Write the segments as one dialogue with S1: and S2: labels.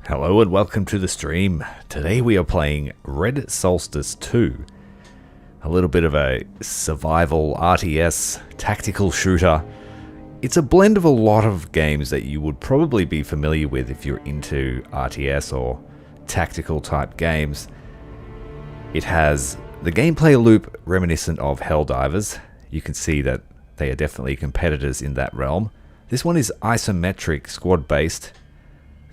S1: Hello and welcome to the stream. Today we are playing Red Solstice 2. A little bit of a survival RTS tactical shooter. It's a blend of a lot of games that you would probably be familiar with if you're into RTS or tactical type games. It has the gameplay loop reminiscent of Helldivers. You can see that they are definitely competitors in that realm. This one is isometric, squad based.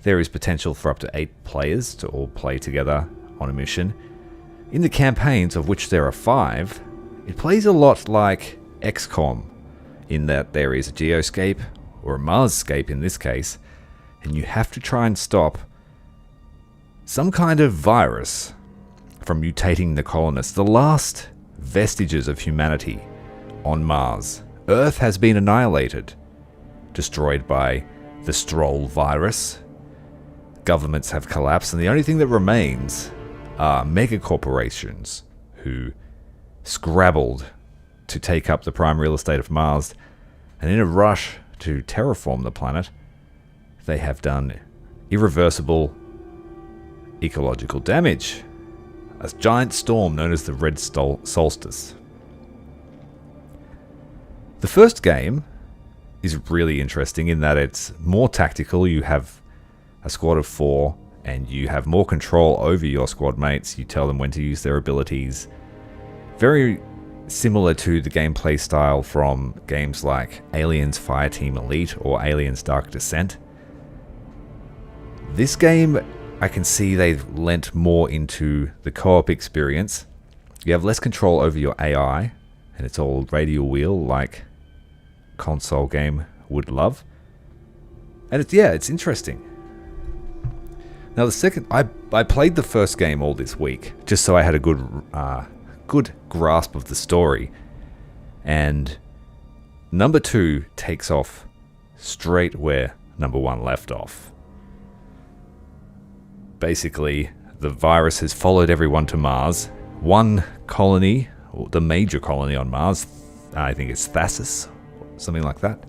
S1: There is potential for up to 8 players to all play together on a mission. In the campaigns, of which there are 5, it plays a lot like XCOM, in that there is a geoscape, or a Marsscape in this case, and you have to try and stop some kind of virus from mutating the colonists, the last vestiges of humanity on Mars. Earth has been annihilated, destroyed by the Stroll virus. Governments have collapsed, and the only thing that remains are mega corporations who scrabbled to take up the prime real estate of Mars, and in a rush to terraform the planet, they have done irreversible ecological damage. A giant storm known as the Red Solstice. The first game is really interesting in that it's more tactical. You have a squad of 4, and you have more control over your squad mates. You tell them when to use their abilities. Very similar to the gameplay style from games like Aliens Fireteam Elite or Aliens Dark Descent. This game, I can see they've lent more into the co-op experience. You have less control over your AI, and it's all radial wheel like console game would love. And it's interesting. Now the second, I played the first game all this week, just so I had a good grasp of the story. And number 2 takes off straight where number 1 left off. Basically, the virus has followed everyone to Mars. One colony, or the major colony on Mars, I think it's Thasus, something like that.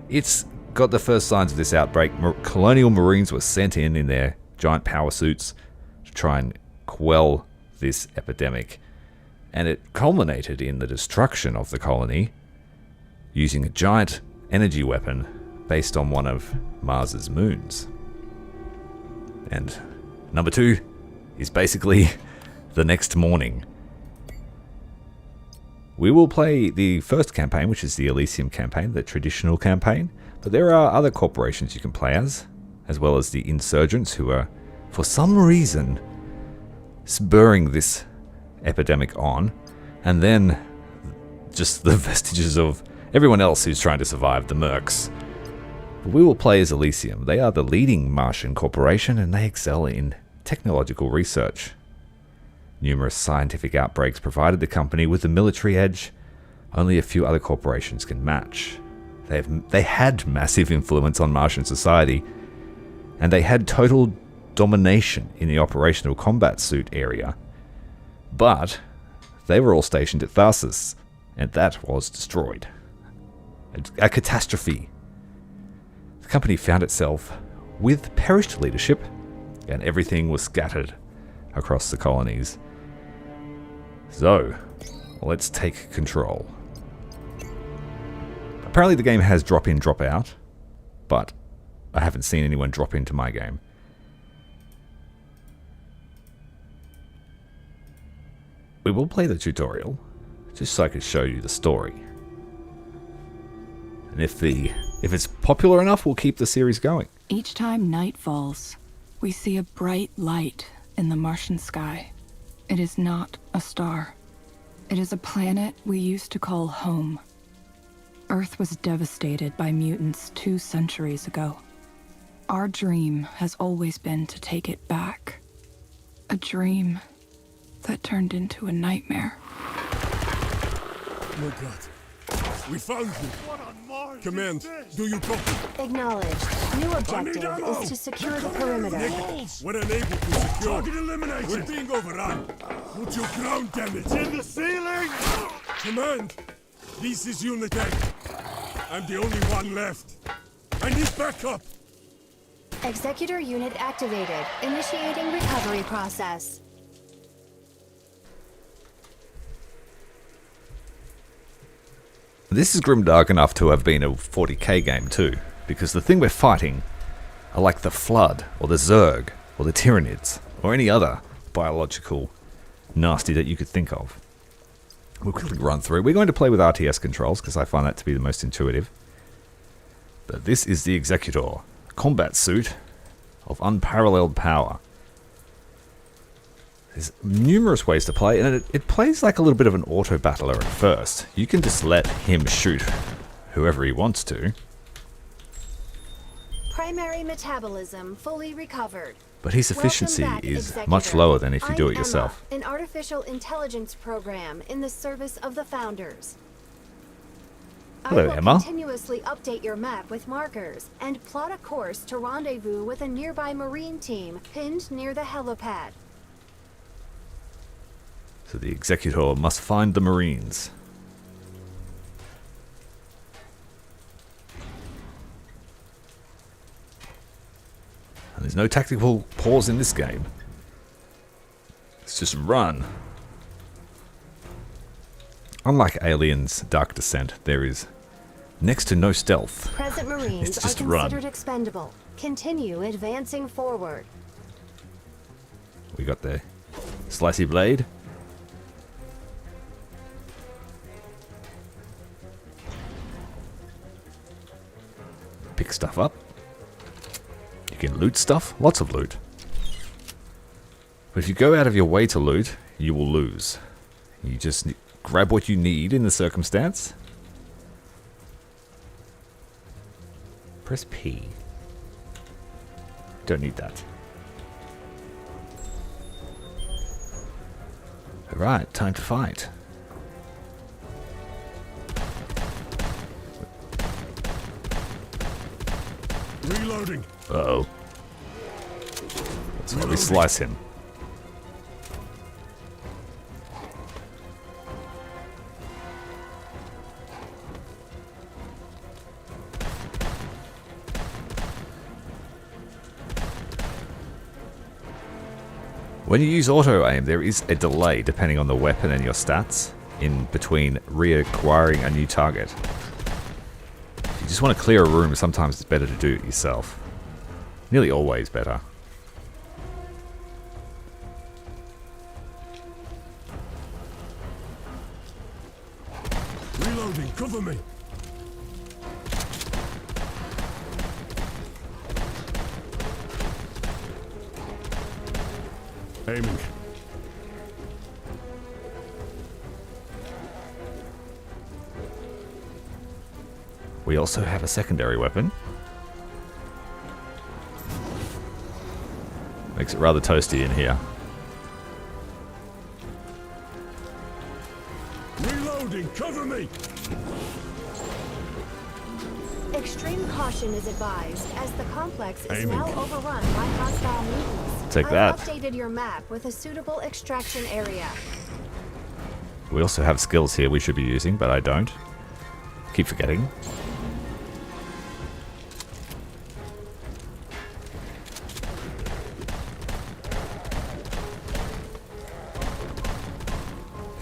S1: It's got the first signs of this outbreak. Colonial Marines were sent in their giant power suits to try and quell this epidemic. And it culminated in the destruction of the colony using a giant energy weapon based on one of Mars's moons. And number 2 is basically the next morning. We will play the first campaign, which is the Elysium campaign, the traditional campaign. But there are other corporations you can play as well as the insurgents who are, for some reason, spurring this epidemic on, and then just the vestiges of everyone else who's trying to survive, the mercs. But we will play as Elysium. They are the leading Martian corporation, and they excel in technological research. Numerous scientific outbreaks provided the company with a military edge only a few other corporations can match. They had massive influence on Martian society, and they had total domination in the operational combat suit area. But they were all stationed at Thasus, and that was destroyed. A catastrophe. The company found itself with perished leadership, and everything was scattered across the colonies. So, let's take control. Apparently the game has drop in, drop out, but I haven't seen anyone drop into my game. We will play the tutorial, just so I can show you the story. And if it's popular enough, we'll keep the series going.
S2: Each time night falls, we see a bright light in the Martian sky. It is not a star. It is a planet we used to call home. Earth was devastated by mutants 2 centuries ago. Our dream has always been to take it back. A dream that turned into a nightmare.
S3: Oh my God. We found you. What on Mars? Command, do you copy?
S4: Acknowledged. New objective is to secure the perimeter.
S3: We're unable to secure. Target elimination. We're being overrun. Put your ground damage in the ceiling. Command, this is Unit 8. I'm the only one left. I need backup.
S4: Executor unit activated. Initiating recovery process.
S1: This is grimdark enough to have been a 40k game too, because the thing we're fighting are like the Flood, or the Zerg, or the Tyranids, or any other biological nasty that you could think of. We'll quickly run through. We're going to play with RTS controls, because I find that to be the most intuitive. But this is the Executor, combat suit of unparalleled power. There's numerous ways to play, and it plays like a little bit of an auto-battler at first. You can just let him shoot whoever he wants to.
S4: Primary metabolism fully recovered.
S1: But his efficiency
S4: Welcome back,
S1: is
S4: Executor.
S1: much lower than if you do
S4: I'm
S1: it yourself.
S4: Emma, an artificial intelligence program in the service of the Founders.
S1: Hello,
S4: I will
S1: Emma.
S4: continuously update your map with markers and plot a course to rendezvous with a nearby Marine team pinned near the helipad.
S1: So the Executor must find the Marines. And there's no tactical pause in this game. It's just run. Unlike Aliens Dark Descent, there is next to no stealth.
S4: Present Marines
S1: It's
S4: are
S1: just
S4: considered
S1: run.
S4: expendable. Continue advancing forward.
S1: We got the slicey blade. Pick stuff up. You can loot stuff. Lots of loot. But if you go out of your way to loot, you will lose. You just grab what you need in the circumstance. Press P. Don't need that. Alright, time to fight.
S3: Reloading.
S1: Uh-oh. That's why we slice him. When you use auto-aim, there is a delay, depending on the weapon and your stats, in between reacquiring a new target. If you just want to clear a room, sometimes it's better to do it yourself. Nearly always better.
S3: Reloading. Cover me. Aiming.
S1: We also have a secondary weapon. Makes it rather toasty in here.
S3: Reloading. Cover me.
S4: Extreme caution is advised, as the complex is
S3: Aiming.
S4: now overrun by hostile mutants.
S1: Take that.
S4: I've updated your map with a suitable extraction area.
S1: We also have skills here we should be using, but I don't. Keep forgetting.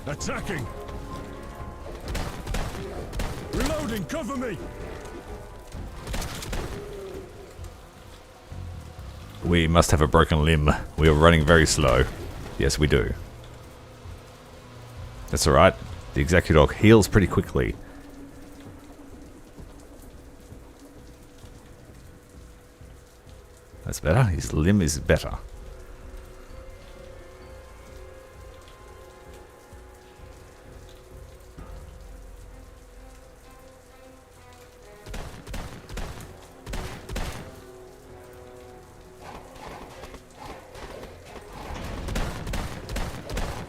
S3: Attacking. Reloading. Cover me.
S1: We must have a broken limb. We are running very slow. Yes, we do. That's alright. The Executor heals pretty quickly. That's better. His limb is better.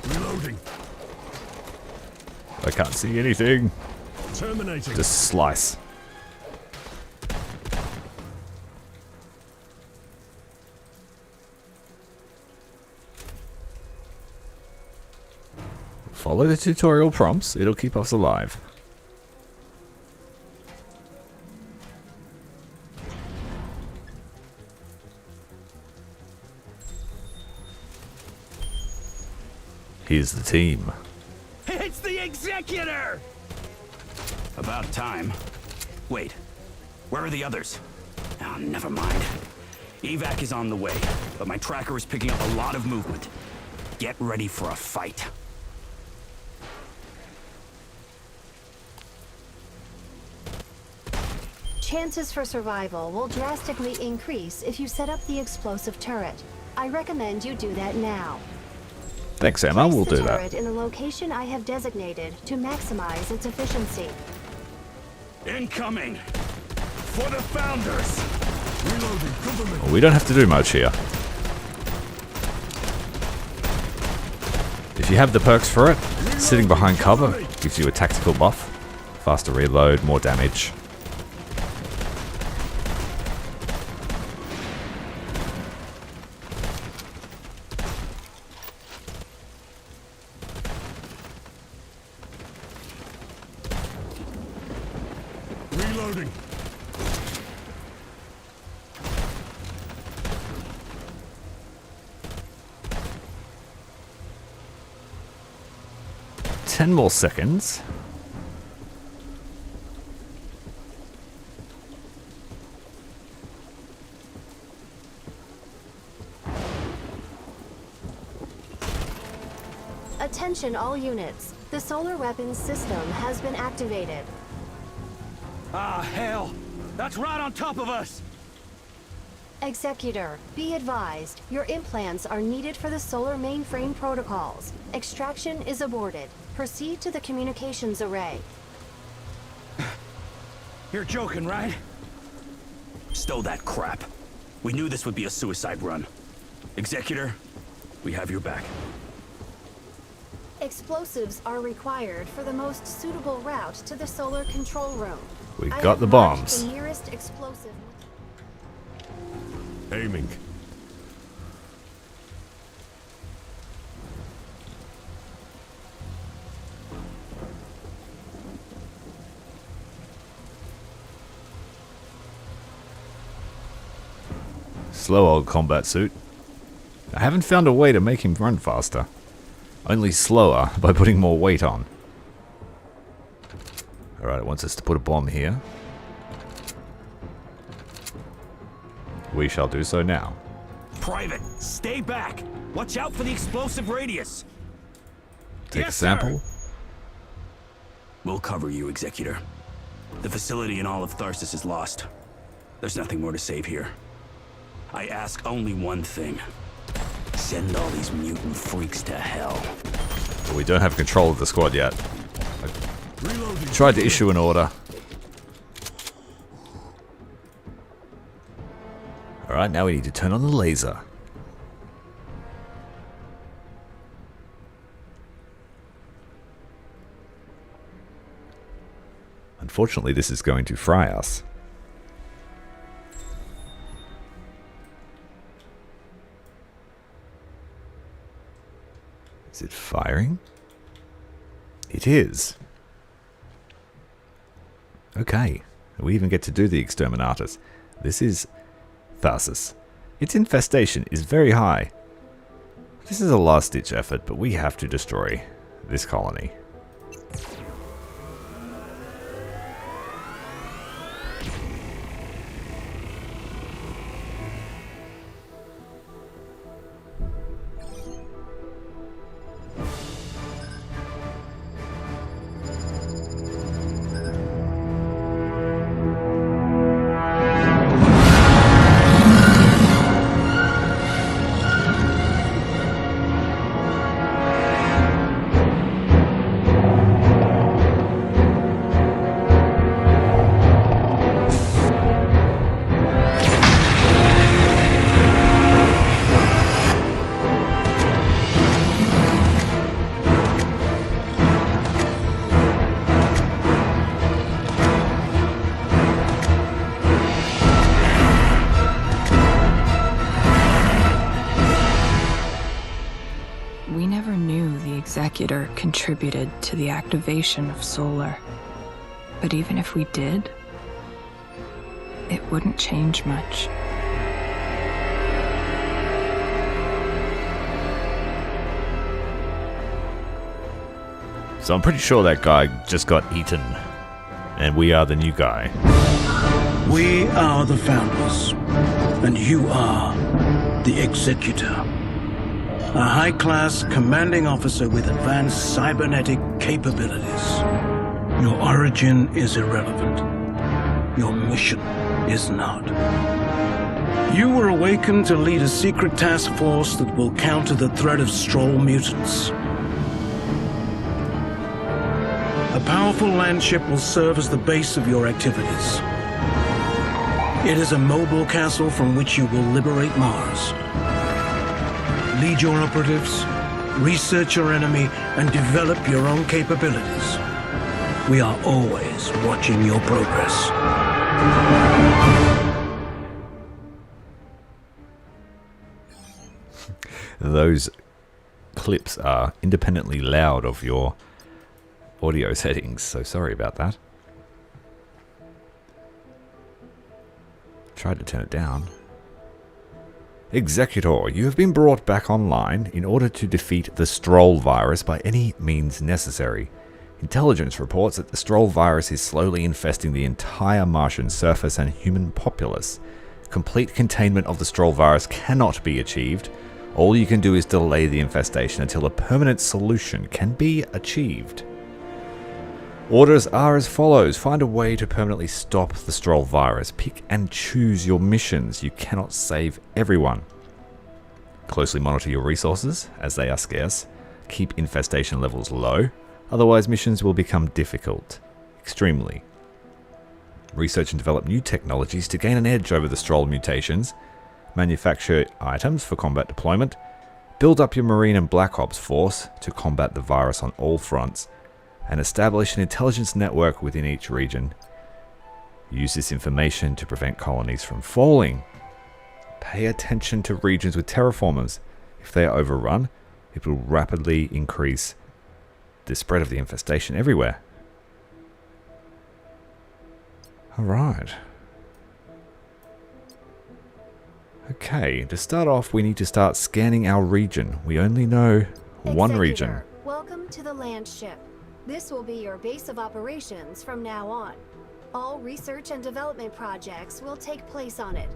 S3: Reloading.
S1: I can't see anything.
S3: Terminating.
S1: Just slice. Follow the tutorial prompts. It'll keep us alive. Here's the team.
S5: It's the Executor! About time. Wait, where are the others? Oh, never mind. Evac is on the way, but my tracker is picking up a lot of movement. Get ready for a fight.
S4: Chances for survival will drastically increase if you set up the explosive turret. I recommend you do that now.
S1: Thanks, Emma. We'll
S4: Place
S1: do
S4: the
S1: that.
S4: turret in the location I have designated to maximize its efficiency.
S5: Incoming! For the Founders!
S3: Reloading, cover me.
S1: Well, we don't have to do much here. If you have the perks for it, sitting behind cover gives you a tactical buff. Faster reload, more damage.
S3: Reloading.
S1: Ten more seconds.
S4: Attention all units. The solar weapons system has been activated.
S5: Ah, hell! That's right on top of us!
S4: Executor, be advised, your implants are needed for the solar mainframe protocols. Extraction is aborted. Proceed to the communications array.
S5: You're joking, right? Stow that crap. We knew this would be a suicide run. Executor, we have your back.
S4: Explosives are required for the most suitable route to the solar control room.
S1: We've
S4: I
S1: got
S4: have
S1: the
S4: marked
S1: bombs.
S4: The nearest explosive.
S3: Aiming.
S1: Slow old combat suit. I haven't found a way to make him run faster. Only slower by putting more weight on. Alright, it wants us to put a bomb here. We shall do so now.
S5: Private, stay back! Watch out for the explosive radius!
S1: Take a
S5: Yes,
S1: sample.
S5: sir. We'll cover you, Executor. The facility in all of Tharsis is lost. There's nothing more to save here. I ask only one thing. Send all these mutant freaks to hell.
S1: But we don't have control of the squad yet.
S3: Reloading.
S1: Tried to issue an order. Alright, now we need to turn on the laser. Unfortunately, this is going to fry us. Is it firing? It is. Okay, we even get to do the exterminators. This is Tharsis. Its infestation is very high. This is a last-ditch effort, but we have to destroy this colony.
S2: We never knew the Executor contributed to the activation of solar. But even if we did, it wouldn't change much.
S1: So I'm pretty sure that guy just got eaten. And we are the new guy.
S6: We are the Founders, and you are the Executor. A high-class commanding officer with advanced cybernetic capabilities. Your origin is irrelevant. Your mission is not. You were awakened to lead a secret task force that will counter the threat of Stroll mutants. A powerful landship will serve as the base of your activities. It is a mobile castle from which you will liberate Mars. Lead your operatives, research your enemy, and develop your own capabilities. We are always watching your progress.
S1: Those clips are independently loud of your audio settings, so sorry about that. Tried to turn it down. Executor, you have been brought back online in order to defeat the Stroll virus by any means necessary. Intelligence reports that the Stroll virus is slowly infesting the entire Martian surface and human populace. Complete containment of the Stroll virus cannot be achieved. All you can do is delay the infestation until a permanent solution can be achieved. Orders are as follows. Find a way to permanently stop the Stroll virus. Pick and choose your missions. You cannot save everyone. Closely monitor your resources, as they are scarce. Keep infestation levels low. Otherwise, missions will become difficult. Extremely. Research and develop new technologies to gain an edge over the Stroll mutations. Manufacture items for combat deployment. Build up your Marine and Black Ops force to combat the virus on all fronts. And establish an intelligence network within each region. Use this information to prevent colonies from falling. Pay attention to regions with terraformers. If they are overrun, it will rapidly increase the spread of the infestation everywhere. Alright. Okay, to start off, we need to start scanning our region. We only know one region.
S4: Executor, welcome to the Landship. This will be your base of operations from now on. All research and development projects will take place on it.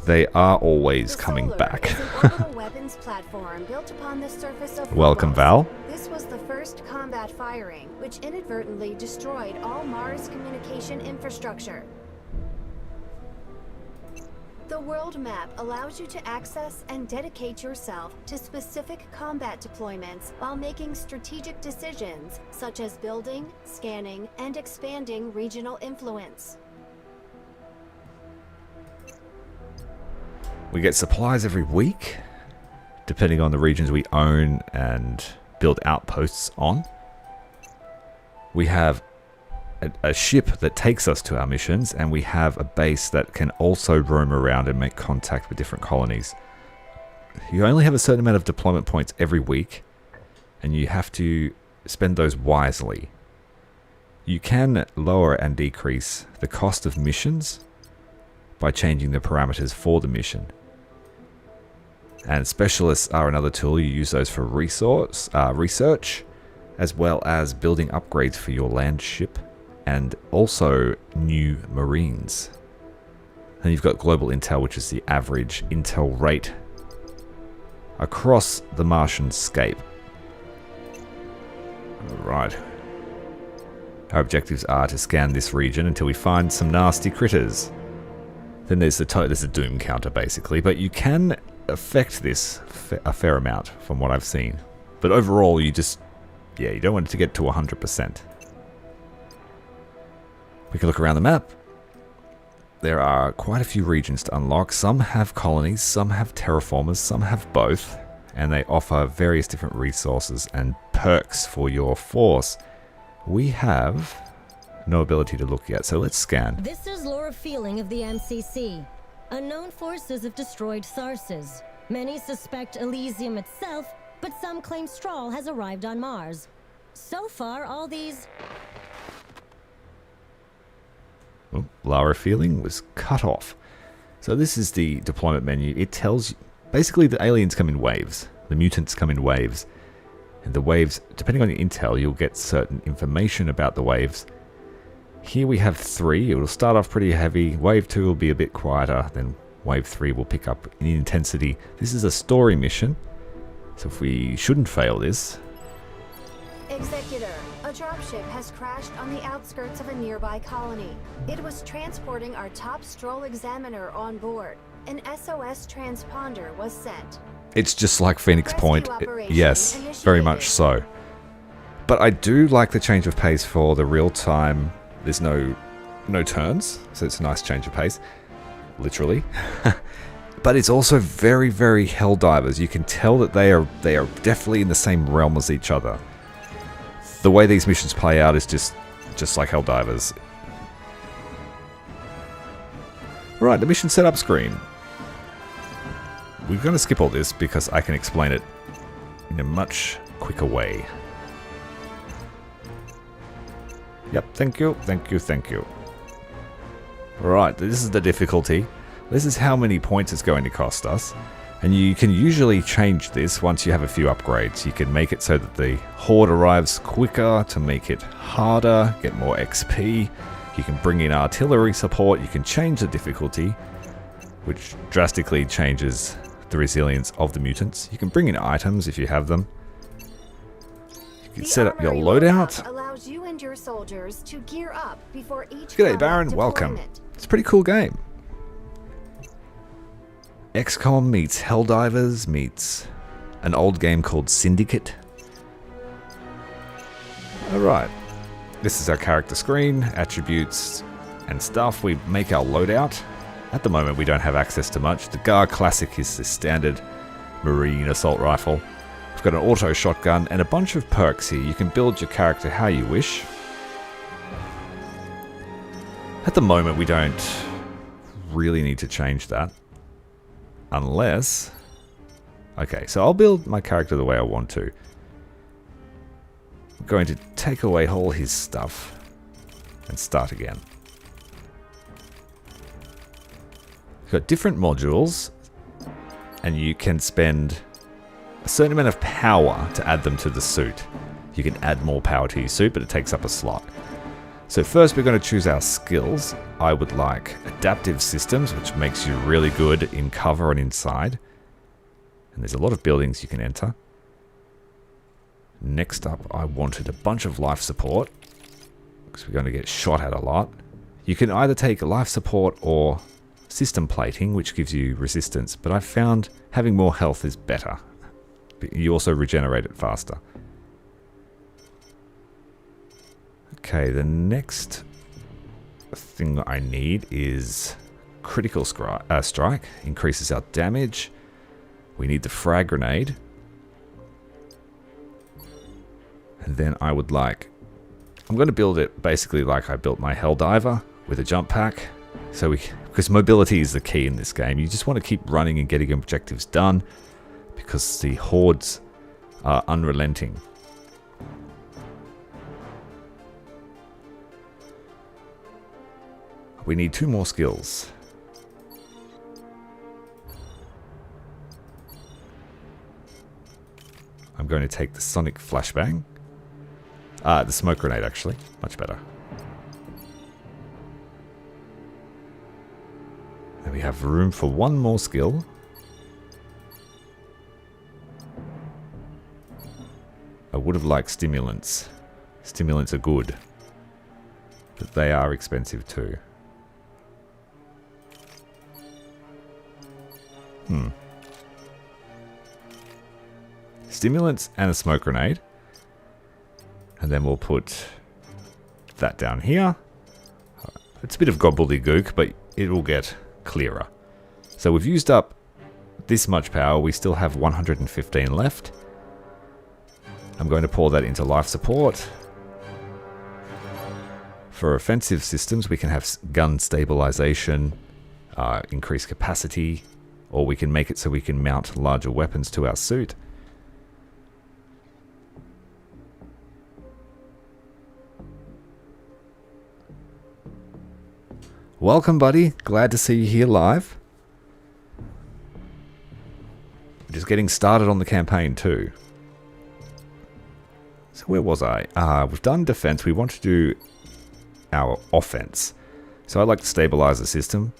S1: They are always
S4: The
S1: coming
S4: Solar
S1: back.
S4: is an orbital weapons platform built upon the surface of
S1: Welcome,
S4: Phobos.
S1: Val.
S4: This was the first combat firing, which inadvertently destroyed all Mars communication infrastructure. The world map allows you to access and dedicate yourself to specific combat deployments while making strategic decisions, such as building, scanning, and expanding regional influence.
S1: We get supplies every week, depending on the regions we own and build outposts on. We have a ship that takes us to our missions, and we have a base that can also roam around and make contact with different colonies. You only have a certain amount of deployment points every week, and you have to spend those wisely. You can lower and decrease the cost of missions by changing the parameters for the mission. And specialists are another tool. You use those for research, as well as building upgrades for your landship, and also new Marines. And you've got global intel, which is the average intel rate across the Martian scape. Right. Our objectives are to scan this region until we find some nasty critters. Then there's a doom counter, basically, but you can affect this a fair amount from what I've seen. But overall, you don't want it to get to 100%. We can look around the map. There are quite a few regions to unlock. Some have colonies, some have terraformers, some have both, and they offer various different resources and perks for your force. We have no ability to look yet, so let's scan.
S7: This is Laura Feeling of the MCC. Unknown forces have destroyed Tharsis. Many suspect Elysium itself, but some claim Stroll has arrived on Mars. So far, all these...
S1: Oh, Lara Feeling was cut off. So this is the deployment menu. It tells you, basically the aliens come in waves. The mutants come in waves. And the waves, depending on your intel, you'll get certain information about the waves. Here we have 3. It will start off pretty heavy. Wave 2 will be a bit quieter. Then wave 3 will pick up in intensity. This is a story mission. So if we shouldn't fail this...
S4: Executor, a dropship has crashed on the outskirts of a nearby colony. It was transporting our top stroll examiner on board. An SOS transponder was sent.
S1: It's just like Phoenix
S4: Rescue
S1: Point.
S4: operation
S1: Yes, very much so. But I do like the change of pace for the real time. There's no turns, so it's a nice change of pace. Literally. But it's also very, very Helldivers. You can tell that they are definitely in the same realm as each other. The way these missions play out is just like Helldivers. Right, the mission setup screen. We're going to skip all this because I can explain it in a much quicker way. Yep, thank you, thank you, thank you. Right, this is the difficulty. This is how many points it's going to cost us. And you can usually change this once you have a few upgrades. You can make it so that the horde arrives quicker to make it harder, get more XP. You can bring in artillery support. You can change the difficulty, which drastically changes the resilience of the mutants. You can bring in items if you have them. You can set up your loadout.
S4: Allows you and your soldiers to gear up before each
S1: G'day Baron, welcome. It's a pretty cool game. XCOM meets Helldivers meets an old game called Syndicate. Alright, this is our character screen, attributes and stuff. We make our loadout. At the moment we don't have access to much. The GAR Classic is the standard Marine assault rifle. We've got an auto shotgun and a bunch of perks here. You can build your character how you wish. At the moment we don't really need to change that. Unless... Okay, so I'll build my character the way I want to. I'm going to take away all his stuff and start again. You've got different modules and you can spend a certain amount of power to add them to the suit. You can add more power to your suit, but it takes up a slot. So first we're going to choose our skills. I would like adaptive systems, which makes you really good in cover and inside. And there's a lot of buildings you can enter. Next up, I wanted a bunch of life support, because we're going to get shot at a lot. You can either take life support or system plating, which gives you resistance, but I found having more health is better. You also regenerate it faster. Okay, the next thing I need is critical strike. Increases our damage. We need the frag grenade. And then I would like... I'm going to build it basically like I built my Helldiver with a jump pack. Because mobility is the key in this game. You just want to keep running and getting objectives done because the hordes are unrelenting. We need 2 more skills. I'm going to take the sonic flashbang. The smoke grenade actually, much better. And we have room for 1 more skill. I would have liked stimulants. Stimulants are good, but they are expensive too. Stimulants and a smoke grenade. And then we'll put that down here. It's a bit of gobbledygook, but it will get clearer. So we've used up this much power. We still have 115 left. I'm going to pour that into life support. For offensive systems, we can have gun stabilization, increase capacity, or we can make it so we can mount larger weapons to our suit. Welcome, buddy. Glad to see you here live. Just getting started on the campaign too. So where was I? We've done defense. We want to do our offense. So I'd like to stabilize the system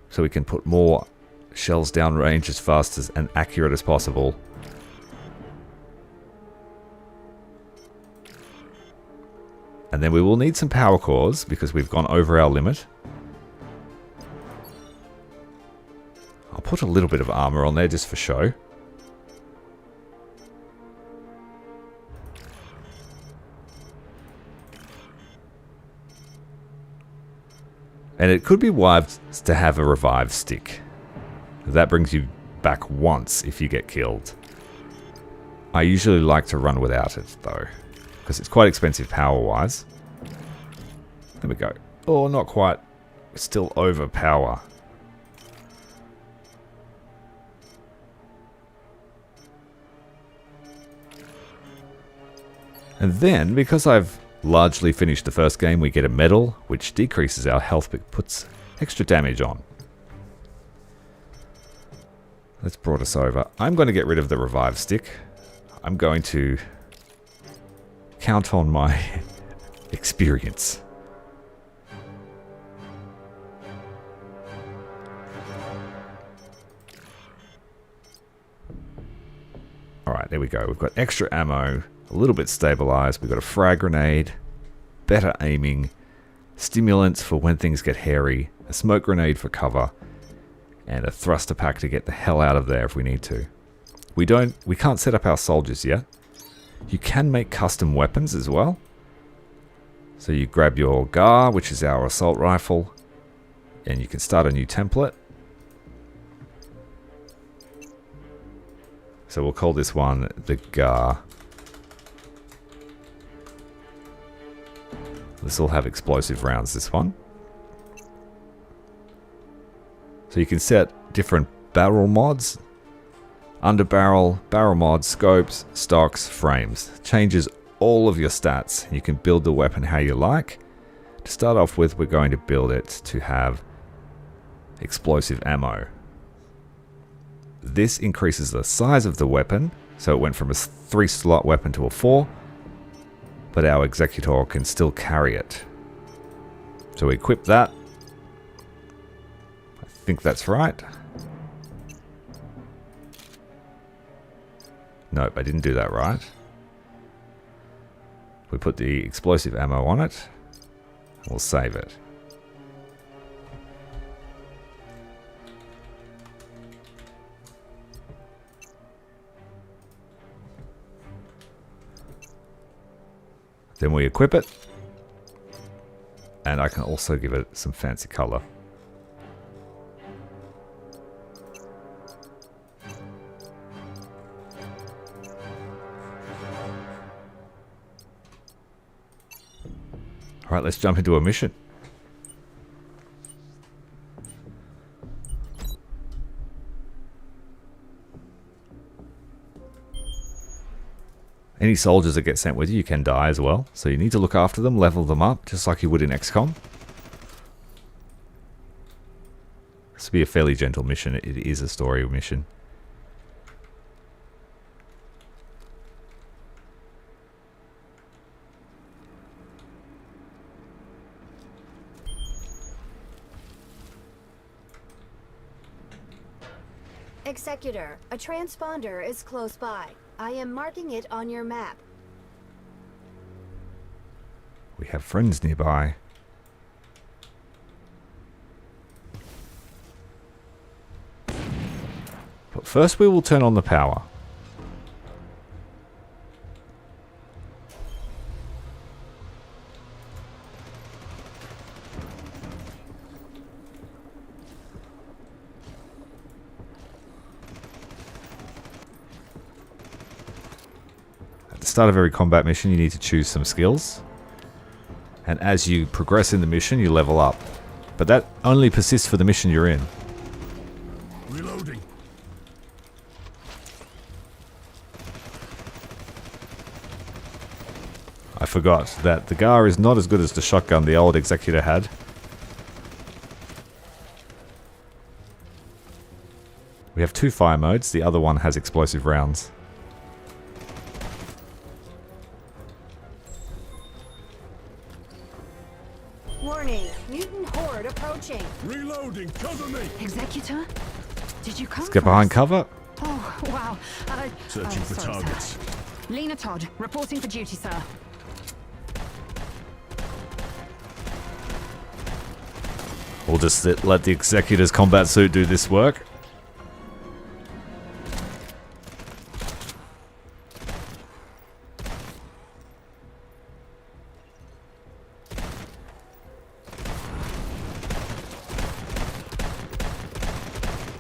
S1: so we can put more shells down range as fast as and accurate as possible. And then we will need some power cores because we've gone over our limit. I'll put a little bit of armor on there just for show. And it could be wise to have a revive stick. That brings you back once if you get killed. I usually like to run without it though, because it's quite expensive power-wise. There we go. Oh, not quite. Still over power. And then, because I've largely finished the first game, we get a medal, which decreases our health but puts extra damage on. That's brought us over. I'm going to get rid of the revive stick. I'm going to count on my experience. Alright, there we go. We've got extra ammo, a little bit stabilized. We've got a frag grenade, better aiming, stimulants for when things get hairy, a smoke grenade for cover, and a thruster pack to get the hell out of there if we need to. We can't set up our soldiers yet. You can make custom weapons as well. So you grab your GAR, which is our assault rifle, and you can start a new template. So we'll call this one the GAR. This will have explosive rounds, this one. So you can set different barrel mods. Underbarrel, barrel mods, scopes, stocks, frames. Changes all of your stats. You can build the weapon how you like. To start off with, we're going to build it to have explosive ammo. This increases the size of the weapon, so it went from a 3-slot weapon to a 4, but our Executor can still carry it. So we equip that. I think that's right. Nope, I didn't do that right. We put the explosive ammo on it, and we'll save it. Then we equip it, and I can also give it some fancy color. Alright, let's jump into a mission. Any soldiers that get sent with you can die as well, so you need to look after them, level them up, just like you would in XCOM. This will be a fairly gentle mission. It is a story mission.
S4: Executor, a transponder is close by. I am marking it on your map.
S1: We have friends nearby. But first we will turn on the power. Start of every combat mission, you need to choose some skills, and as you progress in the mission, you level up. But that only persists for the mission you're in.
S3: Reloading.
S1: I forgot that the GAR is not as good as the shotgun the old Executor had. We have 2 fire modes, the other one has explosive rounds.
S4: Warning, mutant horde approaching.
S3: Reloading, cover me!
S2: Executor? Did you come
S1: Let's get
S2: for
S1: behind
S2: us?
S1: cover.
S2: Oh, wow.
S3: Searching for
S2: sorry,
S3: targets.
S2: sir. Lena Todd, reporting for duty, sir.
S1: We'll just let the Executor's combat suit do this work.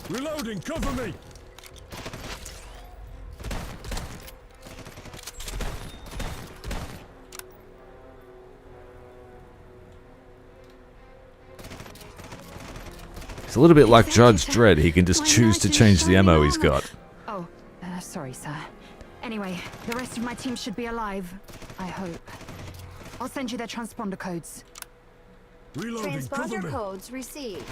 S3: Reloading, cover me!
S1: It's a little bit like Judge Dredd. He can just choose to change the ammo he's got.
S2: Oh, sorry, sir. Anyway, the rest of my team should be alive. I hope. I'll send you their transponder codes.
S3: Reloading, cover
S4: Transponder
S3: me!
S4: codes received.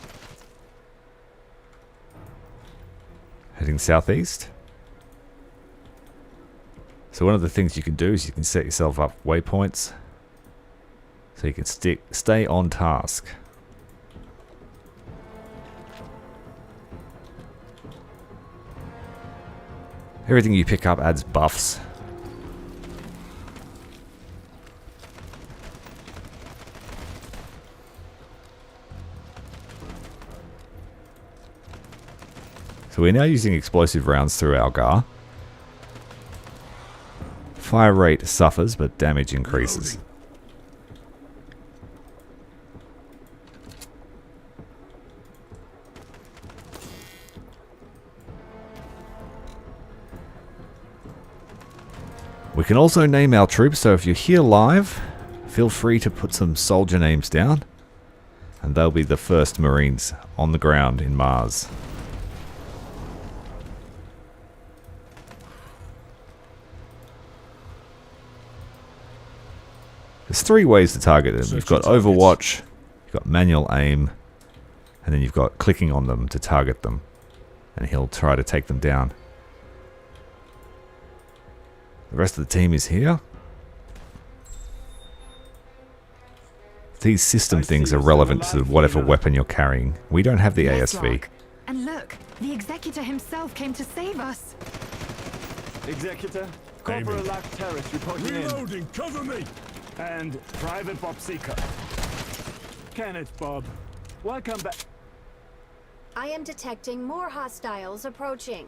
S1: Heading southeast. So one of the things you can do is you can set yourself up waypoints so you can stay on task. Everything you pick up adds buffs. So we're now using explosive rounds through our GAR. Fire rate suffers, but damage increases. We can also name our troops, so if you're here live, feel free to put some soldier names down, and they'll be the first Marines on the ground in Mars. There's 3 ways to target them. You've got Overwatch, you've got manual aim, and then you've got clicking on them to target them, and he'll try to take them down. The rest of the team is here. These system things are relevant to whatever weapon you're carrying. We don't have the ASV.
S2: And look, the Executor himself came to save us.
S8: Executor, Corporal Lack Terrace reporting in.
S3: Reloading, cover me!
S8: And Private Bob Seeker. Kenneth, Bob. Welcome back.
S4: I am detecting more hostiles approaching.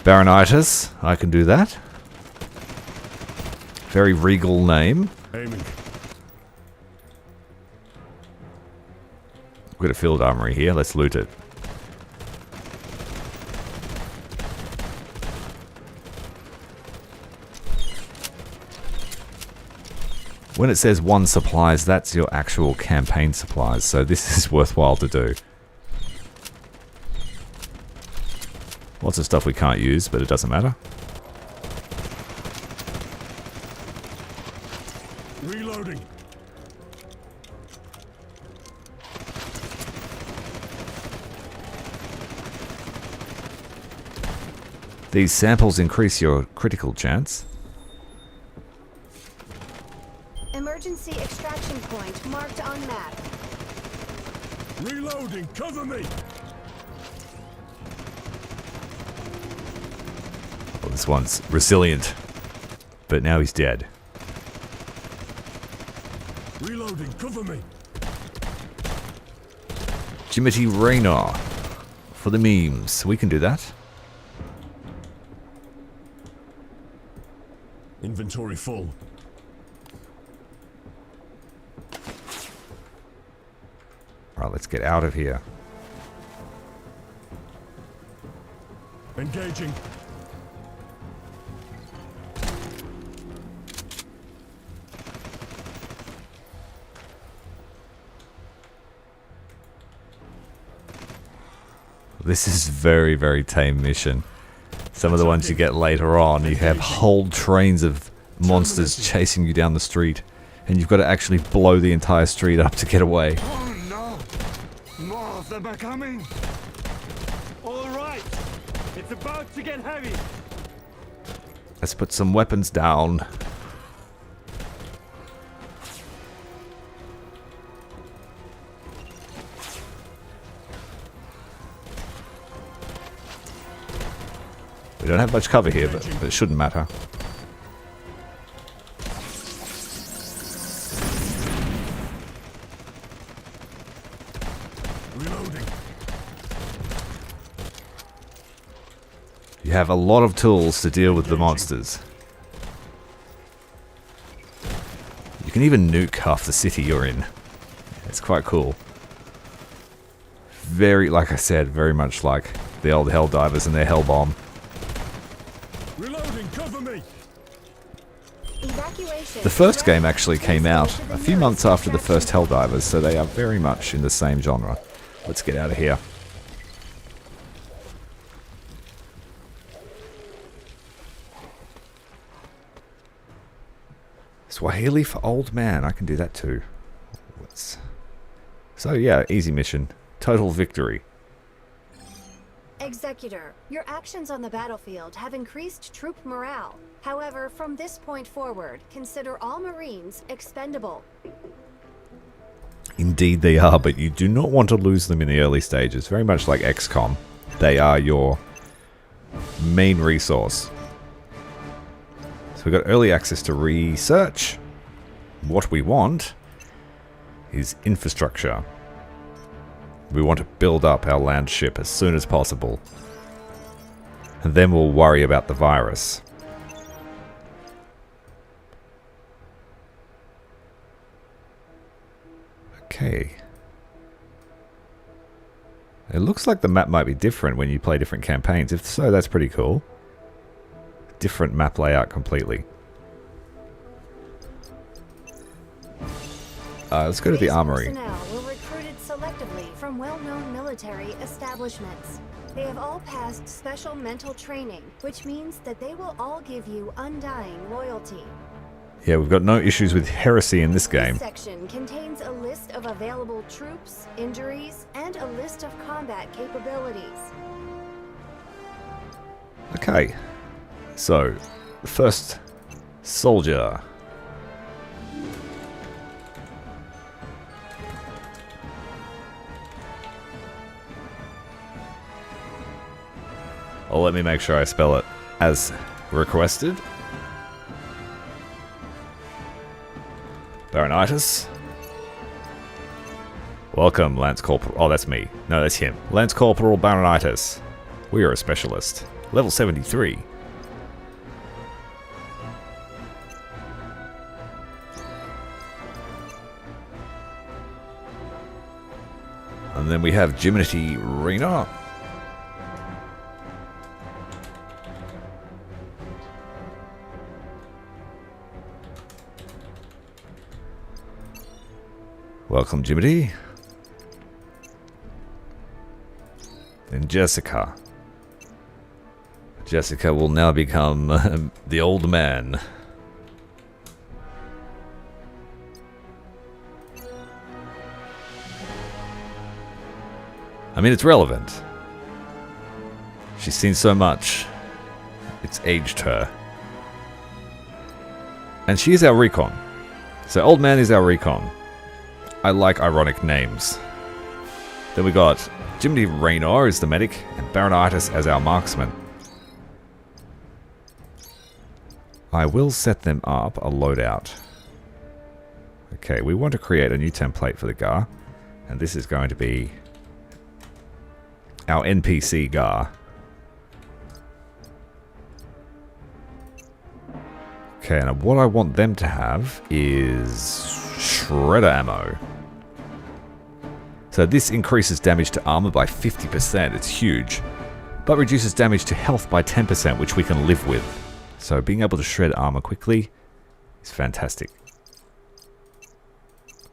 S1: Baronitis, I can do that. Very regal name.
S3: Aiming.
S1: We've got a field armory here, let's loot it. When it says 1 supplies, that's your actual campaign supplies, so this is worthwhile to do. Lots of stuff we can't use, but it doesn't matter.
S3: Reloading.
S1: These samples increase your critical chance.
S4: Emergency extraction point marked on map.
S3: Reloading, cover me!
S1: Well, this one's resilient, but now he's dead.
S3: Reloading, cover me!
S1: Jimothy Raynor for the memes. We can do that.
S3: Inventory full.
S1: Alright, let's get out of here.
S3: Engaging.
S1: This is very, very tame mission. Some of the ones you get later on, you have whole trains of monsters chasing you down the street, and you've got to actually blow the entire street up to get away.
S8: Oh no! More of them are coming! All right! It's about to get heavy.
S1: Let's put some weapons down. We don't have much cover here, but it shouldn't matter.
S3: Reloading.
S1: You have a lot of tools to deal with the monsters. You can even nuke half the city you're in. It's quite cool. Very, like I said, very much like the old Helldivers and their Hellbomb.
S3: Reloading, cover me.
S4: Evacuation.
S1: The first game actually came out a few months after the first Helldivers, so they are very much in the same genre. Let's get out of here. Swahili for old man. I can do that too. So yeah, easy mission. Total victory.
S4: Executor, your actions on the battlefield have increased troop morale. However, from this point forward, consider all Marines expendable.
S1: Indeed they are, but you do not want to lose them in the early stages. Very much like XCOM. They are your main resource. So we've got early access to research. What we want is infrastructure. We want to build up our Landship as soon as possible. And then we'll worry about the virus. Okay. It looks like the map might be different when you play different campaigns. If so, that's pretty cool. Different map layout completely. Let's go to the armory.
S4: Personnel were recruited selectively from well-known military establishments. They have all passed special mental training, which means that they will all give you undying loyalty.
S1: Yeah, we've got no issues with heresy in this game.
S4: This section contains a list of available troops, injuries, and a list of combat capabilities.
S1: Okay. So, the first soldier. Oh, let me make sure I spell it as requested. Baronitis. Welcome, Lance Corporal. Oh, that's me. No, that's him. Lance Corporal Baronitis. We are a specialist. Level 73. And then we have Jiminy Rena. Welcome, Jiminy. And Jessica. Jessica will now become the old man. I mean, it's relevant. She's seen so much. It's aged her. And she is our recon. So old man is our recon. I like ironic names. Then we got Jiminy Raynor as the medic and Baronitis as our marksman. I will set them up a loadout. Okay, we want to create a new template for the GAR. And this is going to be our NPC GAR. Okay, and what I want them to have is shredder ammo. So this increases damage to armor by 50%, it's huge. But reduces damage to health by 10%, which we can live with. So being able to shred armor quickly is fantastic.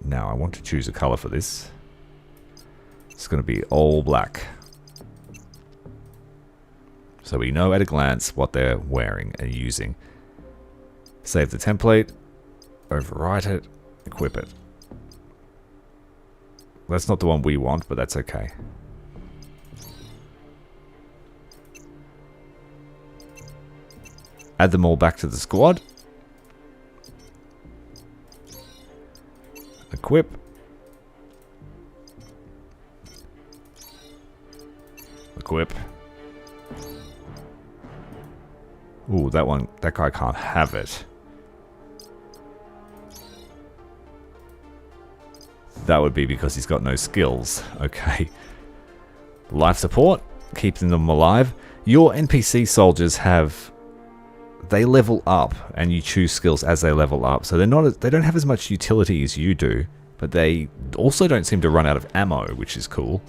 S1: Now I want to choose a color for this. It's going to be all black. So we know at a glance what they're wearing and using. Save the template, overwrite it, equip it. That's not the one we want, but that's okay. Add them all back to the squad. Equip. Equip. Ooh, that guy can't have it. That would be because he's got no skills. Okay. Life support, keeping them alive. Your NPC soldiers they level up, and you choose skills as they level up. So they don't have as much utility as you do, but they also don't seem to run out of ammo, which is cool.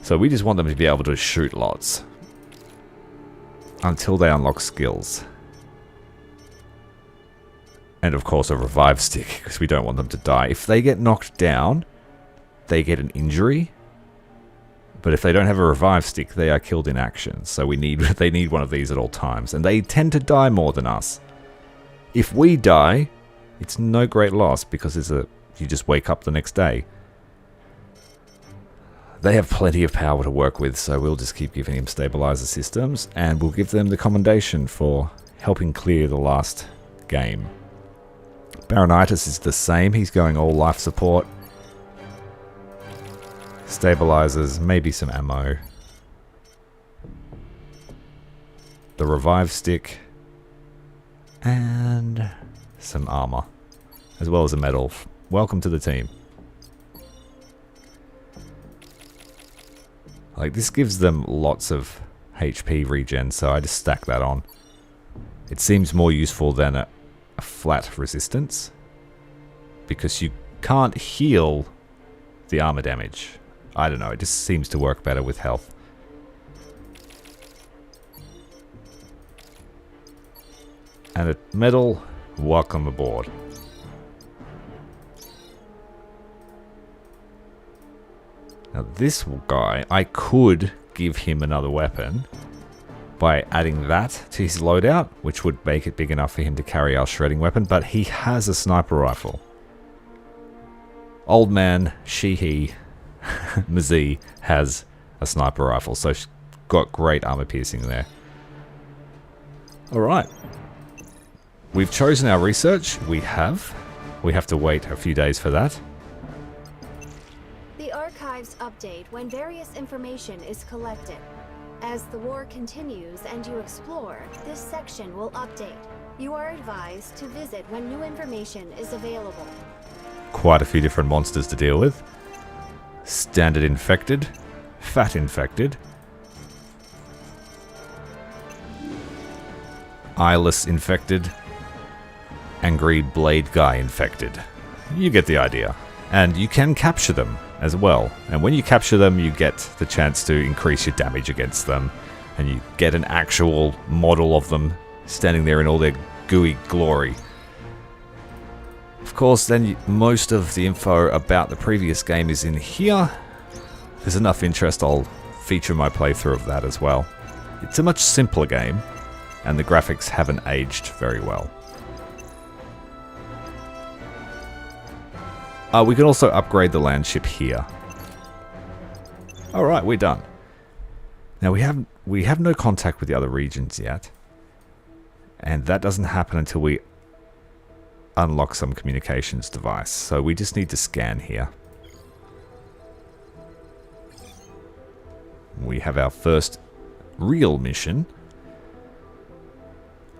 S1: So we just want them to be able to shoot lots until they unlock skills. And of course a revive stick, because we don't want them to die. If they get knocked down, they get an injury. But if they don't have a revive stick, they are killed in action. So they need one of these at all times. And they tend to die more than us. If we die, it's no great loss, because you just wake up the next day. They have plenty of power to work with, so we'll just keep giving him stabilizer systems, and we'll give them the commendation for helping clear the last game. Baronitis is the same. He's going all life support. Stabilizers, maybe some ammo. The revive stick. And some armor. As well as a medal. Welcome to the team. Like, this gives them lots of HP regen, so I just stack that on. It seems more useful than a flat resistance, because you can't heal the armor damage. I don't know, it just seems to work better with health. And a medal, welcome aboard. Now this guy, I could give him another weapon by adding that to his loadout, which would make it big enough for him to carry our shredding weapon, but he has a sniper rifle. Old man, he, Mazee, has a sniper rifle, so she's got great armor piercing there. Alright. We've chosen our research. We have to wait a few days for that.
S4: The archives update when various information is collected. As the war continues and you explore, this section will update. You are advised to visit when new information is available.
S1: Quite a few different monsters to deal with. Standard infected, fat infected, eyeless infected, angry blade guy infected. You get the idea. And you can capture them as well. And when you capture them, you get the chance to increase your damage against them. And you get an actual model of them standing there in all their gooey glory. Of course, then most of the info about the previous game is in here. If there's enough interest, I'll feature my playthrough of that as well. It's a much simpler game, and the graphics haven't aged very well. We can also upgrade the Landship here. Alright, we're done. Now we have no contact with the other regions yet. And that doesn't happen until we unlock some communications device. So we just need to scan here. We have our first real mission.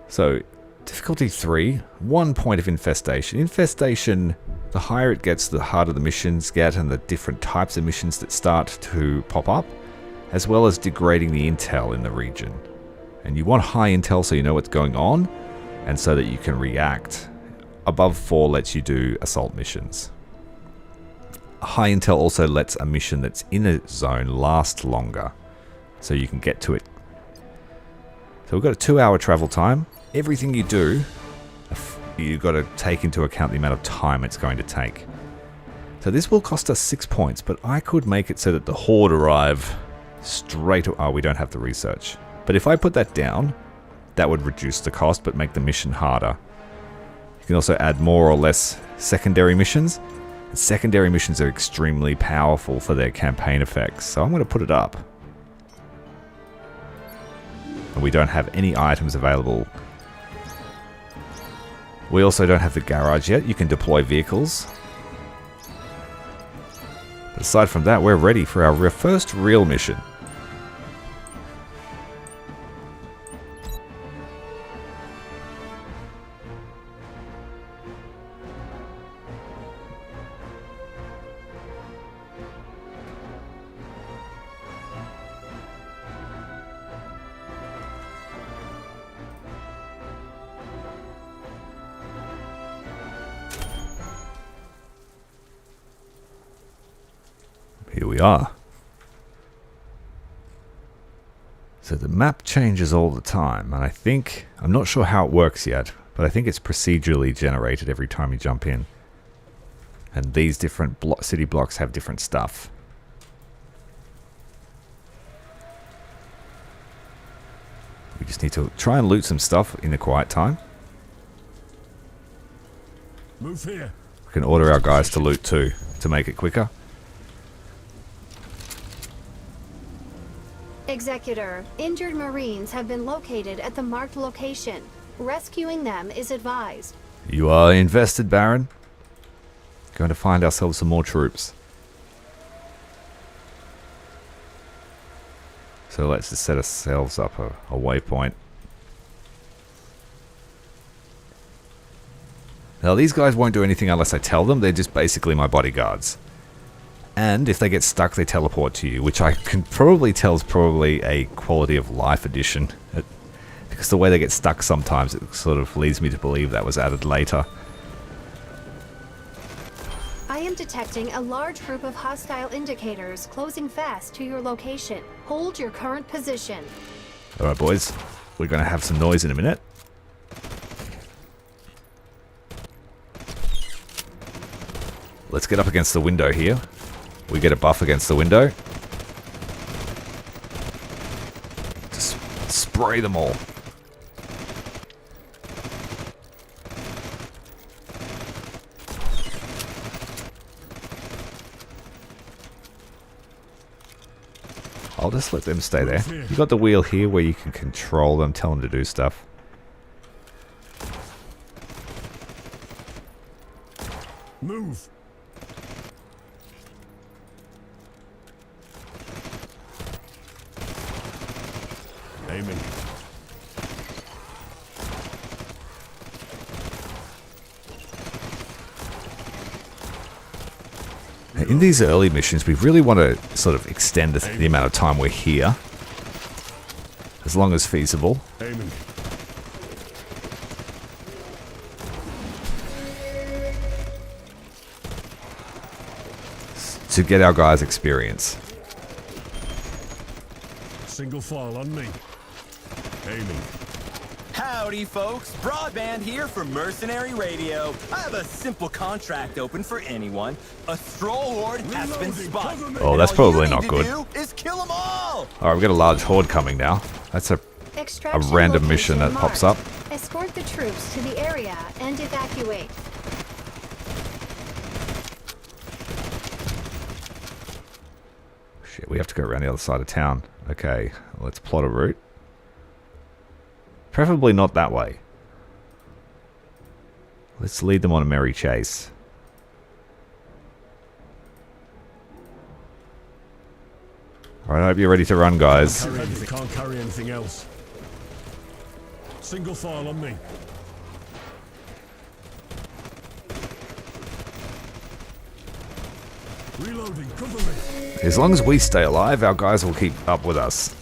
S1: So, difficulty 3, 1 point of infestation. Infestation, the higher it gets, the harder the missions get, and the different types of missions that start to pop up, as well as degrading the intel in the region. And you want high intel so you know what's going on, and so that you can react. Above 4 lets you do assault missions. High intel also lets a mission that's in a zone last longer, so you can get to it. So we've got a 2-hour travel time. Everything you do, you've got to take into account the amount of time it's going to take. So this will cost us 6 points, but I could make it so that the Horde arrive straight away. Oh, we don't have the research. But if I put that down, that would reduce the cost, but make the mission harder. You can also add more or less secondary missions. And secondary missions are extremely powerful for their campaign effects, so I'm going to put it up. And we don't have any items available We also don't have the garage yet. You can deploy vehicles. Aside from that, we're ready for our first real mission. Here we are. So the map changes all the time, and I'm not sure how it works yet, but I think it's procedurally generated every time you jump in. And these different city blocks have different stuff. We just need to try and loot some stuff in the quiet time.
S3: Move here.
S1: We can order our guys to loot too, to make it quicker.
S4: Executor, injured Marines have been located at the marked location. Rescuing them is advised.
S1: You are invested, Baron. Going to find ourselves some more troops. So let's just set ourselves up a waypoint. Now these guys won't do anything unless I tell them. They're just basically my bodyguards. And if they get stuck, they teleport to you, which I can probably tell is probably a quality of life addition. Because the way they get stuck sometimes, it sort of leads me to believe that was added later.
S4: I am detecting a large group of hostile indicators closing fast to your location. Hold your current position.
S1: Alright boys, we're going to have some noise in a minute. Let's get up against the window here. We get a buff against the window. Just spray them all. I'll just let them stay there. You got the wheel here where you can control them, tell them to do stuff.
S3: Move. Aiming.
S1: In these early missions, we really want to sort of extend the amount of time we're here, as long as feasible.
S3: Aiming.
S1: To get our guys experience.
S3: Single file on me. Aiming.
S9: Howdy, folks. Broadband here from Mercenary Radio. I have a simple contract open for anyone. A stroll horde has been spotted.
S1: Oh, that's probably not good.
S9: Is kill them all.
S1: Alright, we've got a large horde coming now. That's a random mission that pops up.
S4: Escort the troops to the area and evacuate.
S1: Shit, we have to go around the other side of town. Okay, let's plot a route. Preferably not that way. Let's lead them on a merry chase. Alright, I hope you're ready to run, guys.
S3: Can't carry anything else. Single file on me. Reloading, cover me.
S1: As long as we stay alive, our guys will keep up with us.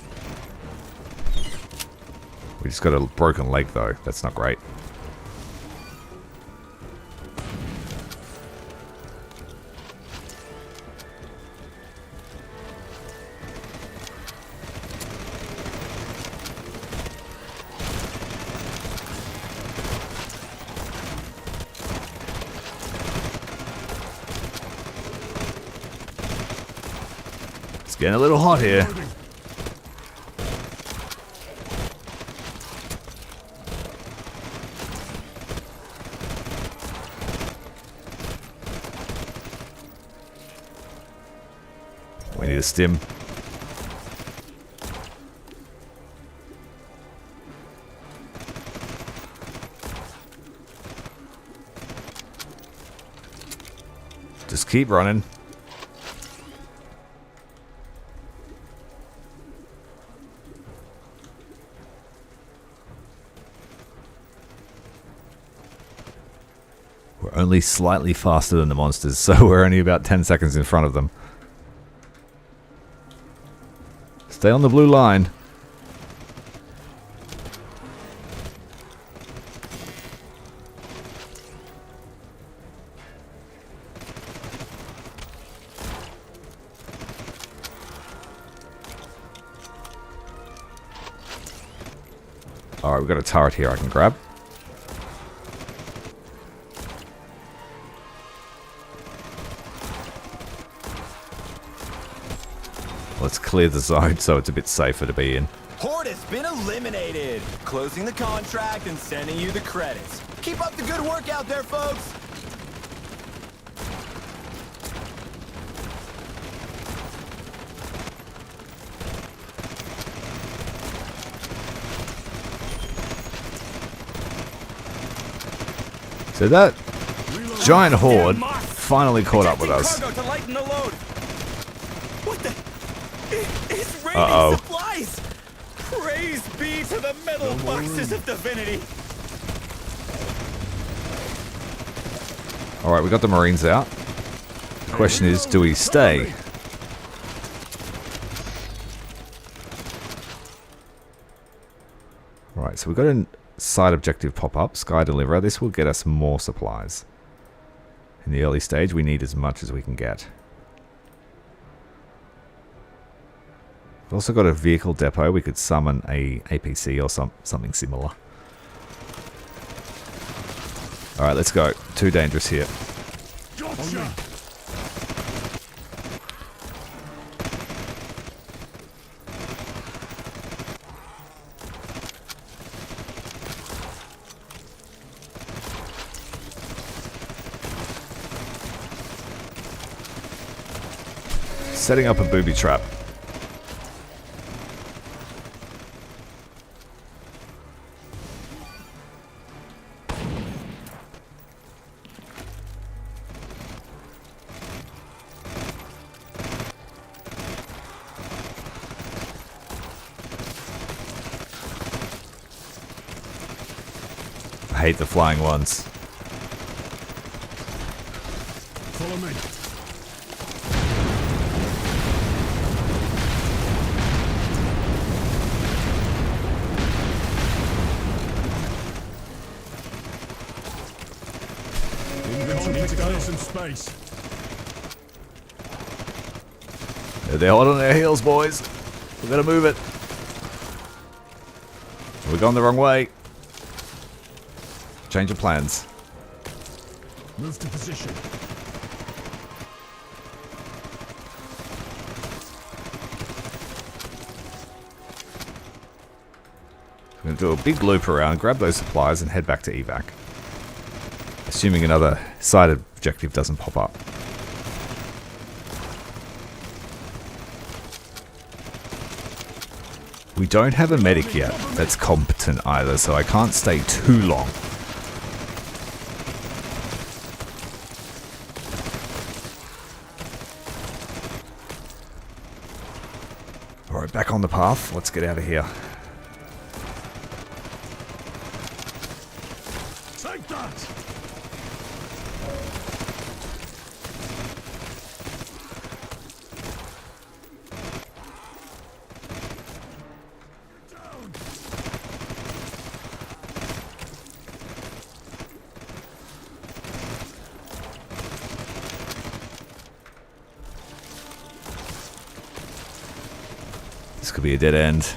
S1: We just got a broken leg, though. That's not great. It's getting a little hot here. We need a stim. Just keep running. We're only slightly faster than the monsters, so we're only about 10 seconds in front of them. Stay on the blue line. Alright, we've got a turret here I can grab. Let's clear the zone so it's a bit safer to be in.
S9: Horde has been eliminated. Closing the contract and sending you the credits. Keep up the good work out there, folks.
S1: So that giant horde finally caught up with us.
S9: Cargo to lighten the load. What the? It's raining
S1: Uh-oh.
S9: supplies. Praise be to the metal boxes of divinity.
S1: Alright, we got the Marines out. The question is, do we stay? Right, so we've got a side objective pop up, Sky Deliverer. This will get us more supplies. In the early stage, we need as much as we can get. We've also got a vehicle depot. We could summon a APC or something similar. Alright, let's go. Too dangerous here.
S3: Gotcha.
S1: Setting up a booby trap. I hate the flying ones.
S3: Follow me. Some space.
S1: They're hot on their heels, boys. We gotta move it. We're going the wrong way. Change of plans.
S3: Move to position.
S1: We're gonna do a big loop around, grab those supplies, and head back to evac. Assuming another side objective doesn't pop up. We don't have a medic yet that's competent either, so I can't stay too long. Alright, back on the path. Let's get out of here.
S3: Take that!
S1: This could be a dead end.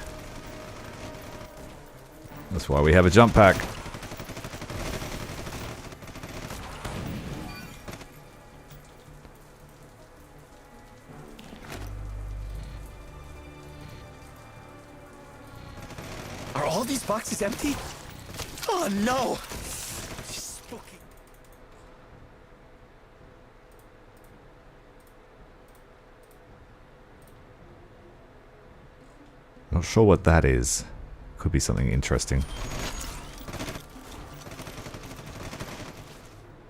S1: That's why we have a jump pack.
S9: Are all these boxes empty? Oh no! Spooky.
S1: Not sure what that is. Could be something interesting.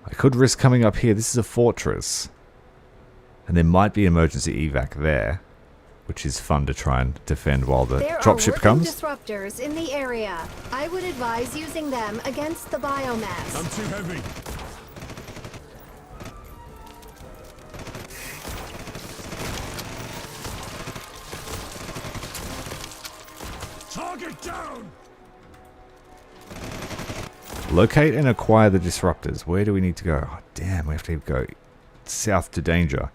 S1: I could risk coming up here. This is a fortress. And there might be emergency evac there, which is fun to try and defend while the dropship comes.
S4: Disruptors in the area. I would advise using them against the biomass.
S3: I'm too heavy. Target down!
S1: Locate and acquire the disruptors. Where do we need to go? Oh, damn, we have to go south to danger.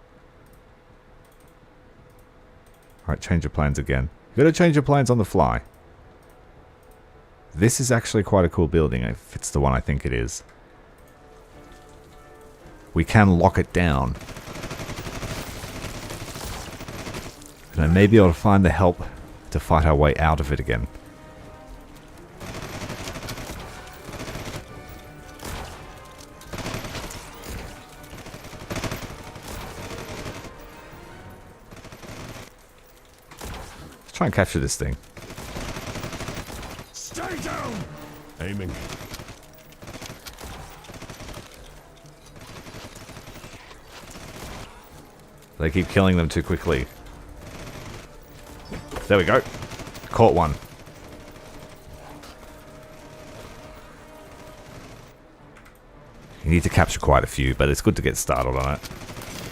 S1: Alright, change your plans again. You gotta change your plans on the fly. This is actually quite a cool building, if it's the one I think it is. We can lock it down. And I may be able to find the help to fight our way out of it again. Let's try and capture this thing.
S3: Stay down! Aiming.
S1: They keep killing them too quickly. There we go. Caught one. You need to capture quite a few, but it's good to get started on it.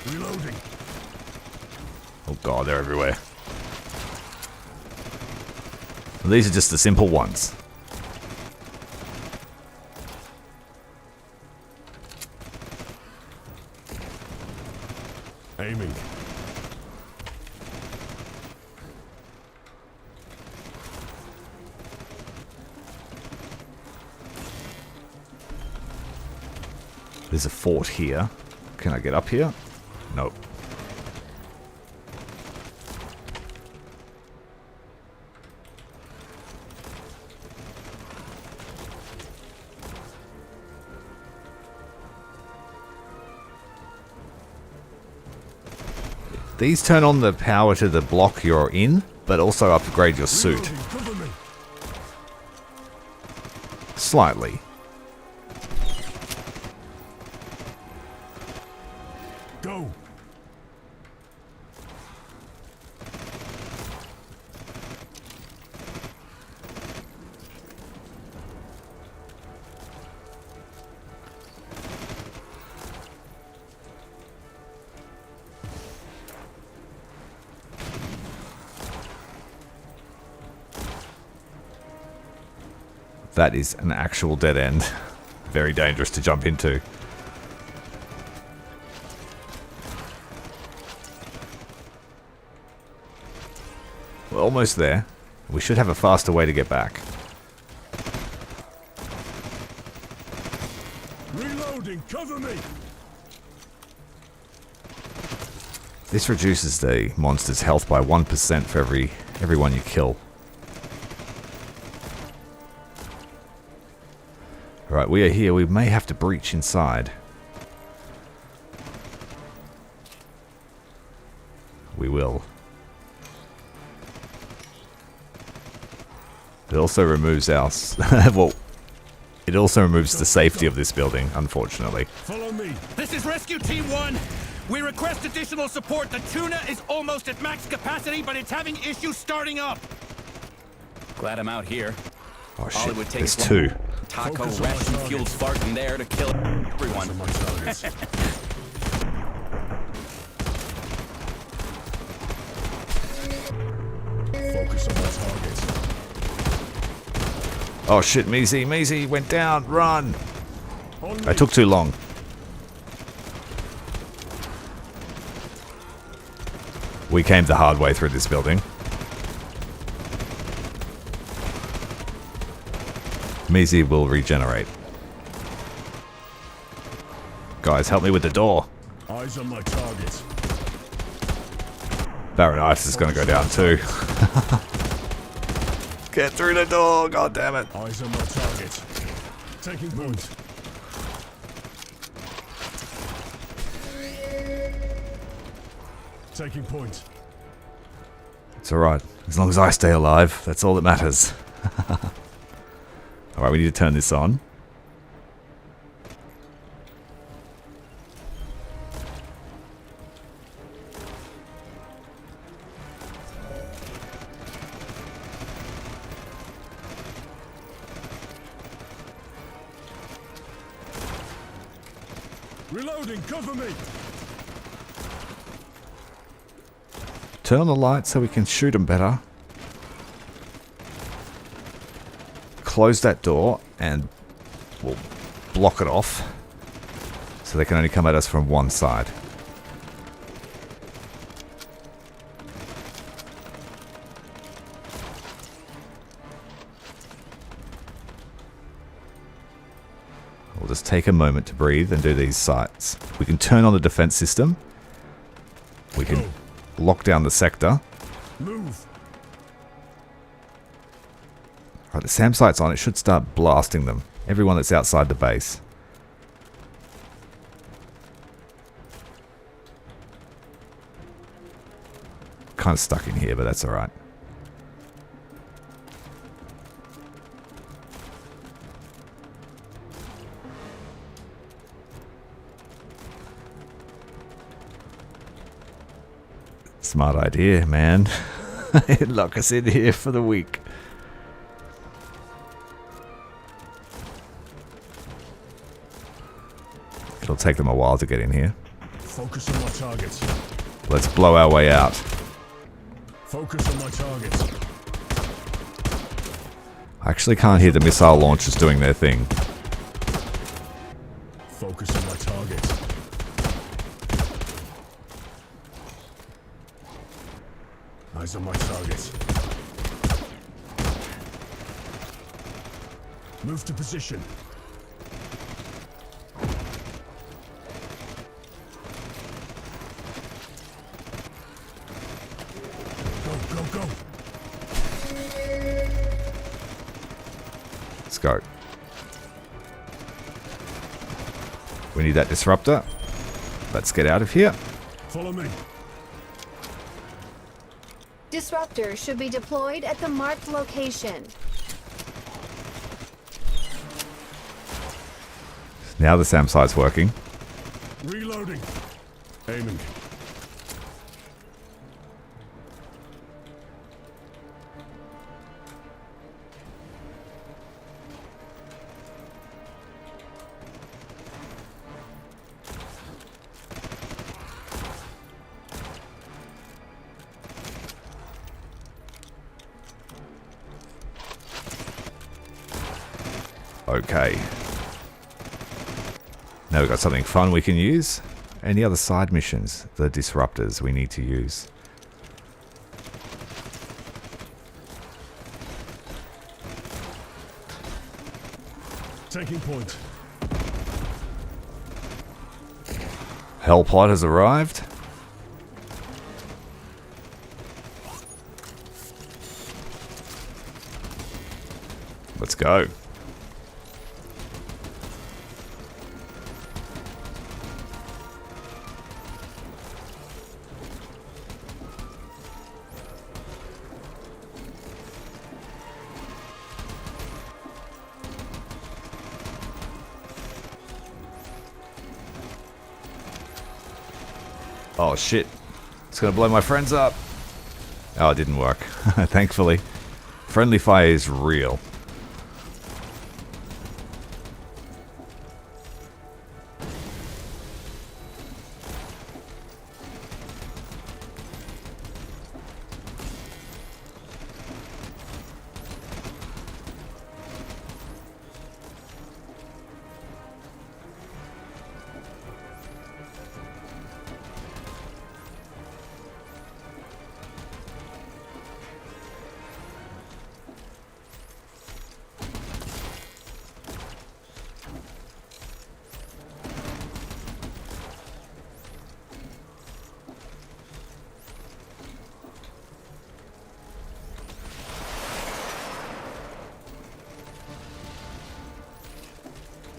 S3: Reloading.
S1: Oh god, they're everywhere. And these are just the simple ones.
S3: Aiming.
S1: There's a fort here. Can I get up here? Nope. These turn on the power to the block you're in, but also upgrade your suit.
S3: Reloading. Cover me.
S1: Slightly.
S3: Go.
S1: That is an actual dead end. Very dangerous to jump into. We're almost there. We should have a faster way to get back.
S3: Reloading. Cover me.
S1: This reduces the monster's health by 1% for everyone you kill. Right, we are here. We may have to breach inside. We will. It also removes our... well, it also removes the safety of this building, unfortunately.
S3: Follow me.
S5: This is Rescue Team 1. We request additional support. The tuna is almost at max capacity, but it's having issues starting up. Glad I'm out here.
S1: Oh shit,
S5: Hollywood
S1: there's
S5: takes
S1: two.
S5: Taco ration fueled Spartan there to kill everyone.
S3: On my targets. Focus on my targets.
S1: Oh shit, Measy went down, run!
S3: On me.
S1: I took too long. We came the hard way through this building. Measy will regenerate. Guys, help me with the door.
S3: Eyes on my targets.
S1: Baron Ice is going to go down too. Get through the door, god damn it.
S3: Eyes on my targets. Taking point. Taking point.
S1: It's alright. As long as I stay alive, that's all that matters. Alright, we need to turn this on.
S3: Reloading, cover me!
S1: Turn on the light so we can shoot them better. Close that door and we'll block it off so they can only come at us from one side. We'll just take a moment to breathe and do these sights. We can turn on the defense system. We can lock down the sector.
S3: Move!
S1: Right, the SAM sight's on. It should start blasting them. Everyone that's outside the base. Kind of stuck in here, but that's alright. Smart idea, man. Lock us in here for the week. It'll take them a while to get in here.
S3: Focus on my targets.
S1: Let's blow our way out.
S3: Focus on my targets.
S1: I actually can't hear the missile launchers doing their thing.
S3: Focus on my targets. Eyes on my targets. Move to position. Go, go, go.
S1: Let's go. We need that disruptor. Let's get out of here.
S3: Follow me.
S4: Disruptor should be deployed at the marked location.
S1: Now the SAM sight's working.
S3: Reloading. Aiming.
S1: Okay. Now we've got something fun we can use. Any other side missions? The disruptors we need to use.
S3: Taking point.
S1: Hellpod has arrived. Let's go. Oh shit. It's gonna blow my friends up. Oh, it didn't work. Thankfully. Friendly fire is real.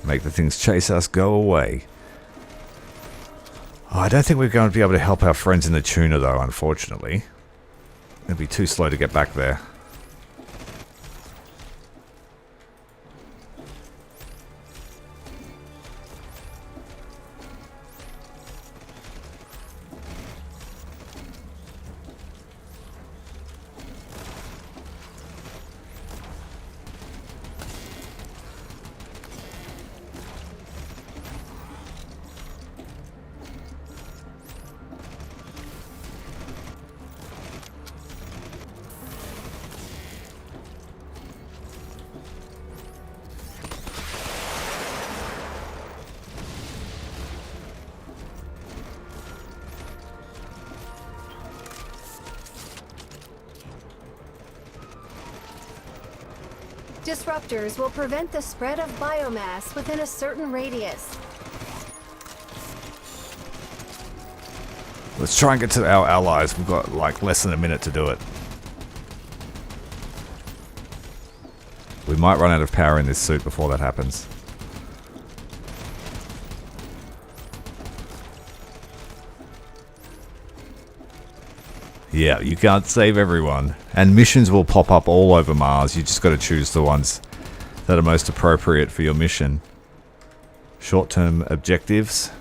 S1: Make the things chase us go away. Oh, I don't think we're going to be able to help our friends in the tuner though, unfortunately. It'll be too slow to get back there.
S4: Disruptors will prevent the spread of biomass within a certain radius.
S1: Let's try and get to our allies. We've got like less than a minute to do it. We might run out of power in this suit before that happens. Yeah, you can't save everyone. And missions will pop up all over Mars. You just got to choose the ones that are most appropriate for your mission. Short-term objectives.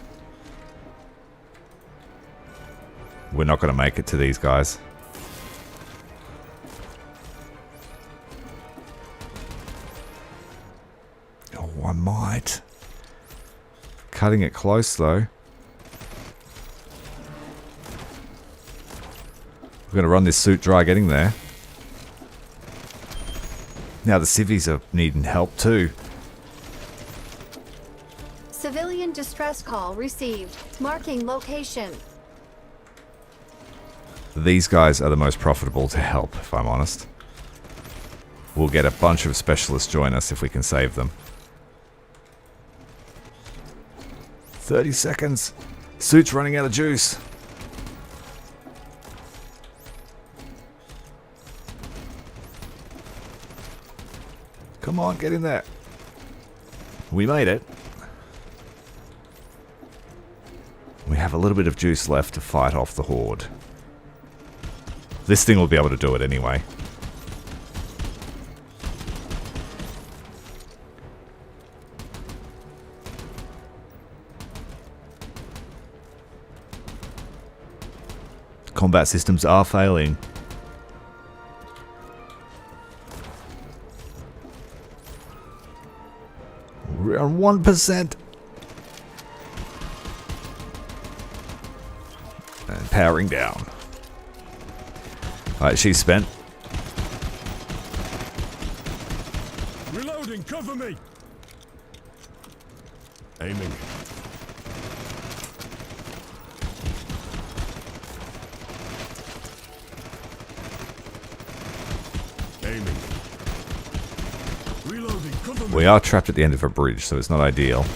S1: We're not going to make it to these guys. Oh, I might. Cutting it close, though. We're going to run this suit dry getting there. Now the civvies are needing help too.
S4: Civilian distress call received. Marking location.
S1: These guys are the most profitable to help, if I'm honest. We'll get a bunch of specialists join us if we can save them. 30 seconds. Suit's running out of juice. Come on, get in there. We made it. We have a little bit of juice left to fight off the horde. This thing will be able to do it anyway. Combat systems are failing. We're on 1%. And powering down. Alright, she's spent.
S3: Reloading, cover me! Aiming. Aiming. Reloading, cover me!
S1: We are trapped at the end of a bridge, so it's not ideal.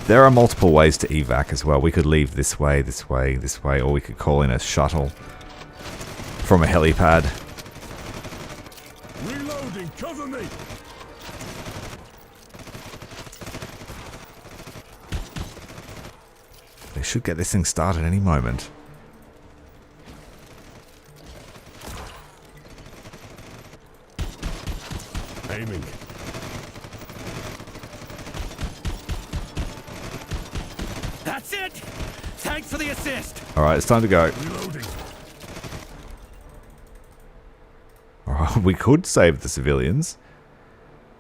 S1: There are multiple ways to evac as well. We could leave this way, this way, this way, or we could call in a shuttle from a helipad.
S3: Reloading, cover me!
S1: They should get this thing started any moment.
S3: Aiming.
S5: That's it! Thanks for the assist!
S1: Alright, it's time to go.
S3: Reloading.
S1: Alright, we could save the civilians.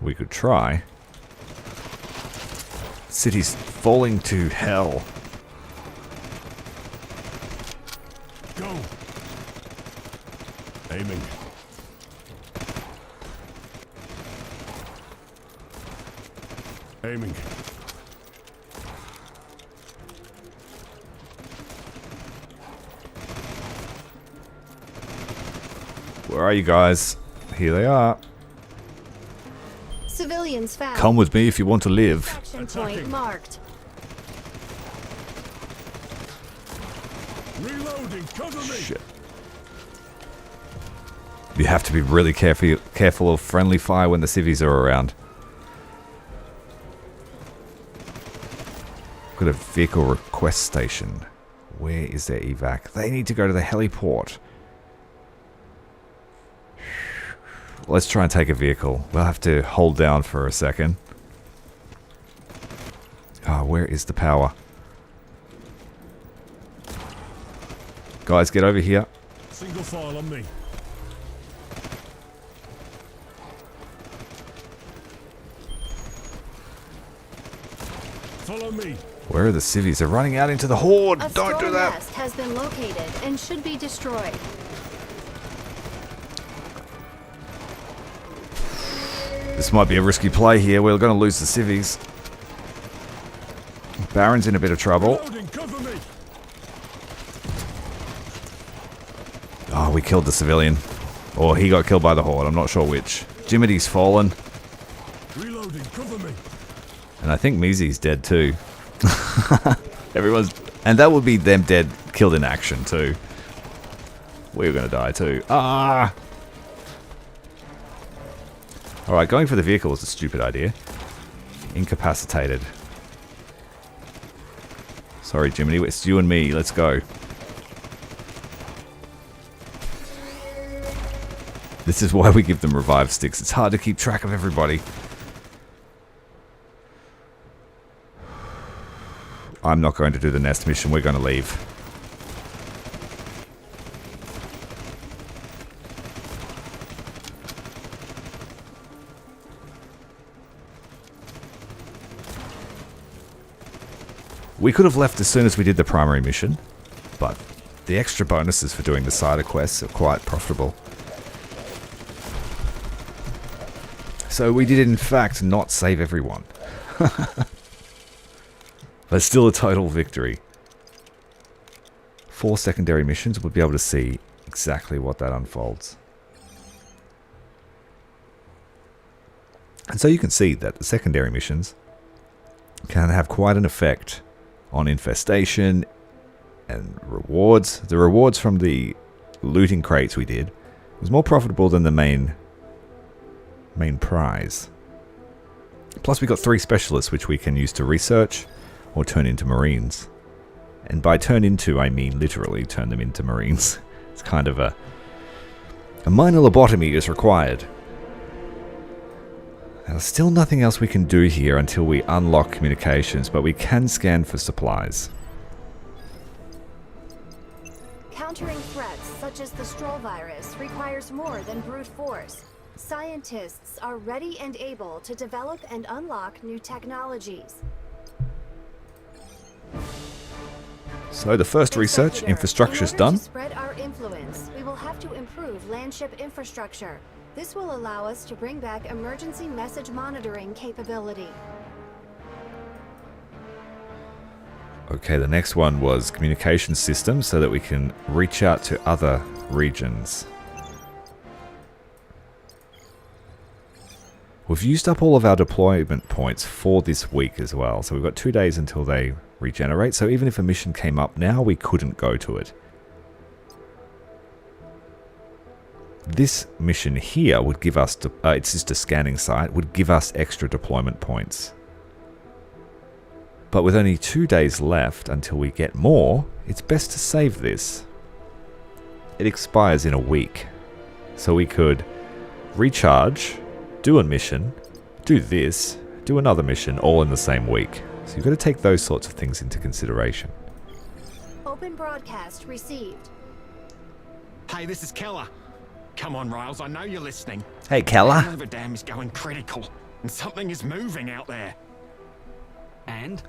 S1: We could try. City's falling to hell.
S3: Go. Aiming. Aiming.
S1: Where are you guys? Here they are.
S4: Civilians found.
S1: Come with me if you want to live.
S4: Action point marked.
S3: Reloading, cover me!
S1: Shit. You have to be really careful of friendly fire when the civvies are around. Got a vehicle request station. Where is their evac? They need to go to the heliport. Let's try and take a vehicle. We'll have to hold down for a second. Ah, where is the power? Guys, get over here.
S3: Single file on me. Follow me.
S1: Where are the civvies? They're running out into the horde.
S4: A
S1: Don't do
S4: storm
S1: that.
S4: nest has been located and should be destroyed.
S1: This might be a risky play here. We're going to lose the civvies. Baron's in a bit of trouble.
S3: Reloading, cover me.
S1: Oh, we killed the civilian. Or he got killed by the Horde. I'm not sure which. Jimity's fallen.
S3: Reloading, cover me.
S1: And I think Mizi's dead too. Everyone's... And that would be them dead, killed in action too. We were going to die too. Ah! Alright, going for the vehicle was a stupid idea. Incapacitated. Sorry, Jiminy. It's you and me. Let's go. This is why we give them revive sticks. It's hard to keep track of everybody. I'm not going to do the nest mission. We're going to leave. We could have left as soon as we did the primary mission, but the extra bonuses for doing the side quests are quite profitable. So we did in fact not save everyone. But still a total victory. 4 secondary missions, we'll be able to see exactly what that unfolds. And so you can see that the secondary missions can have quite an effect on infestation and rewards. The rewards from the looting crates we did was more profitable than the main prize. Plus we got 3 specialists which we can use to research or turn into Marines. And by turn into, I mean literally turn them into Marines. It's kind of a minor lobotomy is required. There's still nothing else we can do here until we unlock communications, but we can scan for supplies.
S4: Countering threats such as the Stroll virus requires more than brute force. Scientists are ready and able to develop and unlock new technologies.
S1: So the first research infrastructure's done.
S4: To spread our influence, we will have to improve Landship infrastructure. This will allow us to bring back emergency message monitoring capability.
S1: Okay, the next one was communication systems so that we can reach out to other regions. We've used up all of our deployment points for this week as well, so we've got 2 days until they regenerate, so even if a mission came up now, we couldn't go to it. This mission here would give us, it's just a scanning site, would give us extra deployment points. But with only 2 days left until we get more, it's best to save this. It expires in a week. So we could recharge, do a mission, do this, do another mission, all in the same week. So you've got to take those sorts of things into consideration.
S4: Open broadcast received.
S10: Hey, this is Keller. Come on, Riles, I know you're listening.
S1: Hey, Keller.
S10: The dam is going critical, and something is moving out there.
S5: And?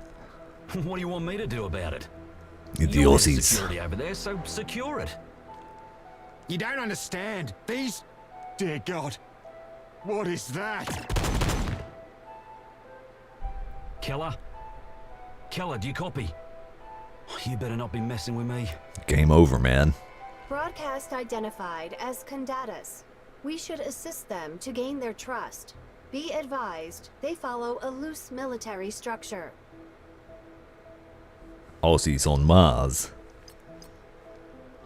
S5: What do you want me to do about it?
S1: The
S5: You're in
S1: Aussies.
S5: security over there, so secure it.
S10: You don't understand. These... Dear God. What is that?
S5: Keller? Keller, do you copy? You better not be messing with me.
S1: Game over, man.
S4: Broadcast identified as Condatus. We should assist them to gain their trust. Be advised, they follow a loose military structure.
S1: Aussies on Mars.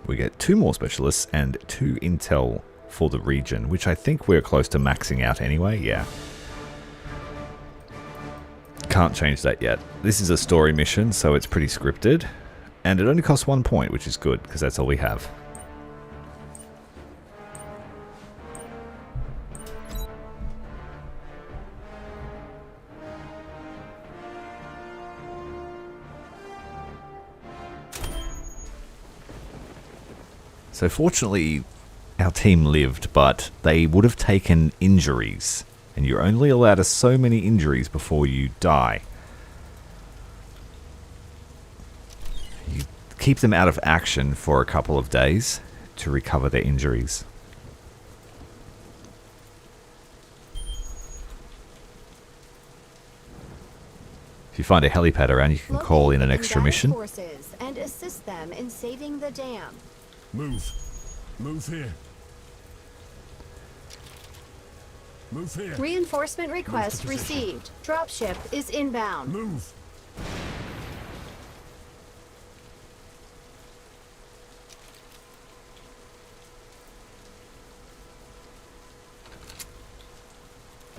S1: We get 2 more specialists and 2 intel for the region, which I think we're close to maxing out anyway, yeah. Can't change that yet. This is a story mission, so it's pretty scripted. And it only costs 1 point, which is good, because that's all we have. So fortunately, our team lived, but they would have taken injuries. And you're only allowed so many injuries before you die. You keep them out of action for a couple of days to recover their injuries. If you find a helipad around, you can call in an extra mission.
S4: Forces and assist them in saving the dam.
S3: Move. Move here. Move here.
S4: Reinforcement request received. Dropship is inbound.
S3: Move.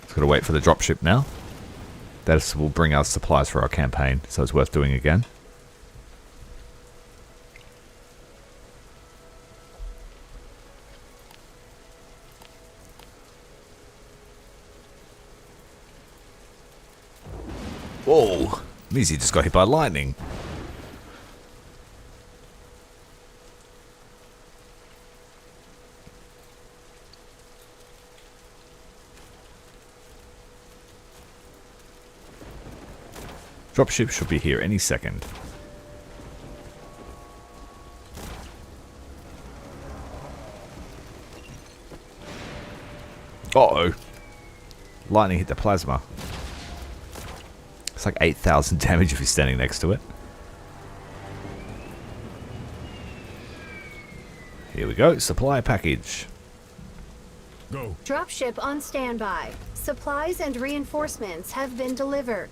S1: Just gotta wait for the dropship now. That will bring us supplies for our campaign, so it's worth doing again. Whoa! Means he just got hit by lightning. Dropship should be here any second. Uh-oh. Lightning hit the plasma. It's like 8,000 damage if you're standing next to it. Here we go. Supply package.
S3: Go.
S4: Dropship on standby. Supplies and reinforcements have been delivered.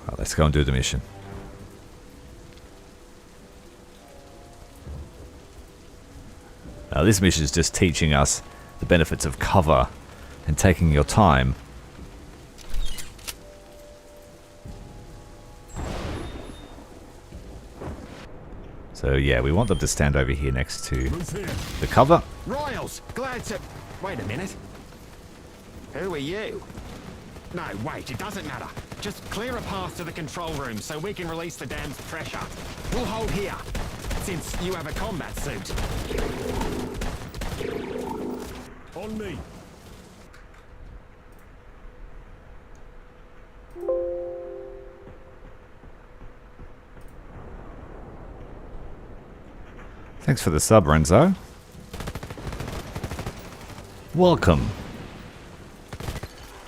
S1: Right, let's go and do the mission. Now this mission is just teaching us the benefits of cover and taking your time. So yeah, we want them to stand over here next to the cover.
S10: Royals, glad to... Wait a minute. Who are you? No, wait, it doesn't matter. Just clear a path to the control room so we can release the dam's pressure. We'll hold here, since you have a combat suit.
S3: On me.
S1: Thanks for the sub, Renzo. Welcome.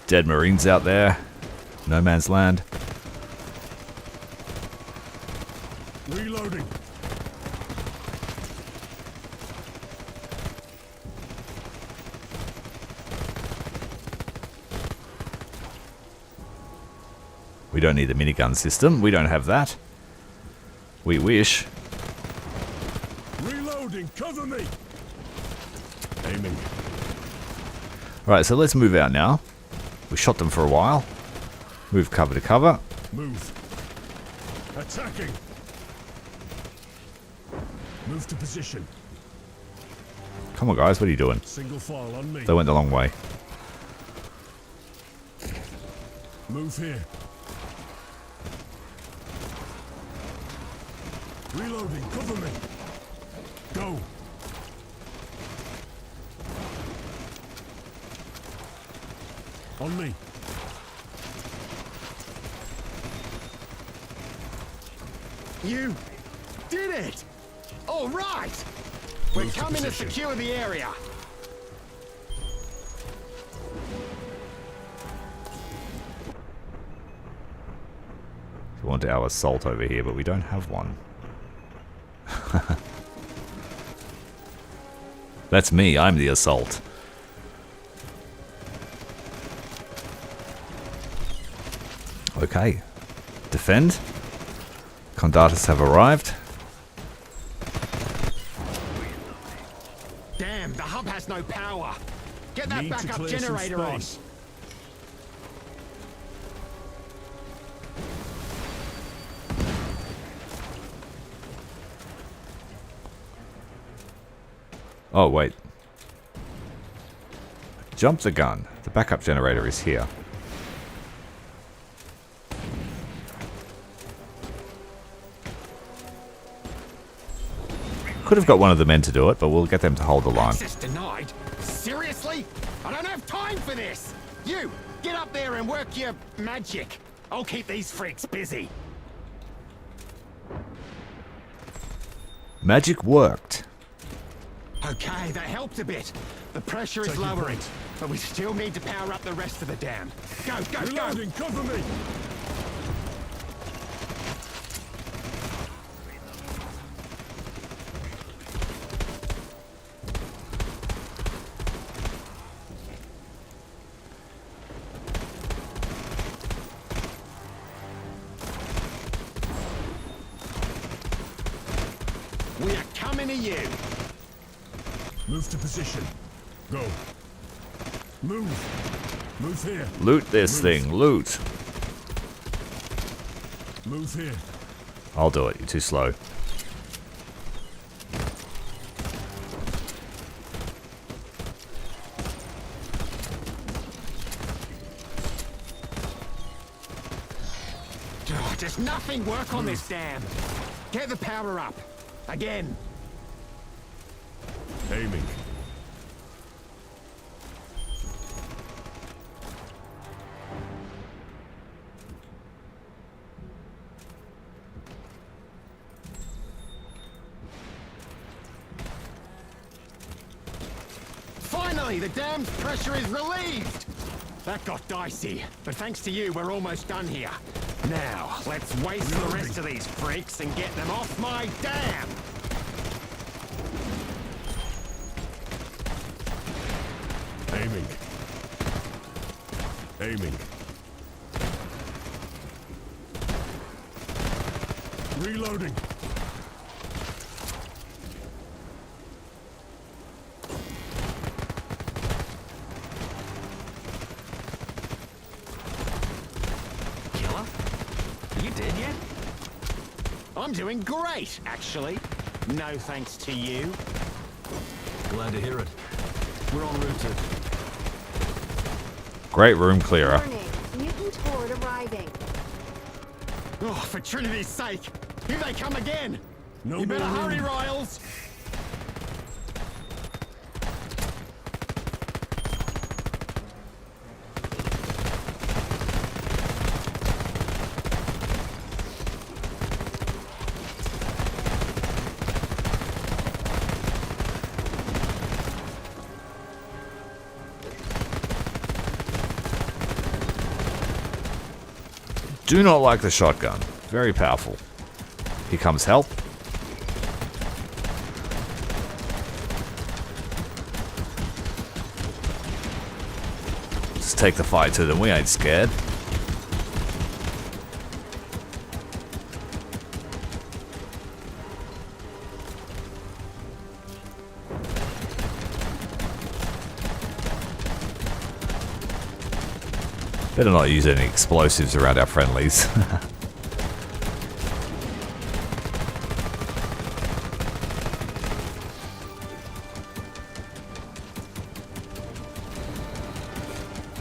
S1: Dead Marines out there. No man's land.
S3: Reloading.
S1: We don't need the minigun system. We don't have that. We wish.
S3: Reloading. Cover me. Aiming.
S1: Right, so let's move out now. We shot them for a while. Move cover to cover.
S3: Move. Attacking. Move to position.
S1: Come on, guys. What are you doing?
S3: Single file on me.
S1: They went the long way.
S3: Move here. Reloading. Cover me. Go. On me.
S10: You did it! All right! We're coming to secure the area.
S1: We want our assault over here, but we don't have one. That's me. I'm the assault. Okay. Defend. Condatus have arrived.
S10: Damn, the hub has no power. Get that backup generator on.
S1: Oh, wait. Jump the gun. The backup generator is here. Could have got one of the men to do it, but we'll get them to hold the line.
S10: Access denied? Seriously? I don't have time for this! You, get up there and work your magic. I'll keep these freaks busy.
S1: Magic worked.
S10: Okay, that helped a bit. The pressure is lowering, but we still need to power up the rest of the dam. Go, go,
S3: Reloading,
S10: go!
S3: cover me!
S10: We are coming to you.
S3: Move to position. Go. Move. Move here.
S1: Loot this thing. Loot.
S3: Move here.
S1: I'll do it. You're too slow.
S10: Does nothing work on this dam? Get the power up. Again.
S3: Aiming.
S10: Finally, the dam's pressure is relieved. That got dicey, but thanks to you, we're almost done here. Now, let's waste the rest of these freaks and get them off my dam!
S3: Aiming. Aiming. Reloading.
S10: I'm doing great, actually. No thanks to you.
S5: Glad to hear it. We're en route to...
S1: Great room clearer.
S4: Warning, mutant horde arriving.
S10: Oh, for Trinity's sake! Here they come again!
S3: No
S10: You better
S3: more
S10: hurry,
S3: room.
S10: Riles!
S1: Do not like the shotgun. Very powerful. Here comes help. Just take the fight to them. We ain't scared. Better not use any explosives around our friendlies.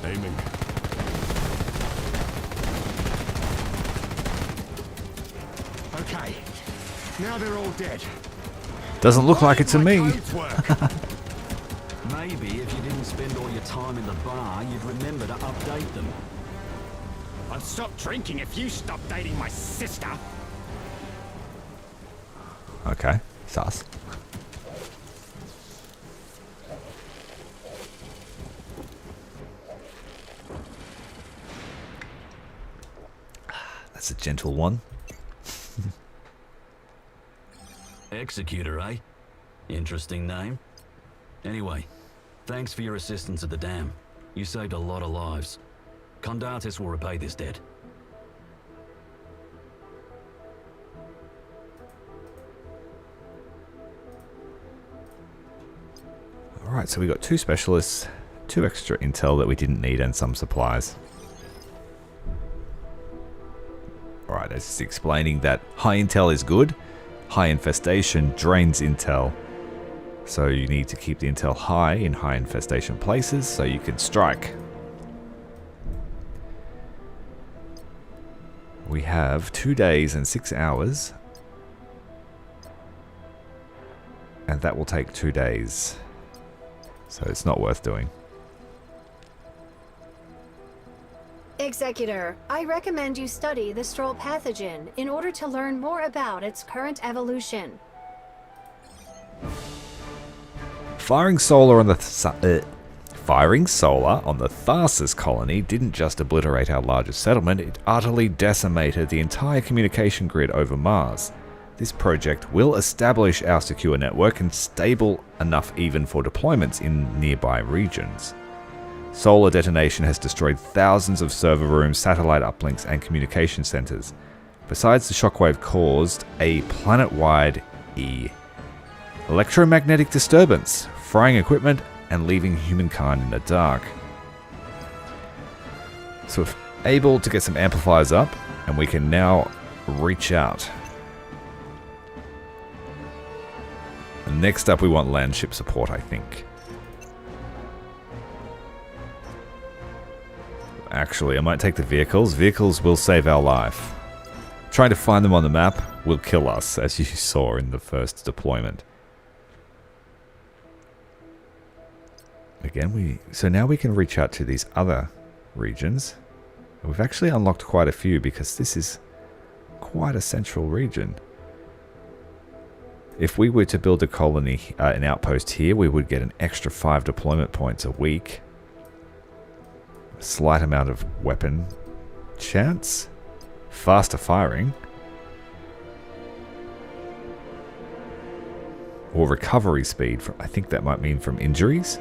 S3: Aiming.
S10: Okay, now they're all dead.
S1: Doesn't look like it to me.
S5: Maybe if you didn't spend all your time in the bar, you'd remember to update them.
S10: I'll stop drinking if you stop dating my sister.
S1: Okay, sus. That's a gentle one.
S5: Executor, eh? Interesting name. Anyway, thanks for your assistance at the dam. You saved a lot of lives. Condatis will repay this debt.
S1: Alright, so we got 2 specialists, 2 extra intel that we didn't need, and some supplies. Alright, that's just explaining that high intel is good. High infestation drains intel. So you need to keep the intel high in high infestation places so you can strike. We have 2 days and 6 hours. And that will take 2 days. So it's not worth doing.
S4: Executor, I recommend you study the Stroll pathogen in order to learn more about its current evolution.
S1: Firing solar on the Tharsis colony didn't just obliterate our largest settlement, it utterly decimated the entire communication grid over Mars. This project will establish our secure network and stable enough even for deployments in nearby regions. Solar detonation has destroyed thousands of server rooms, satellite uplinks, and communication centers. Besides the shockwave caused, a planet-wide Electromagnetic disturbance, frying equipment and leaving humankind in the dark. So we're able to get some amplifiers up, and we can now reach out. And next up we want landship support, I think. Actually, I might take the vehicles. Vehicles will save our life. Trying to find them on the map will kill us, as you saw in the first deployment. Again, so now we can reach out to these other regions. We've actually unlocked quite a few because this is quite a central region. If we were to build a colony, an outpost here, we would get an extra 5 deployment points a week. A slight amount of weapon chance. Faster firing. Or recovery speed. I think that might mean from injuries.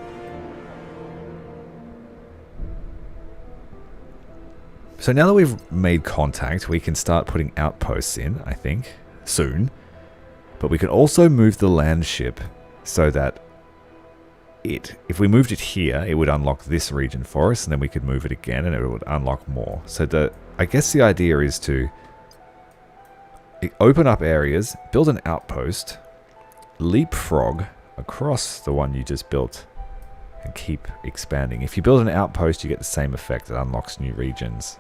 S1: So now that we've made contact, we can start putting outposts in, I think, soon. But we can also move the landship so that if we moved it here, it would unlock this region for us, and then we could move it again and it would unlock more. So I guess the idea is to open up areas, build an outpost, leapfrog across the one you just built, and keep expanding. If you build an outpost, you get the same effect. It unlocks new regions.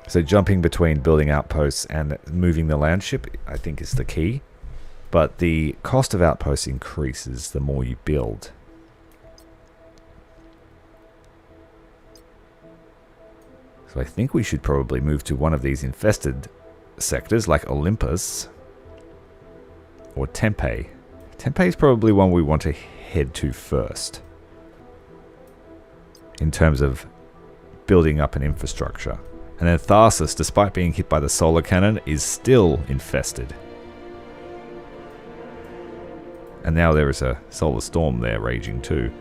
S1: So jumping between building outposts and moving the landship, I think, is the key. But the cost of outposts increases the more you build. So I think we should probably move to one of these infested sectors, like Olympus or Tempe. Tempe is probably one we want to head to first, in terms of building up an infrastructure. And then Tharsis, despite being hit by the solar cannon, is still infested. And now there is a solar storm there raging too.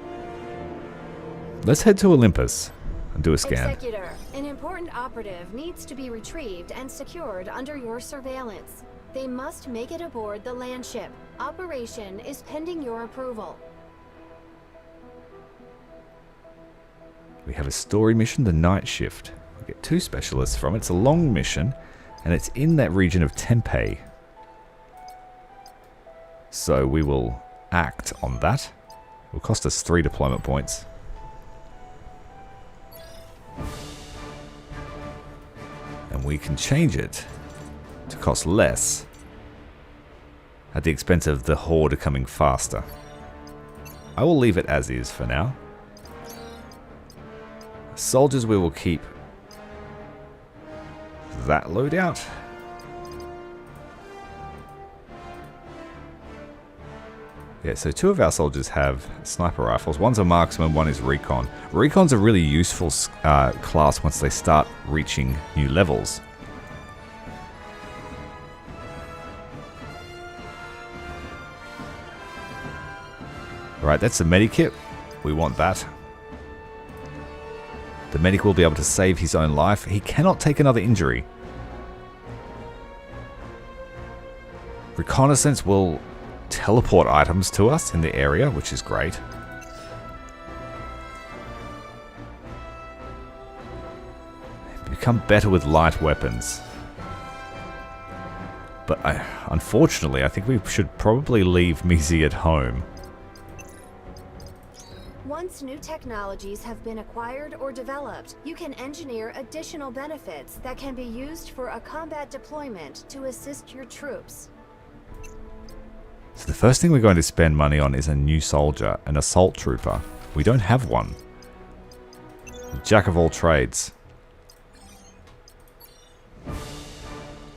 S1: Let's head to Olympus and do a scan.
S4: Executor, an important operative needs to be retrieved and secured under your surveillance. They must make it aboard the Landship. Operation is pending your approval.
S1: We have a story mission, the night shift. We get 2 specialists from it. It's a long mission, and it's in that region of Tempe. So we will act on that. It will cost us 3 deployment points. And we can change it to cost less at the expense of the horde coming faster. I will leave it as is for now. Soldiers, we will keep that loadout. Yeah, so 2 of our soldiers have sniper rifles. One's a marksman, one is recon. Recon's a really useful class once they start reaching new levels. Alright, that's the medikit. We want that. The medic will be able to save his own life. He cannot take another injury. Reconnaissance will teleport items to us in the area, which is great. Become better with light weapons. But unfortunately, I think we should probably leave Mizi at home.
S4: Once new technologies have been acquired or developed, you can engineer additional benefits that can be used for a combat deployment to assist your troops.
S1: So the first thing we're going to spend money on is a new soldier, an assault trooper. We don't have one. Jack of all trades.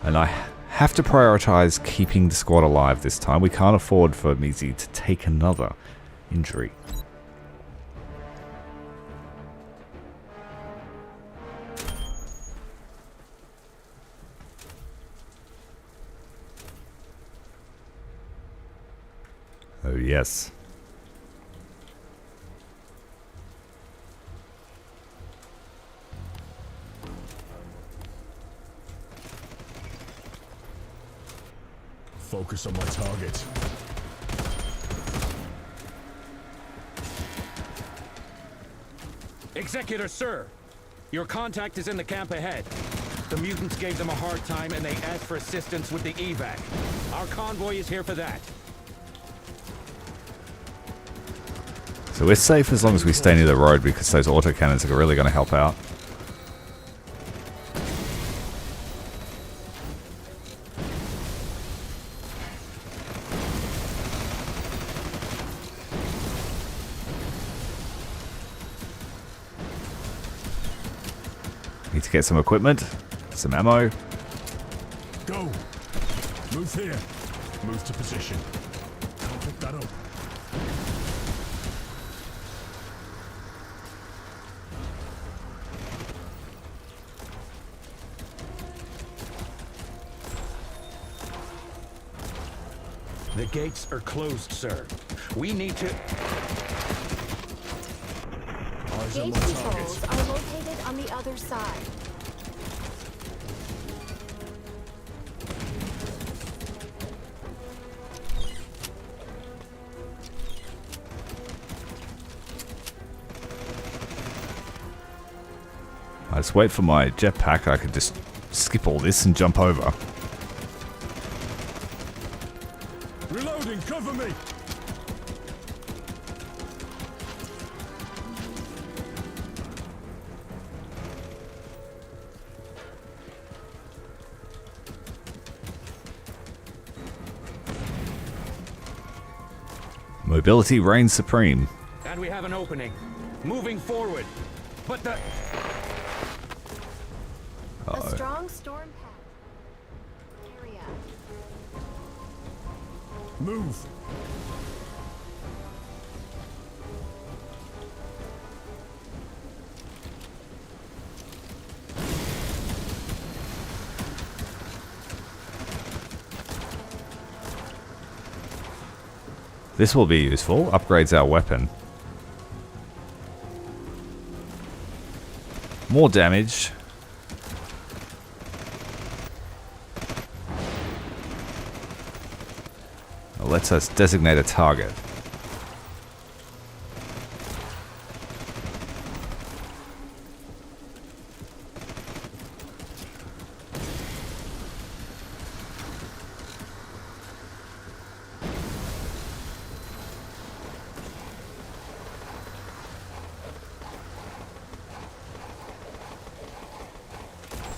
S1: And I have to prioritize keeping the squad alive this time. We can't afford for Mizi to take another injury. Oh, yes.
S3: focus on my target.
S11: Executor, sir. Your contact is in the camp ahead. The mutants gave them a hard time and they asked for assistance with the evac. Our convoy is here for that.
S1: So we're safe as long as we stay near the road because those autocannons are really going to help out. Need to get some equipment, some ammo.
S3: Go! Move here. Move to position. I'll pick that up.
S11: The gates are closed, sir. We need to...
S3: Eyes on
S4: Gate
S3: my
S4: controls
S3: target.
S4: are located on the other side.
S1: I just wait for my jetpack. I could just skip all this and jump over.
S3: Reloading, cover me!
S1: Mobility reigns supreme.
S11: And we have an opening. Moving forward. But the...
S4: A strong storm path. Area.
S3: Move!
S1: This will be useful. Upgrades our weapon. More damage. It lets us designate a target.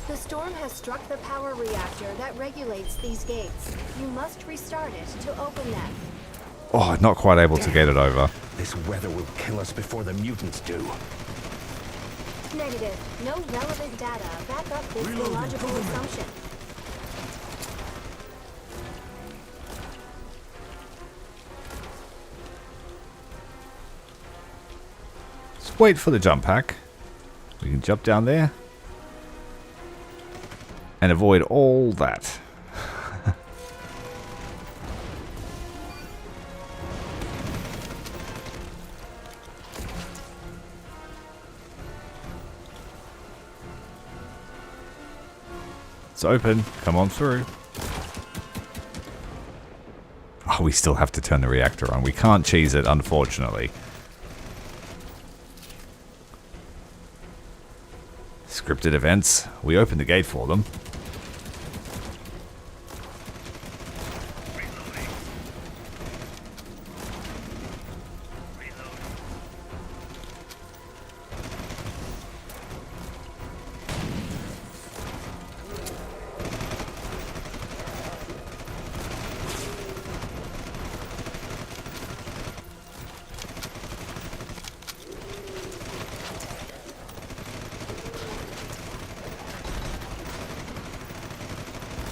S4: The storm has struck the power reactor that regulates these gates. You must restart it to open them.
S1: Oh, not quite able to get it over.
S5: This weather will kill us before the mutants do.
S4: Negative. No relevant data back up this illogical assumption.
S1: Just wait for the jump pack. We can jump down there. And avoid all that. It's open. Come on through. Oh, we still have to turn the reactor on. We can't cheese it, unfortunately. Scripted events. We open the gate for them.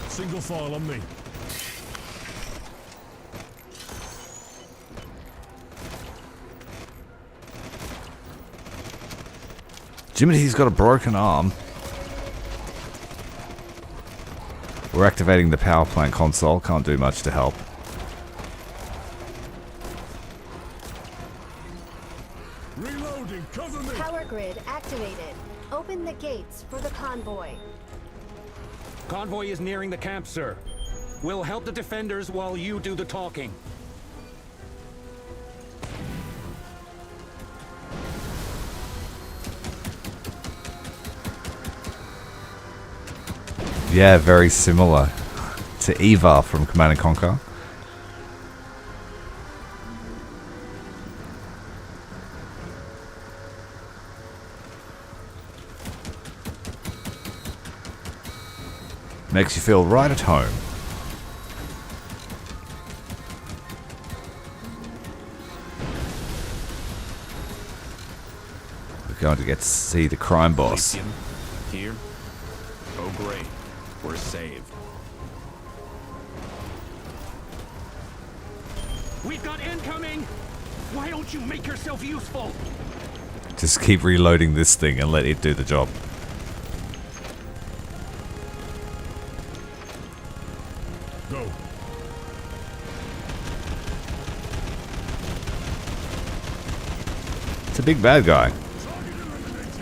S3: Single file on me.
S1: Jimity's got a broken arm. We're activating the power plant console. Can't do much to help.
S3: Reloading, cover me!
S4: Power grid activated. Open the gates for the convoy.
S11: Convoy is nearing the camp, sir. We'll help the defenders while you do the talking.
S1: Yeah, very similar to Eva from Command & Conquer. Makes you feel right at home. We're going to get to see the crime boss.
S5: Elysium, here. Oh great, we're saved.
S11: We've got incoming! Why don't you make yourself useful?
S1: Just keep reloading this thing and let it do the job.
S3: Go.
S1: It's a big bad guy.
S3: Target eliminated.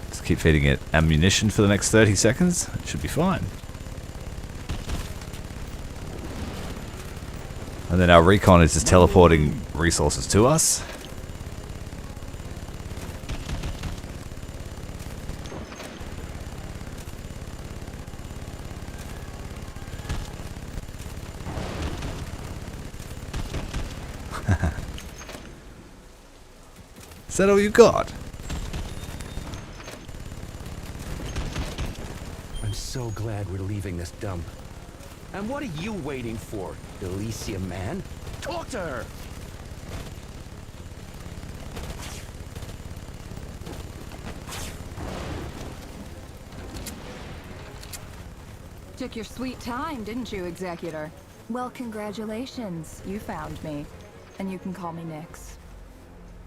S1: Just keep feeding it ammunition for the next 30 seconds. It should be fine. And then our recon is just teleporting resources to us. Is that all you got?
S11: I'm so glad we're leaving this dump. And what are you waiting for, Elysium man? Talk to her!
S2: Took your sweet time, didn't you, Executor? Well, congratulations. You found me. And you can call me Nyx.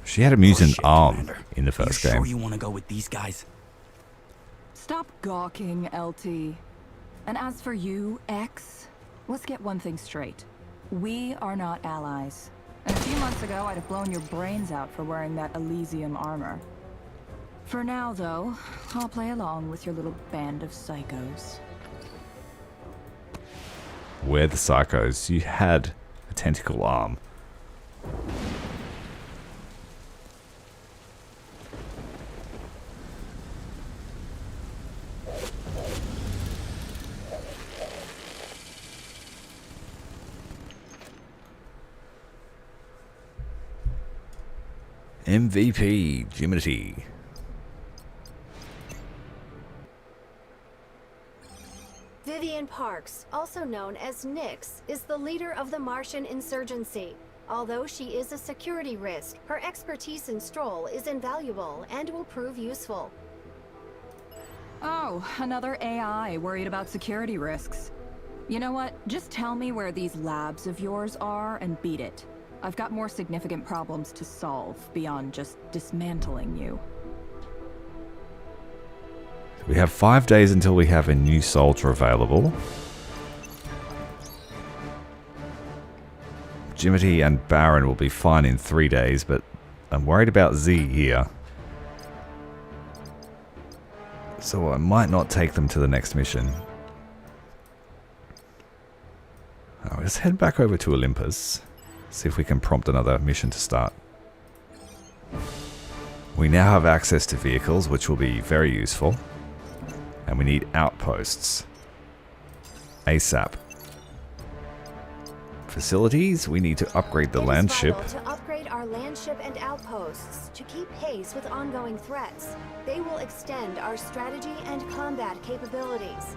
S1: She had a mutant
S5: Bullshit,
S1: arm
S5: Commander.
S1: in the first
S5: you
S1: game.
S5: Sure you want to go with these guys?
S2: Stop gawking, LT. And as for you, X, let's get one thing straight. We are not allies. And a few months ago, I'd have blown your brains out for wearing that Elysium armor. For now, though, I'll play along with your little band of psychos.
S1: We're the psychos. You had a tentacle arm. MVP, Jiminy.
S4: Vivian Parks, also known as Nyx, is the leader of the Martian Insurgency. Although she is a security risk, her expertise in Stroll is invaluable and will prove useful.
S2: Oh, another AI worried about security risks. You know what? Just tell me where these labs of yours are and beat it. I've got more significant problems to solve beyond just dismantling you.
S1: We have 5 days until we have a new soldier available. Jiminy and Baron will be fine in 3 days, but I'm worried about Z here. So I might not take them to the next mission. Oh, let's head back over to Olympus. See if we can prompt another mission to start. We now have access to vehicles, which will be very useful. And we need outposts. ASAP. Facilities, we need to upgrade the Landship.
S4: It is vital to upgrade our Landship and outposts to keep pace with ongoing threats. They will extend our strategy and combat capabilities.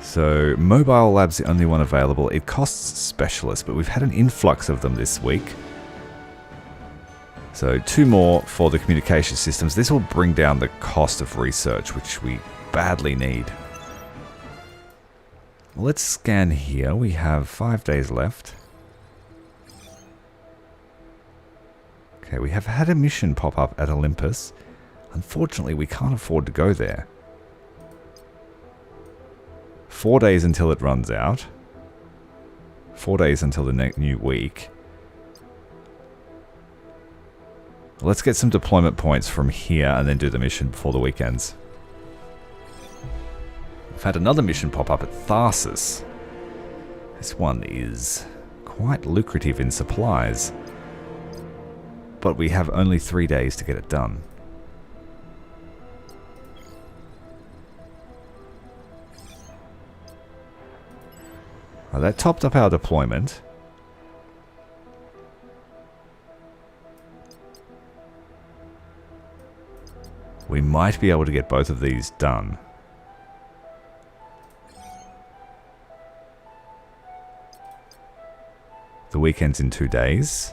S1: So, Mobile Lab's the only one available. It costs specialists, but we've had an influx of them this week. So, 2 more for the communication systems. This will bring down the cost of research, which we badly need. Let's scan here. We have 5 days left. Okay, we have had a mission pop up at Olympus. Unfortunately, we can't afford to go there. 4 days until it runs out. 4 days until the new week. Let's get some deployment points from here and then do the mission before the weekends. We've had another mission pop up at Tarsus. This one is quite lucrative in supplies, but we have only 3 days to get it done. Well, that topped up our deployment. We might be able to get both of these done. The weekend's in 2 days.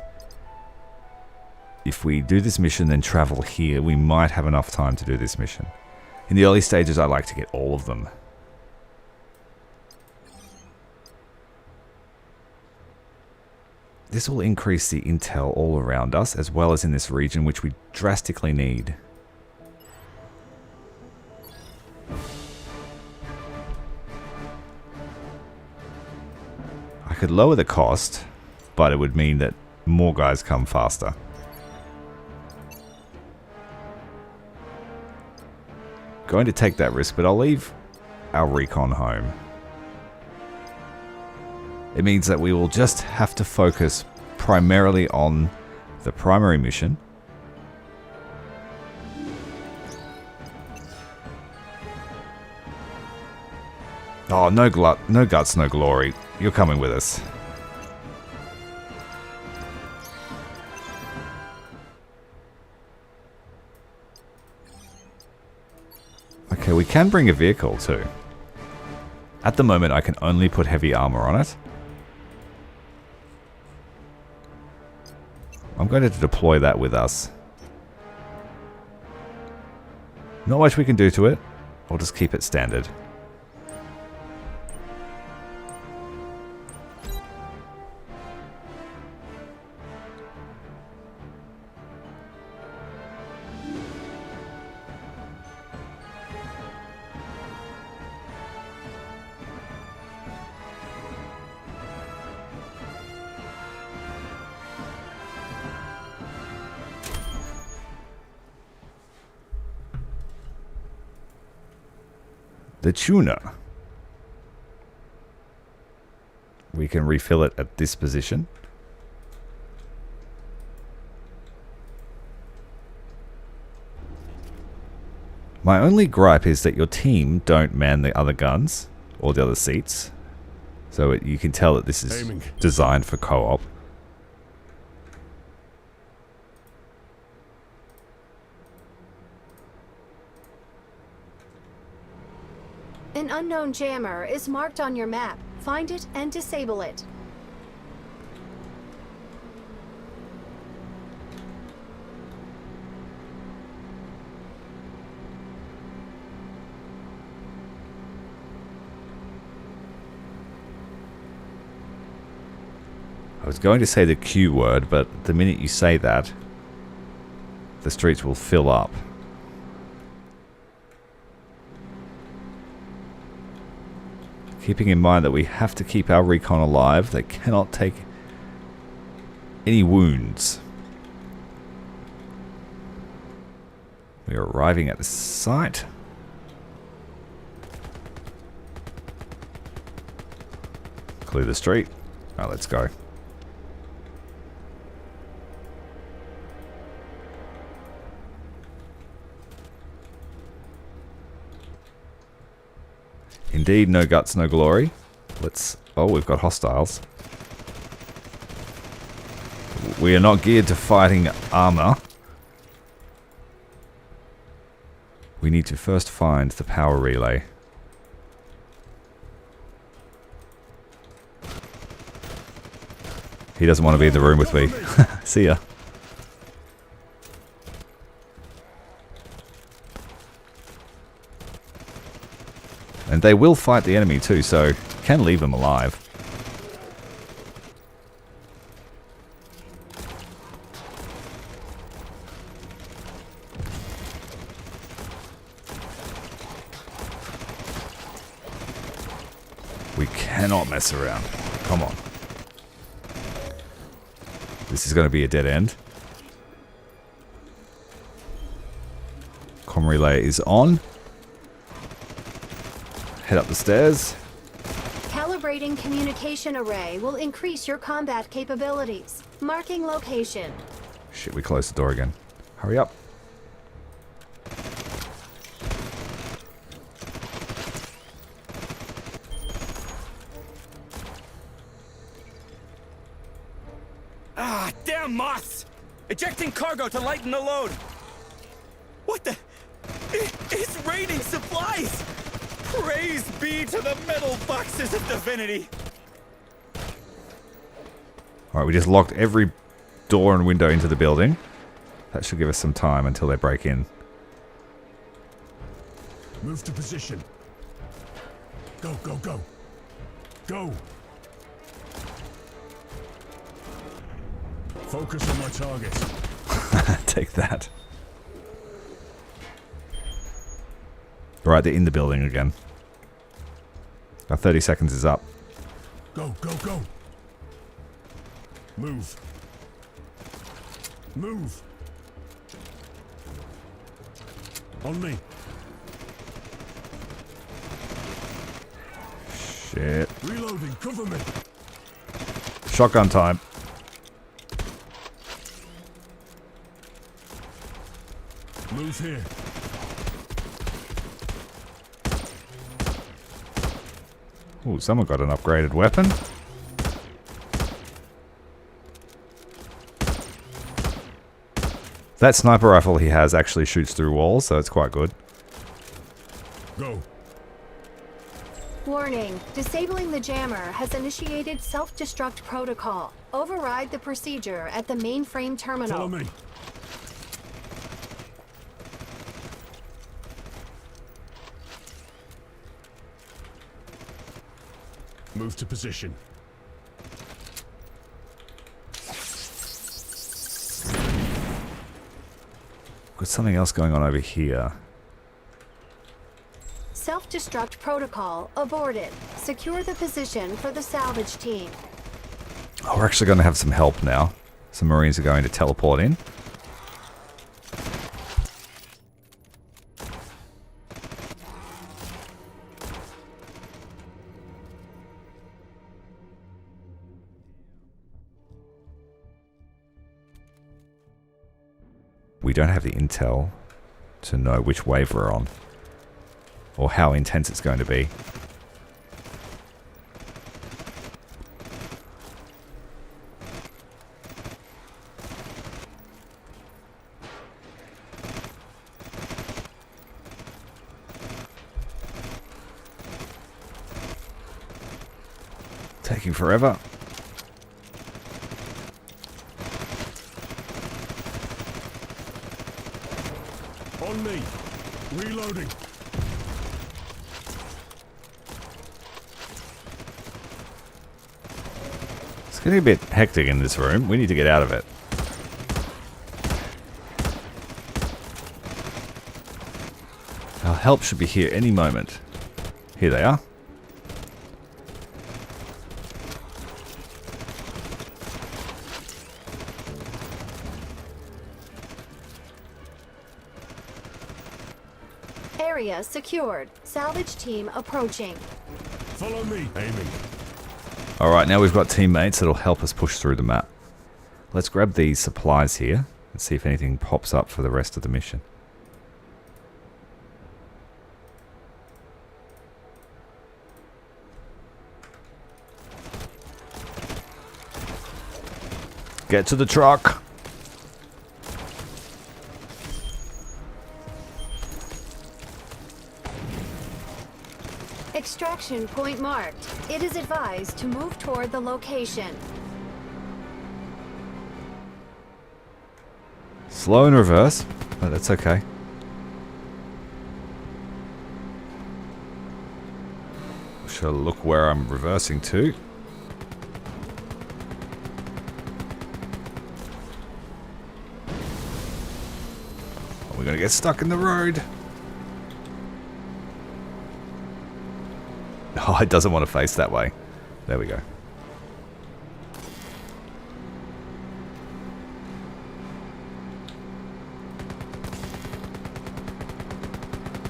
S1: If we do this mission then travel here, we might have enough time to do this mission. In the early stages, I like to get all of them. This will increase the intel all around us, as well as in this region, which we drastically need. I could lower the cost, but it would mean that more guys come faster. Going to take that risk, but I'll leave our recon home. It means that we will just have to focus primarily on the primary mission. Oh, no guts, no glory. You're coming with us. Okay, we can bring a vehicle too. At the moment, I can only put heavy armor on it. I'm going to deploy that with us. Not much we can do to it. I'll just keep it standard. The tuner. We can refill it at this position. My only gripe is that your team don't man the other guns or the other seats. So you can tell that this is designed for co-op.
S4: An unknown jammer is marked on your map. Find it and disable it.
S1: I was going to say the Q word, but the minute you say that, the streets will fill up. Keeping in mind that we have to keep our recon alive. They cannot take any wounds. We are arriving at the site. Clear the street. Now let's go. Indeed, no guts, no glory. Let's... Oh, we've got hostiles. We are not geared to fighting armor. We need to first find the power relay. He doesn't want to be in the room with me. See ya. And they will fight the enemy too, so you can leave them alive. We cannot mess around. Come on. This is going to be a dead end. comm relay is on. Head up the stairs.
S4: Calibrating communication array will increase your combat capabilities. Marking location.
S1: Shit, we closed the door again. Hurry up.
S5: Ah, damn moths! Ejecting cargo to lighten the load! What the? It's raining supplies! Praise be to the metal boxes of divinity!
S1: Alright, we just locked every door and window into the building. That should give us some time until they break in.
S3: Move to position. Go, go, go. Go. Focus on my target.
S1: Take that. Right, they're in the building again. Our 30 seconds is up.
S3: Go, go, go. Move. Move. On me.
S1: Shit.
S3: Reloading, cover me.
S1: Shotgun time.
S3: Move here.
S1: Ooh, someone got an upgraded weapon. That sniper rifle he has actually shoots through walls, so it's quite good.
S3: Go.
S4: Warning, disabling the jammer has initiated self-destruct protocol. Override the procedure at the mainframe terminal.
S3: Follow me. Move to position.
S1: Got something else going on over here.
S4: Self-destruct protocol aborted. Secure the position for the salvage team.
S1: Oh, we're actually going to have some help now. Some Marines are going to teleport in. We don't have the intel to know which wave we're on or how intense it's going to be. Taking forever.
S3: On me. Reloading.
S1: It's getting a bit hectic in this room. We need to get out of it. Our help should be here any moment. Here they are.
S4: Area secured. Salvage team approaching.
S3: Follow me. Aiming.
S1: Alright, now we've got teammates that'll help us push through the map. Let's grab these supplies here and see if anything pops up for the rest of the mission. Get to the truck.
S4: Extraction point marked. It is advised to move toward the location.
S1: Slow in reverse, but that's okay. Shall look where I'm reversing to. We're gonna get stuck in the road. Oh, it doesn't want to face that way. There we go.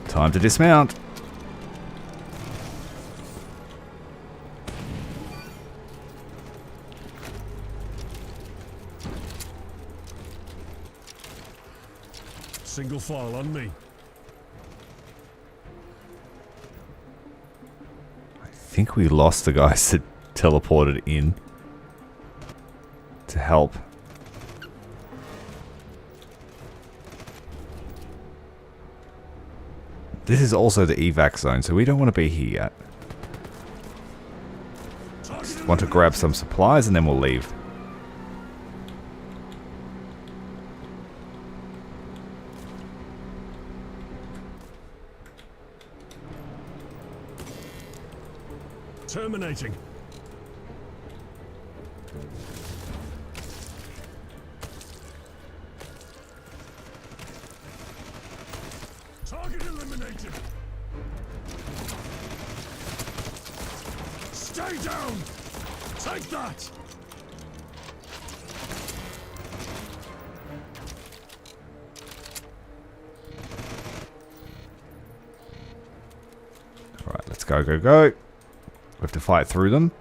S1: Time to dismount.
S3: Single file on me.
S1: I think we lost the guys that teleported in to help. This is also the evac zone, so we don't want to be here yet. Just want to grab some supplies and then we'll leave.
S3: Terminating. Target eliminated. Stay down. Take that.
S1: All right, let's go, go, go. We have to fight through them.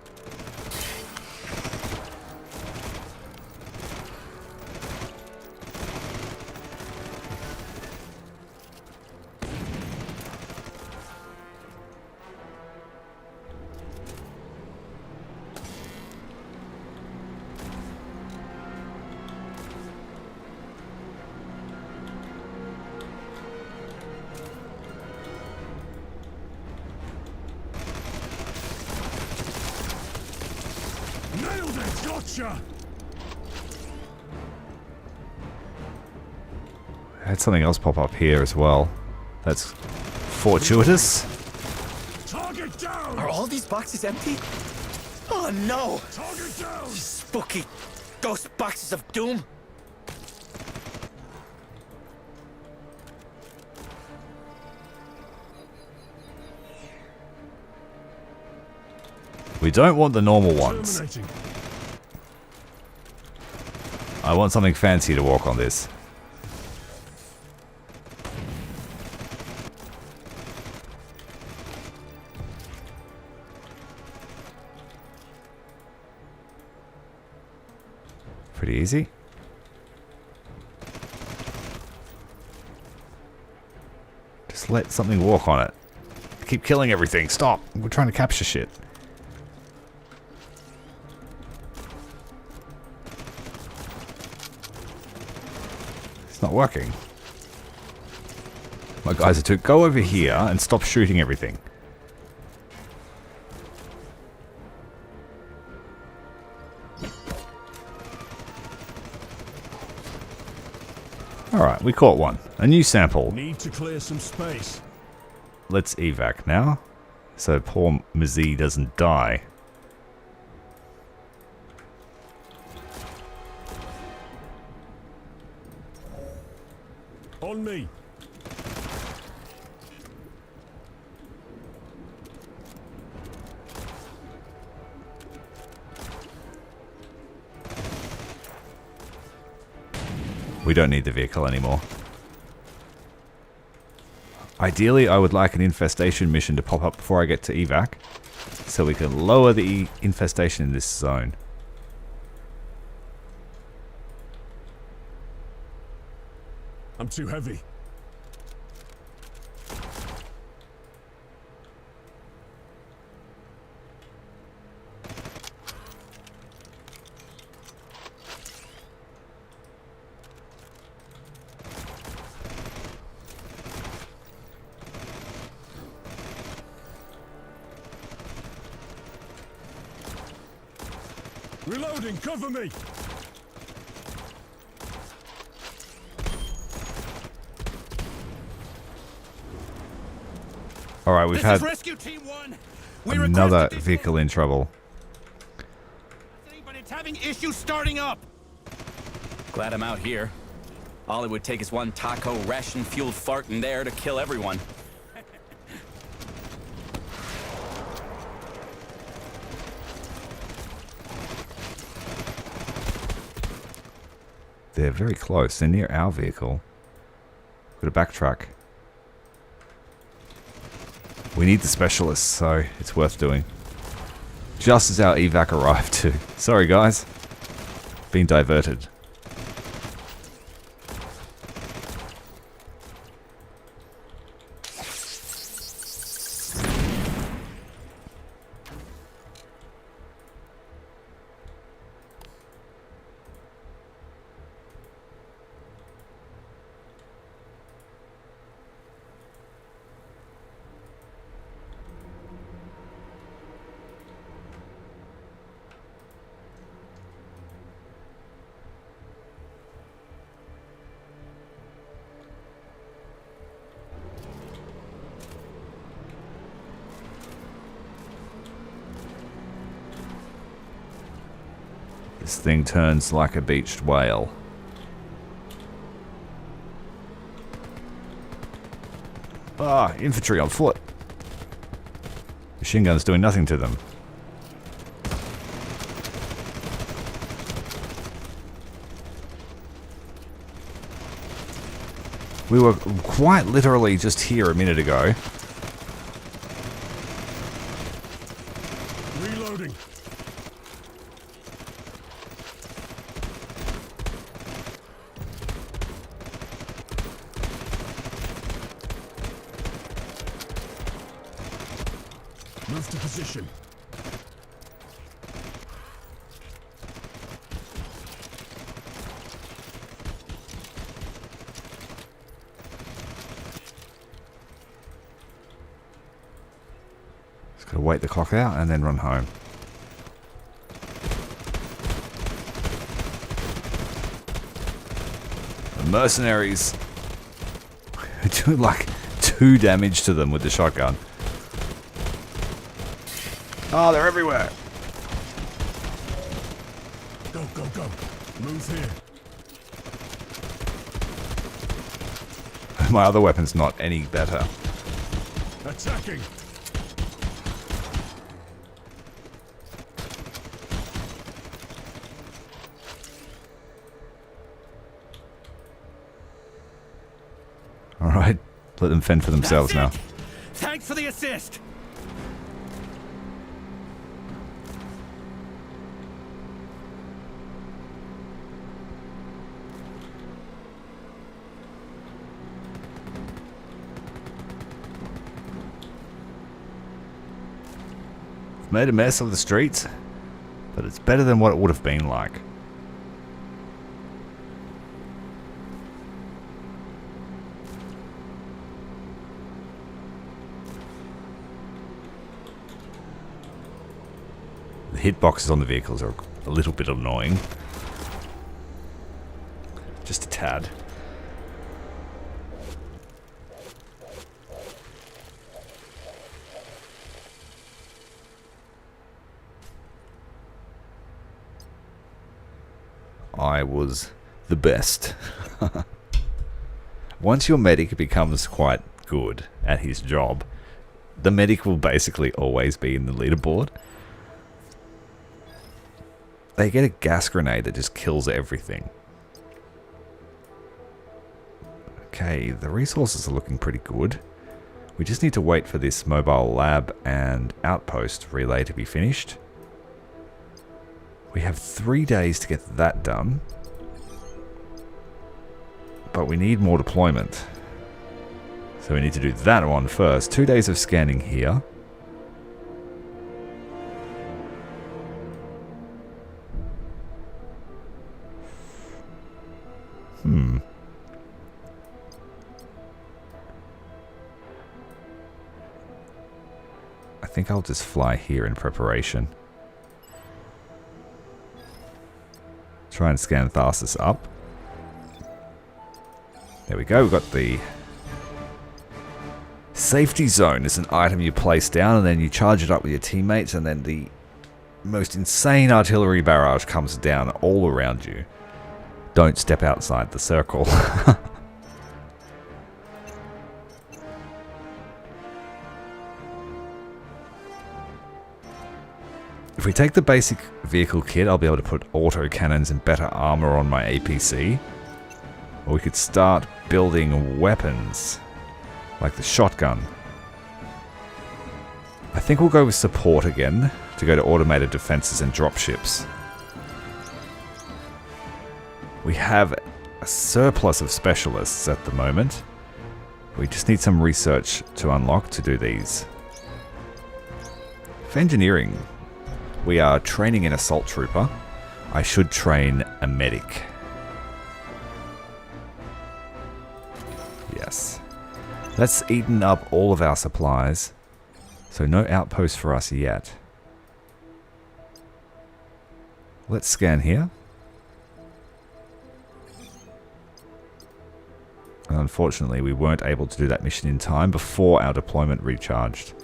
S3: Nailed it! Gotcha!
S1: I had something else pop up here as well. That's fortuitous.
S3: Target down!
S9: Are all these boxes empty? Oh no!
S3: Target down!
S9: Spooky ghost boxes of doom.
S1: We don't want the normal ones.
S3: Terminating.
S1: I want something fancy to walk on this. Pretty easy. Just let something walk on it. Keep killing everything. Stop. We're trying to capture shit. It's not working. My guys are to go over here and stop shooting everything. Alright, we caught one. A new sample.
S3: Need to clear some space.
S1: Let's evac now, so poor Mazee doesn't die.
S3: On me.
S1: We don't need the vehicle anymore. Ideally, I would like an infestation mission to pop up before I get to evac, so we can lower the infestation in this zone.
S3: I'm too heavy. Reloading, cover me!
S1: Alright, we've had
S11: Rescue Team 1.
S1: another vehicle in trouble.
S11: But it's having issues starting up.
S5: Glad I'm out here. All it would take is one taco ration-fueled fart in there to kill everyone.
S1: They're very close. They're near our vehicle. Got to backtrack. We need the specialists, so it's worth doing. Just as our evac arrived too. Sorry guys. Been diverted. This thing turns like a beached whale. Ah, infantry on foot. Machine gun's doing nothing to them. We were quite literally just here a minute ago.
S3: Reloading. Move to position.
S1: Just gotta wait the clock out and then run home. The mercenaries do like 2 damage to them with the shotgun. Oh, they're everywhere.
S3: Go, go, go. Move here.
S1: My other weapon's not any better.
S3: Attacking.
S1: Alright, let them fend for themselves now.
S5: Thanks for the assist.
S1: Made a mess of the streets, but it's better than what it would have been like. The hitboxes on the vehicles are a little bit annoying. Just a tad. I was the best. Once your medic becomes quite good at his job, the medic will basically always be in the leaderboard. They get a gas grenade that just kills everything. Okay, the resources are looking pretty good. We just need to wait for this mobile lab and outpost relay to be finished. We have 3 days to get that done. But we need more deployment. So we need to do that one first. 2 days of scanning here. I think I'll just fly here in preparation. Try and scan Tharsis up. There we go, we've got the safety zone. Is an item you place down and then you charge it up with your teammates, and then the most insane artillery barrage comes down all around you. Don't step outside the circle. If we take the basic vehicle kit, I'll be able to put auto cannons and better armor on my APC. Or we could start building weapons, like the shotgun. I think we'll go with support again to go to automated defenses and dropships. We have a surplus of specialists at the moment. We just need some research to unlock to do these. For engineering, we are training an assault trooper. I should train a medic. Yes. That's eaten up all of our supplies. So no outpost for us yet. Let's scan here. And unfortunately, we weren't able to do that mission in time before our deployment recharged.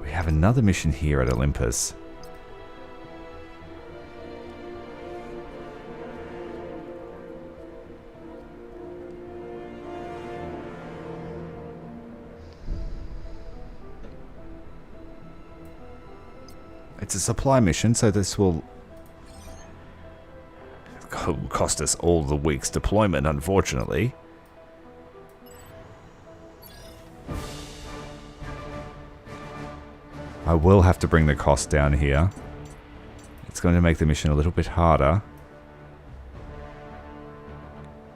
S1: We have another mission here at Olympus. It's a supply mission, so this will cost us all the week's deployment, unfortunately. I will have to bring the cost down here. It's going to make the mission a little bit harder.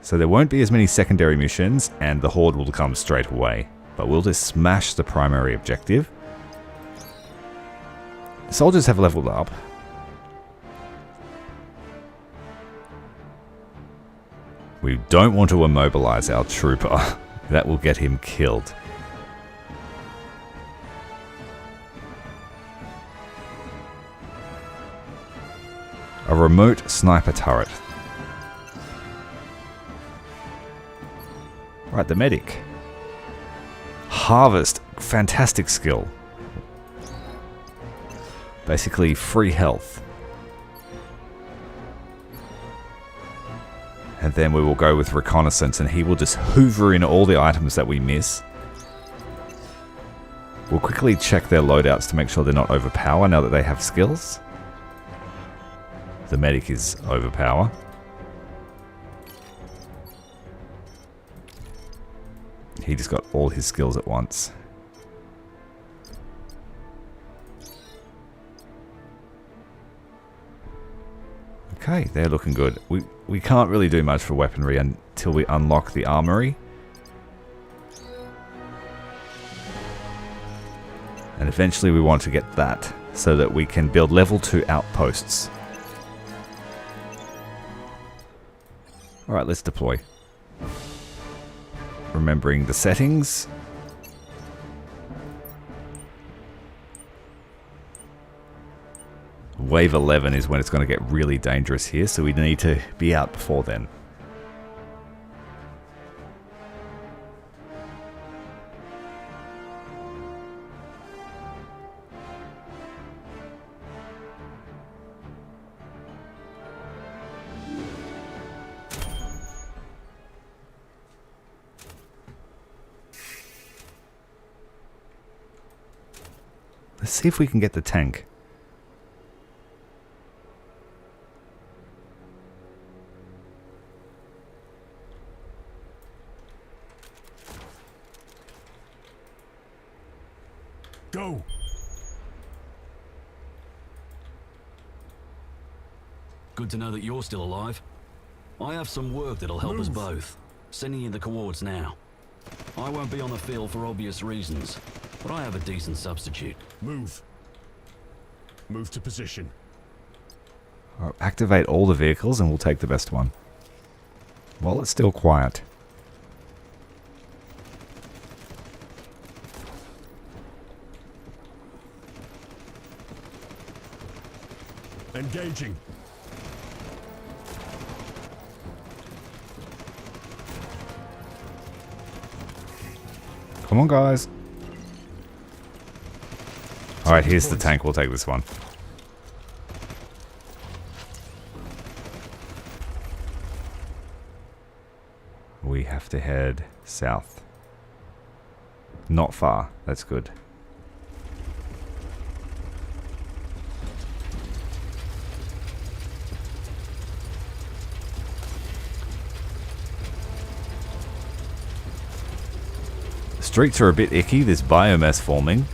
S1: So there won't be as many secondary missions, and the Horde will come straight away. But we'll just smash the primary objective. Soldiers have leveled up. We don't want to immobilize our trooper. That will get him killed. A remote sniper turret. Right, the medic. Harvest. Fantastic skill. Basically, free health. And then we will go with reconnaissance, and he will just hoover in all the items that we miss. We'll quickly check their loadouts to make sure they're not overpower now that they have skills. The medic is overpower. He just got all his skills at once. Okay, they're looking good. We can't really do much for weaponry until we unlock the armory. And eventually we want to get that so that we can build level 2 outposts. Alright, let's deploy. Remembering the settings. Wave 11 is when it's going to get really dangerous here, so we need to be out before then. Let's see if we can get the tank.
S3: Go!
S5: Good to know that you're still alive. I have some work that'll help us both. Sending you the coords now. I won't be on the field for obvious reasons, but I have a decent substitute.
S3: Move. Move to position.
S1: Activate all the vehicles and we'll take the best one. While it's still quiet.
S3: Engaging.
S1: Come on, guys. Alright, here's the tank. We'll take this one. We have to head south. Not far. That's good. Streets are a bit icky. There's biomass forming.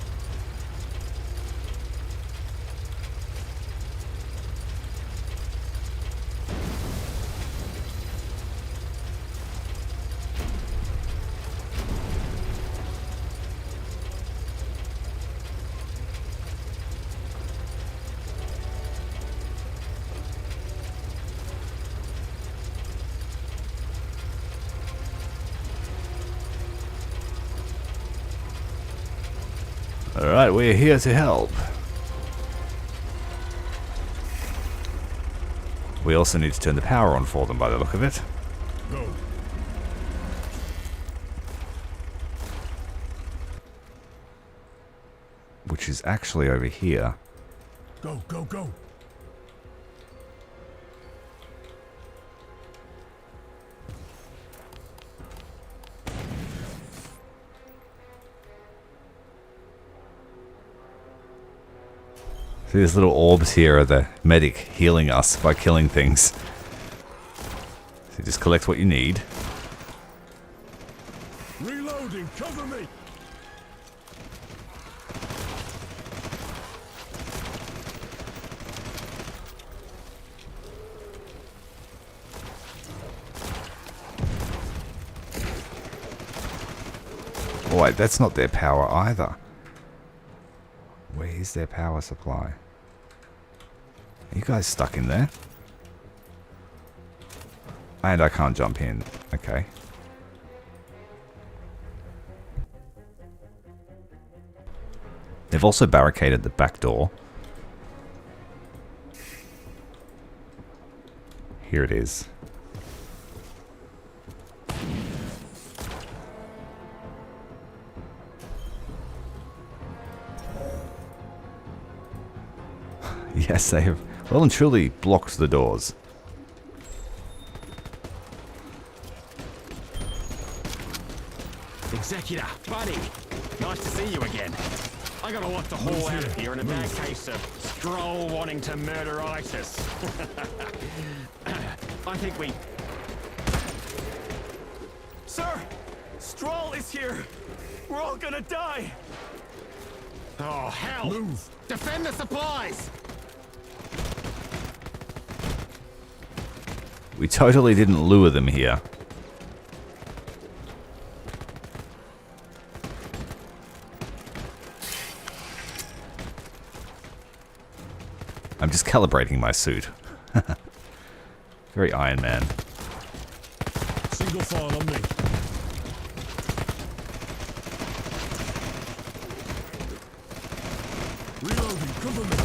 S1: Alright, we're here to help. We also need to turn the power on for them by the look of it.
S3: Go.
S1: Which is actually over here.
S3: Go, go, go.
S1: See, these little orbs here are the medic healing us by killing things. So just collect what you need.
S3: Reloading, cover me.
S1: Oh wait, that's not their power either. Where's their power supply? Are you guys stuck in there? And I can't jump in. Okay. They've also barricaded the back door. Here it is. Yes, they have well and truly blocked the doors.
S10: Executor, buddy, nice to see you again. I got a lot to haul out of here in a bad case of Stroll wanting to murder ISIS. I think we...
S9: Sir! Stroll is here! We're all gonna die!
S10: Oh, hell!
S3: Move.
S10: Defend the supplies!
S1: We totally didn't lure them here. I'm just calibrating my suit. Very Iron Man.
S3: Single file on me. Reloading, cover me.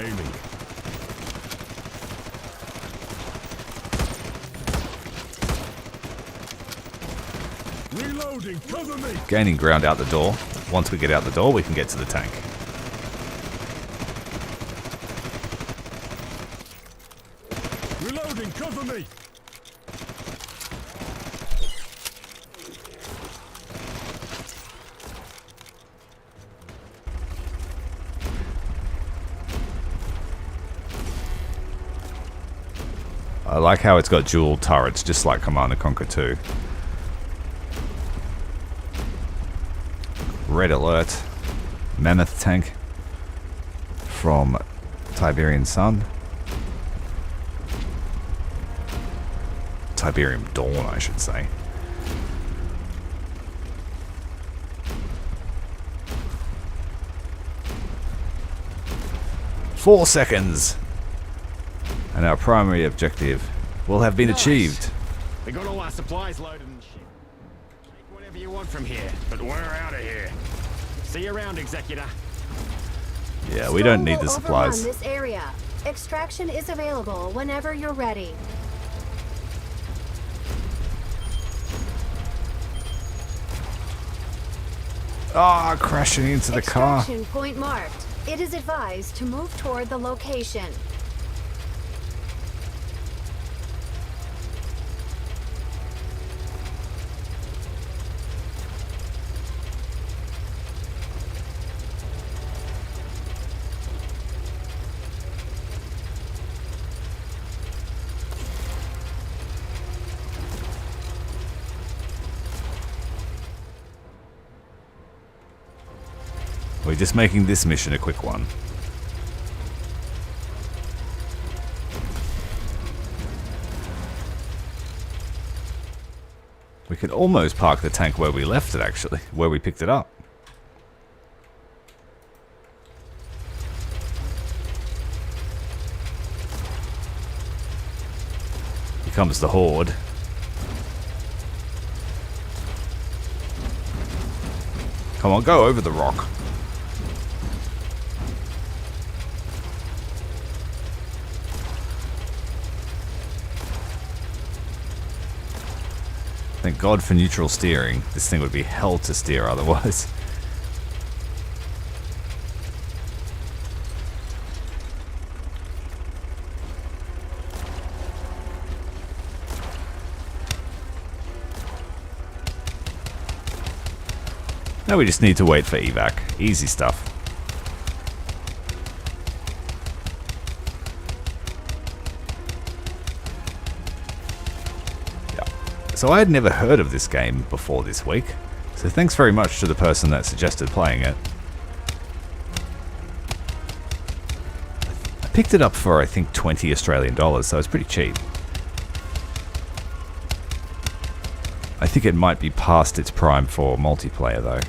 S3: Aiming. Reloading, cover me.
S1: Gaining ground out the door. Once we get out the door, we can get to the tank.
S3: Reloading, cover me.
S1: I like how it's got dual turrets, just like Command & Conquer 2. Red Alert. Mammoth tank. From Tiberian Sun. Tiberium Dawn, I should say. "4 seconds. And our primary objective will have been achieved.
S10: We got all our supplies loaded and shit. Take whatever you want from here, but we're out of here. See you around, Executor.
S1: Yeah, we don't need the
S4: Stroll will overrun
S1: supplies.
S4: this area. Extraction is available whenever you're ready.
S1: Ah, crashing into the car.
S4: Extraction point marked. It is advised to move toward the location.
S1: We're just making this mission a quick one. We could almost park the tank where we left it, actually, where we picked it up. Here comes the horde. Come on, go over the rock. Thank God for neutral steering. This thing would be hell to steer otherwise. Now we just need to wait for evac. Easy stuff. So I had never heard of this game before this week, so thanks very much to the person that suggested playing it. I picked it up for, I think, 20 Australian dollars, so it's pretty cheap. I think it might be past its prime for multiplayer though.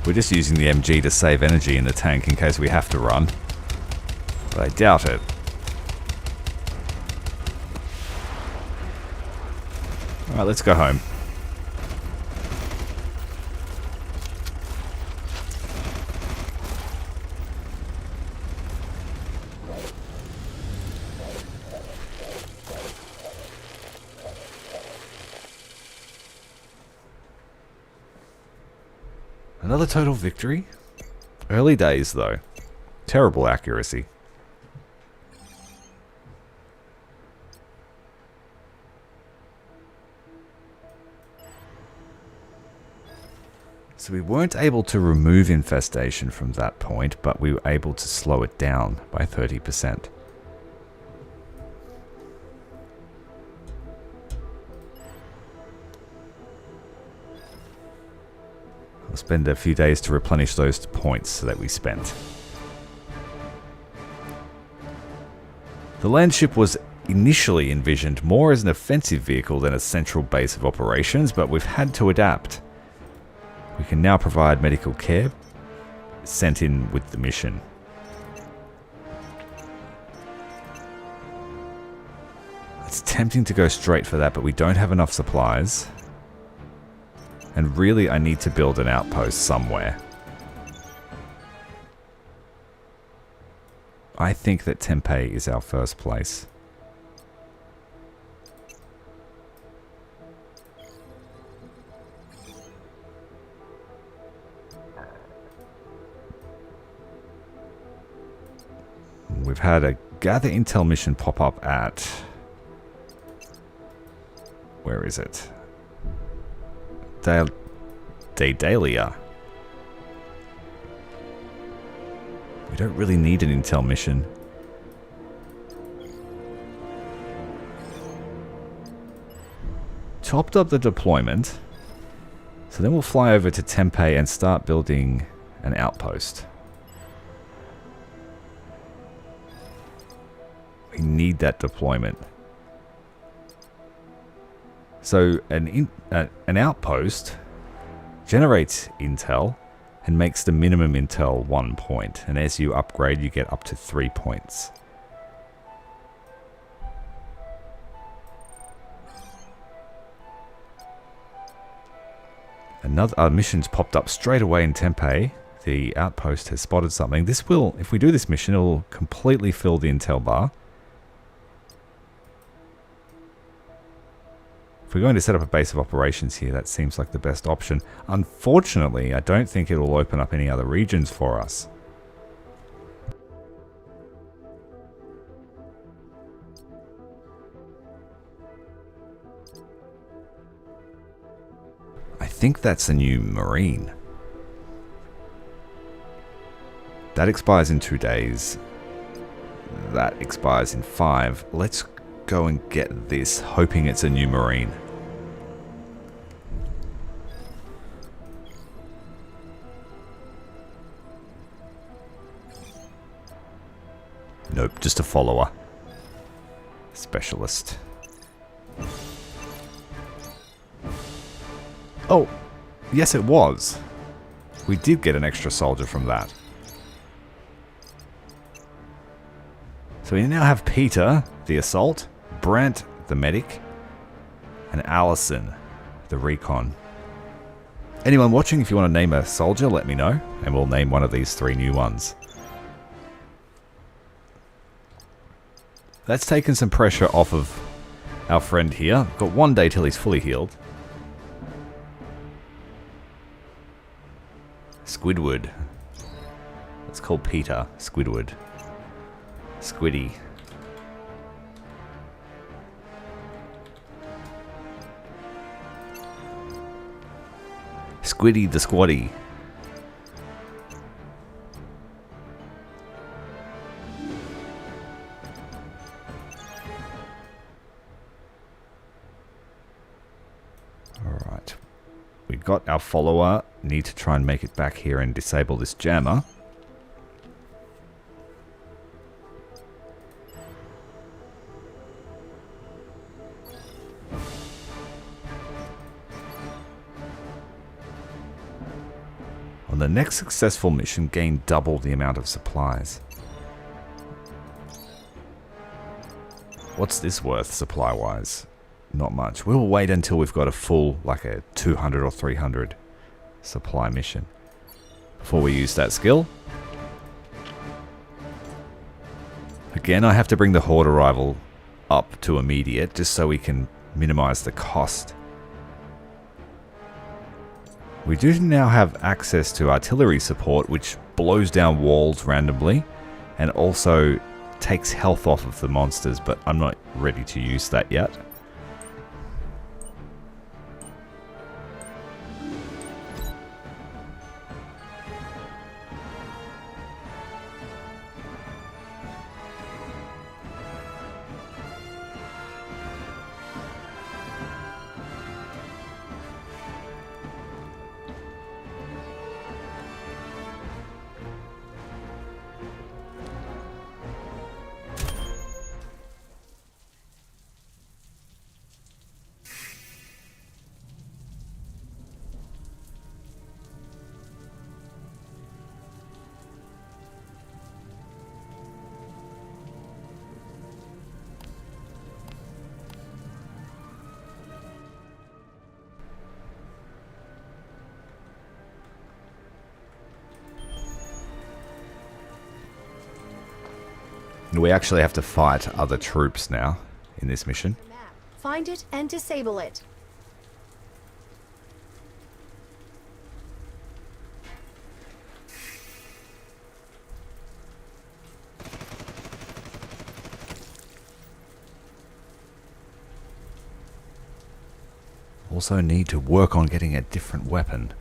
S1: We're just using the MG to save energy in the tank in case we have to run. But I doubt it. Alright, let's go home. Another total victory? Early days, though. Terrible accuracy. So we weren't able to remove infestation from that point, but we were able to slow it down by 30%. We'll spend a few days to replenish those points that we spent. The Landship was initially envisioned more as an offensive vehicle than a central base of operations, but we've had to adapt. We can now provide medical care sent in with the mission. It's tempting to go straight for that, but we don't have enough supplies. And really, I need to build an outpost somewhere. I think that Tempe is our first place. We've had a gather intel mission pop up at... Where is it? Daedalus. We don't really need an intel mission. Topped up the deployment. So then we'll fly over to Tempe and start building an outpost. We need that deployment. So an outpost generates intel and makes the minimum intel 1 point. And as you upgrade, you get up to 3 points. Another mission's popped up straight away in Tempe. The outpost has spotted something. This will, if we do this mission, it will completely fill the intel bar. If we're going to set up a base of operations here, that seems like the best option. Unfortunately, I don't think it will open up any other regions for us. I think that's a new Marine. That expires in 2 days. That expires in 5. Let's go and get this, hoping it's a new Marine. Nope, just a follower. Specialist. Oh, yes it was. We did get an extra soldier from that. So we now have Peter, the assault, Brent, the medic, and Allison, the recon. Anyone watching, if you want to name a soldier, let me know, and we'll name one of these 3 new ones. That's taken some pressure off of our friend here. Got 1 day till he's fully healed. Squidward. Let's call Peter Squidward. Squiddy. Squiddy the Squaddy. Alright. We got our follower. Need to try and make it back here and disable this jammer. On the next successful mission, gain double the amount of supplies. What's this worth supply-wise? Not much. We'll wait until we've got a full, like a 200 or 300 supply mission before we use that skill. Again, I have to bring the horde arrival up to immediate just so we can minimize the cost. We do now have access to artillery support, which blows down walls randomly and also takes health off of the monsters, but I'm not ready to use that yet. We actually have to fight other troops now in this mission.
S4: Find it and disable it.
S1: Also need to work on getting a different weapon.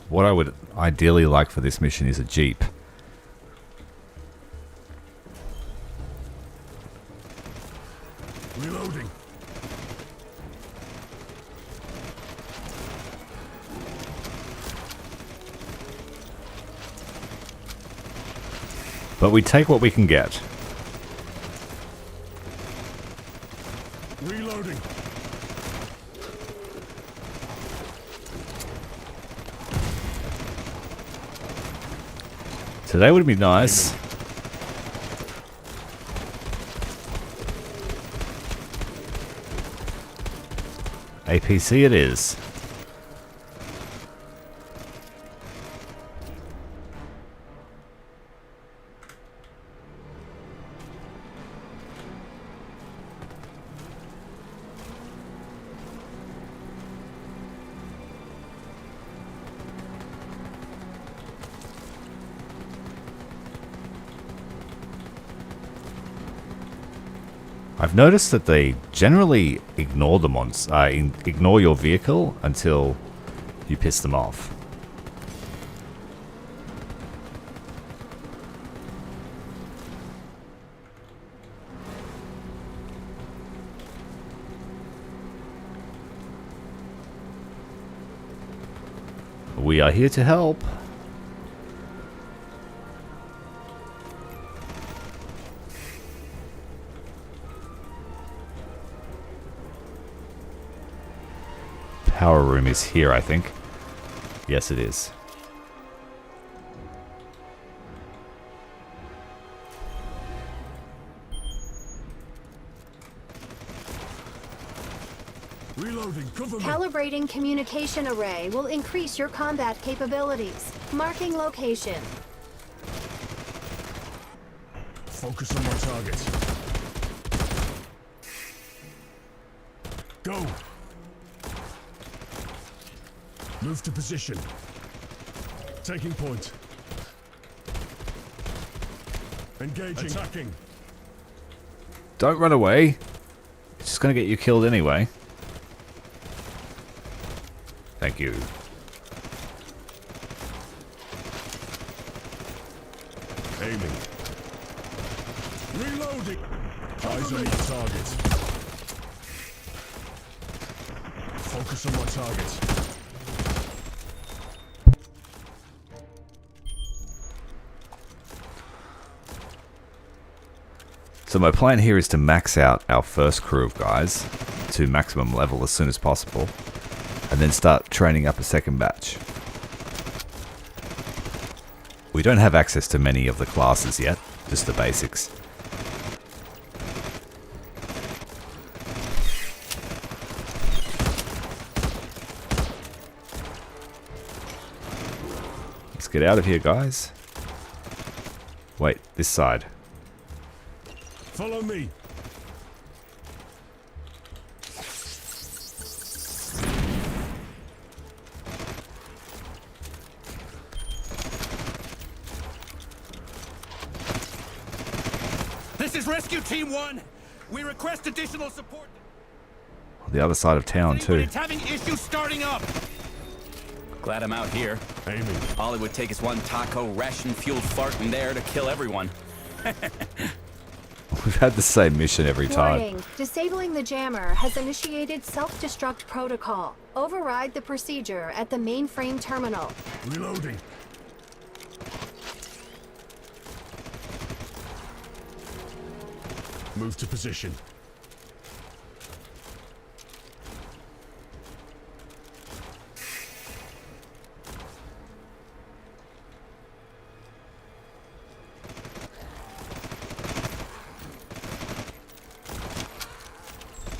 S1: What I would ideally like for this mission is a jeep.
S3: Reloading.
S1: But we take what we can get.
S3: Reloading.
S1: Today would be nice. APC it is. I've noticed that they generally ignore the ignore your vehicle until you piss them off. We are here to help. Power room is here, I think. Yes, it is.
S3: Reloading, cover me.
S4: Calibrating communication array will increase your combat capabilities. Marking location.
S3: Focus on my target. Go. Move to position. Taking point. Engaging. Attacking.
S1: Don't run away. It's just going to get you killed anyway. Thank you.
S3: Aiming. Reloading. Eyes on your target. Focus on my target.
S1: So my plan here is to max out our first crew of guys to maximum level as soon as possible, and then start training up a second batch. We don't have access to many of the classes yet, just the basics. Let's get out of here, guys. Wait, this side.
S3: Follow me.
S5: This is Rescue Team 1. We request additional support.
S1: The other side of town too.
S5: It's having issues starting up. Glad I'm out here.
S3: Aiming.
S5: All it would take is one taco ration-fueled fart in there to kill everyone.
S1: We've had the same mission every time.
S4: Warning. Disabling the jammer has initiated self-destruct protocol. Override the procedure at the mainframe terminal.
S3: Reloading. Move to position.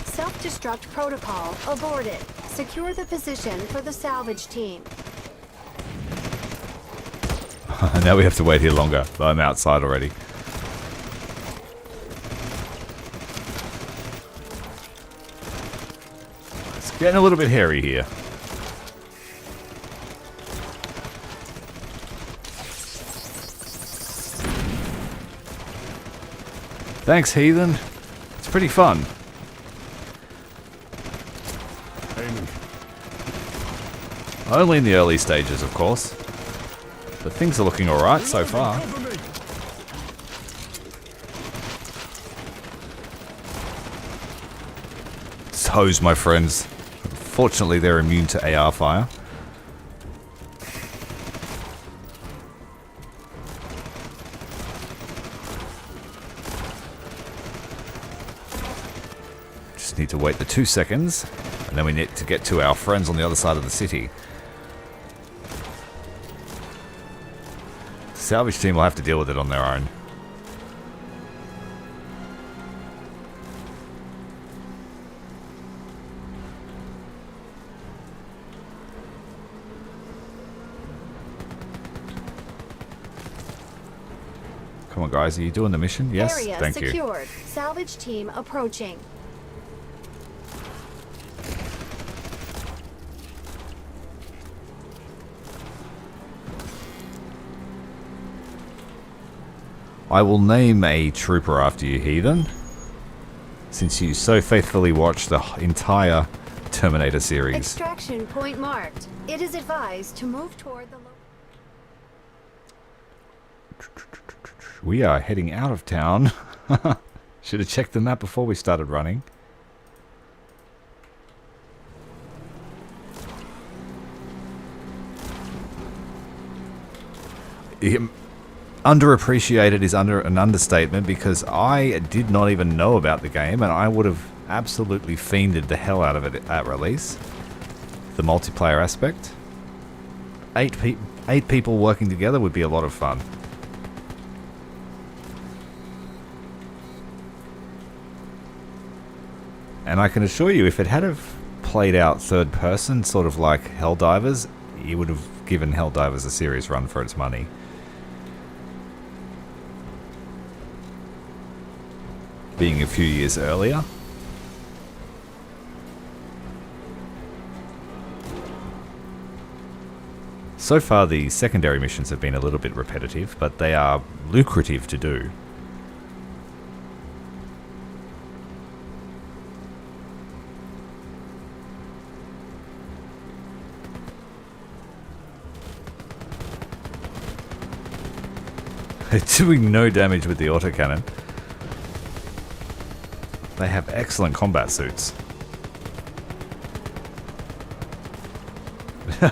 S4: Self-destruct protocol aborted. Secure the position for the salvage team.
S1: Now we have to wait here longer, but I'm outside already. It's getting a little bit hairy here. Thanks, Heathen. It's pretty fun.
S3: Aiming.
S1: Only in the early stages, of course. But things are looking alright so far.
S3: Cover me.
S1: Toes, my friends. Fortunately, they're immune to AR fire. Just need to wait the 2 seconds, and then we need to get to our friends on the other side of the city. Salvage team will have to deal with it on their own. Come on, guys, are you doing the mission? Yes,
S4: Area
S1: thank you.
S4: secured. Salvage team approaching.
S1: I will name a trooper after you, Heathen. since you so faithfully watched the entire Terminator series.
S4: Extraction point marked. It is advised to move toward the...
S1: We are heading out of town. Should have checked the map before we started running. Underappreciated is an understatement, because I did not even know about the game, and I would have absolutely fiended the hell out of it at release. The multiplayer aspect. 8 people working together would be a lot of fun. And I can assure you, if it had have played out third person, sort of like Helldivers, you would have given Helldivers a serious run for its money. Being a few years earlier. So far, the secondary missions have been a little bit repetitive, but they are lucrative to do. They're doing no damage with the autocannon. They have excellent combat suits.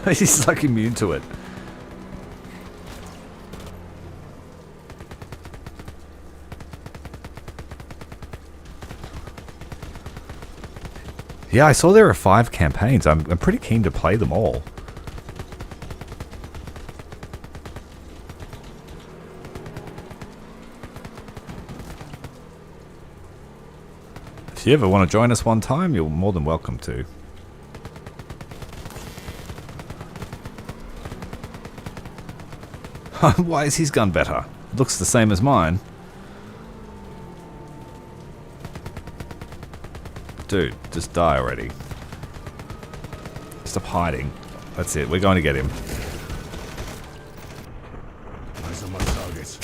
S1: He's like immune to it. Yeah, I saw there are 5 campaigns. I'm pretty keen to play them all. If you ever want to join us one time, you're more than welcome to. Why is his gun better? It looks the same as mine. Dude, just die already. Stop hiding. That's it, we're going to get him.
S3: Eyes on my target.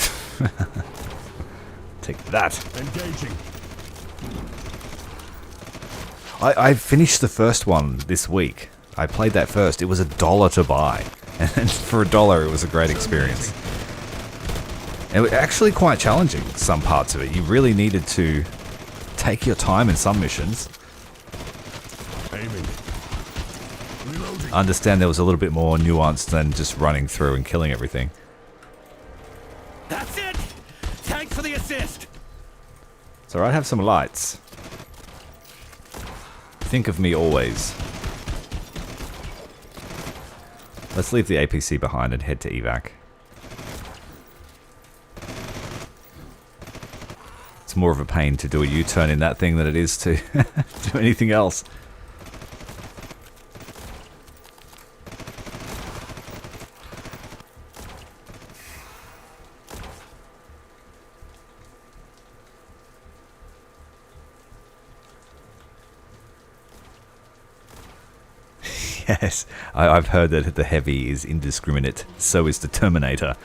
S1: Take that.
S3: Engaging.
S1: I finished the first one this week. I played that first. It was $1 to buy. And for $1 it was a great experience. It was actually quite challenging, some parts of it. You really needed to take your time in some missions.
S3: Aiming. Reloading.
S1: Understand there was a little bit more nuance than just running through and killing everything.
S5: That's it! Thanks for the assist!
S1: So I have some lights. Think of me always. Let's leave the APC behind and head to evac. It's more of a pain to do a U-turn in that thing than it is to do anything else. Yes, I've heard that the Heavy is indiscriminate, so is the Terminator.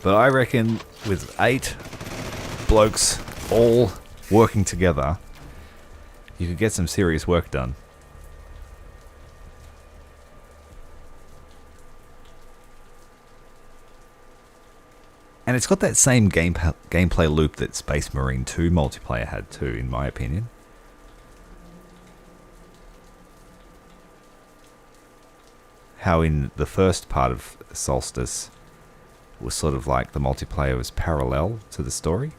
S1: But I reckon with 8 blokes all working together, you could get some serious work done. And it's got that same gameplay loop that Space Marine 2 multiplayer had too, in my opinion. How in the first part of Solstice was sort of like the multiplayer was parallel to the story.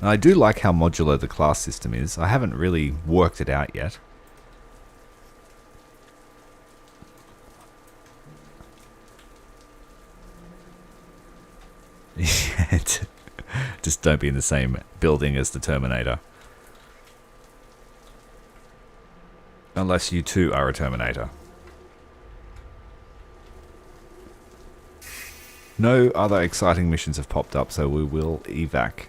S1: And I do like how modular the class system is. I haven't really worked it out yet. Just don't be in the same building as the Terminator. Unless you too are a Terminator. No other exciting missions have popped up, so we will evac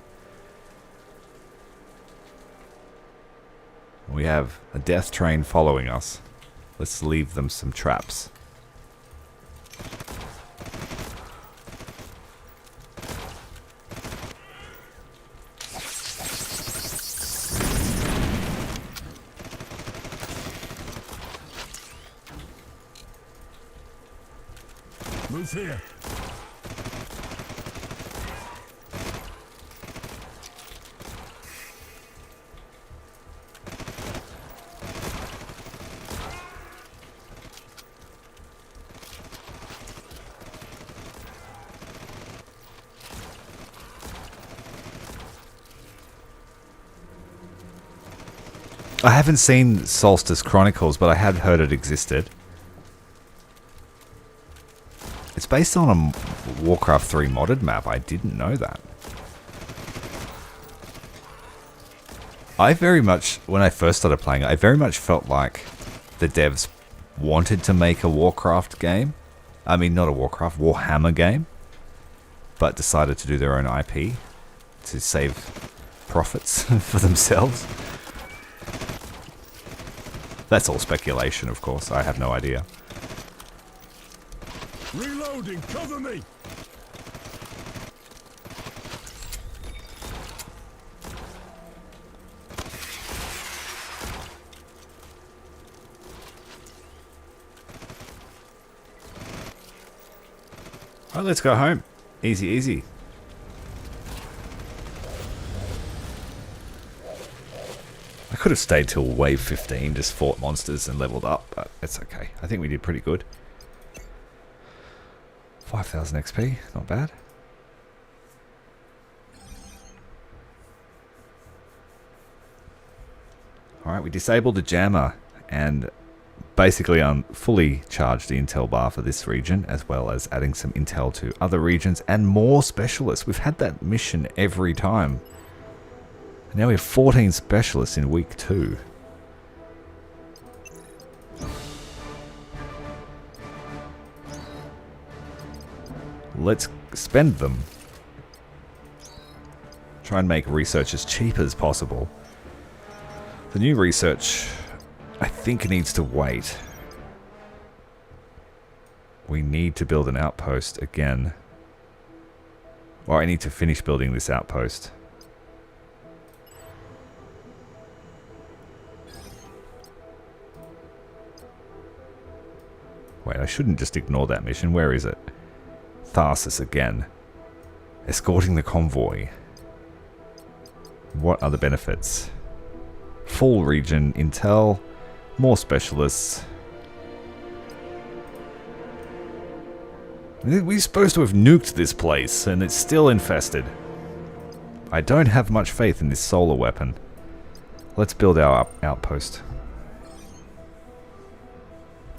S1: We have a death train following us. Let's leave them some traps.
S3: Move here.
S1: I haven't seen Solstice Chronicles, but I had heard it existed. It's based on a Warcraft 3 modded map. I didn't know that. I very much, when I first started playing it, I very much felt like the devs wanted to make a Warcraft game. I mean, not a Warcraft, Warhammer game. But decided to do their own IP to save profits for themselves. That's all speculation, of course. I have no idea.
S3: Reloading, cover me!
S1: Alright, let's go home. Easy, easy. I could have stayed till wave 15, just fought monsters and leveled up, but it's okay. I think we did pretty good. 5,000 XP, not bad. Alright, we disabled the jammer and basically fully charged the intel bar for this region, as well as adding some intel to other regions and more specialists. We've had that mission every time. And now we have 14 specialists in week 2. Let's spend them. Try and make research as cheap as possible. The new research, I think, needs to wait. We need to build an outpost again. Or I need to finish building this outpost. Wait, I shouldn't just ignore that mission. Where is it? Tharsis again. Escorting the convoy. What are the benefits? Full region intel. More specialists. We're supposed to have nuked this place, and it's still infested. I don't have much faith in this solar weapon. Let's build our outpost.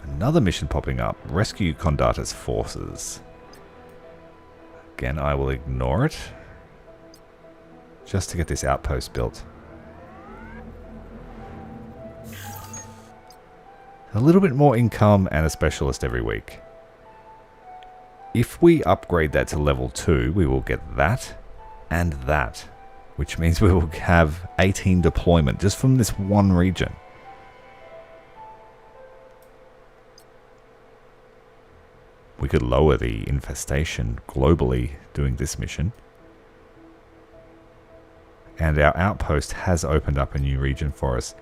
S1: Another mission popping up. Rescue Condata's forces. Again, I will ignore it. Just to get this outpost built. A little bit more income and a specialist every week. If we upgrade that to level 2, we will get that and that. Which means we will have 18 deployment just from this one region. We could lower the infestation globally doing this mission. And our outpost has opened up a new region for us.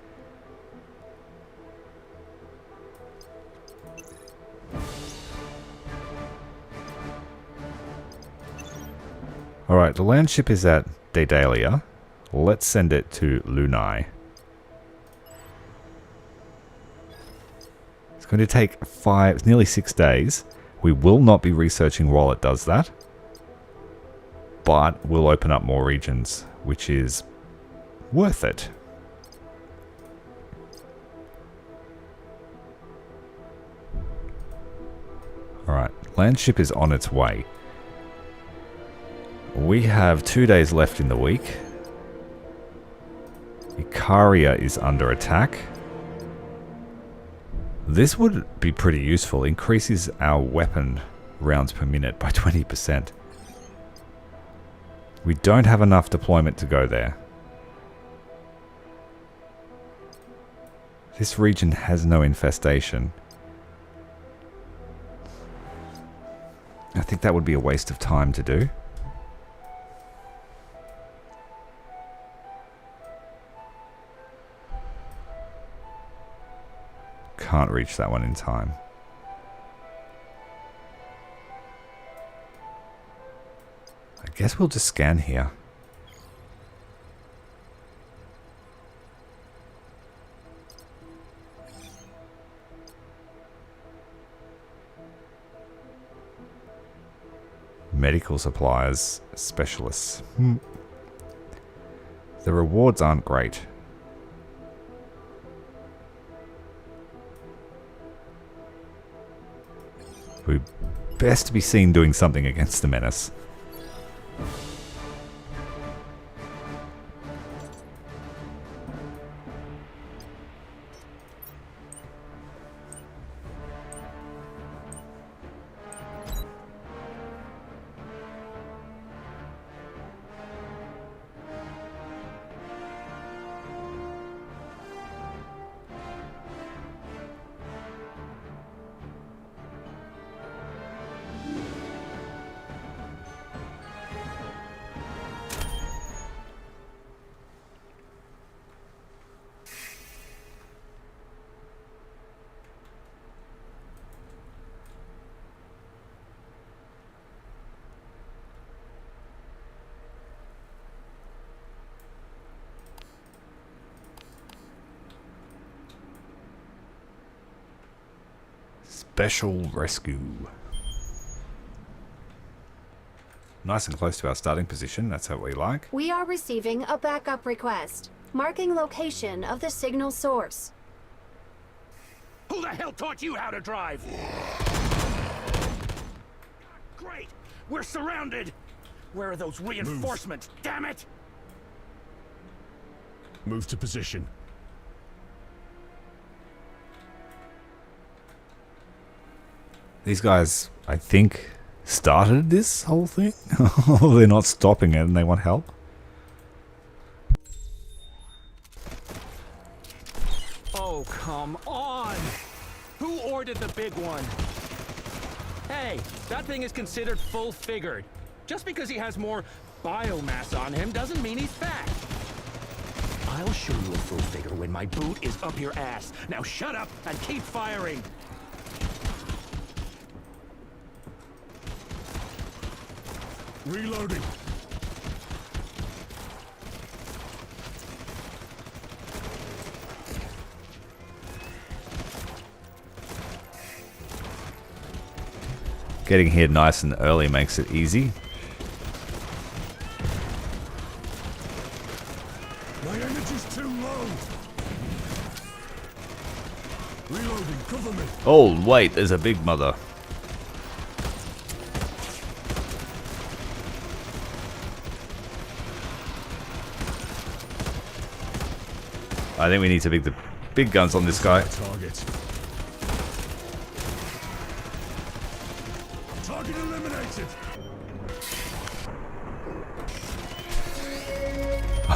S1: Alright, the Landship is at Daedalus. Let's send it to Lunai. It's going to take nearly 6 days. We will not be researching while it does that. But we'll open up more regions, which is worth it. Alright, Landship is on its way. We have 2 days left in the week. Icaria is under attack. This would be pretty useful. Increases our weapon rounds per minute by 20%. We don't have enough deployment to go there. This region has no infestation. I think that would be a waste of time to do. Can't reach that one in time. I guess we'll just scan here. Medical supplies, specialists. The rewards aren't great. We best be seen doing something against the menace. Special rescue. Nice and close to our starting position. That's what we like.
S4: We are receiving a backup request, marking location of the signal source.
S5: Who the hell taught you how to drive? Great! We're surrounded! Where are those reinforcements? Damn it!
S3: Move to position.
S1: These guys, I think, started this whole thing. They're not stopping it and they want help.
S11: Oh, come on! Who ordered the big one? Hey, that thing is considered full-figured. Just because he has more biomass on him doesn't mean he's fat. I'll show you a full figure when my boot is up your ass. Now shut up and keep firing.
S3: Reloading.
S1: Getting here nice and early makes it easy.
S3: My energy's too low. Reloading, cover me.
S1: Oh, wait, there's a big mother. I think we need to pick the big guns on this guy.
S3: Target. Target eliminated.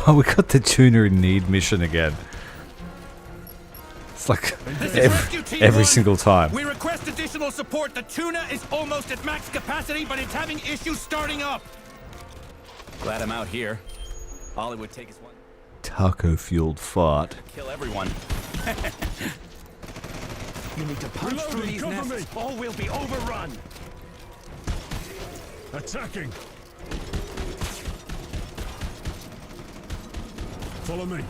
S1: Oh, we got the tuner in need mission again. It's like every single time.
S5: We request additional support. The tuna is almost at max capacity, but it's having issues starting up. Glad I'm out here. All it would take is one
S1: Taco-fueled fart.
S5: kill everyone. You need to punch through these nests, or we'll be overrun.
S3: Attacking. Follow me.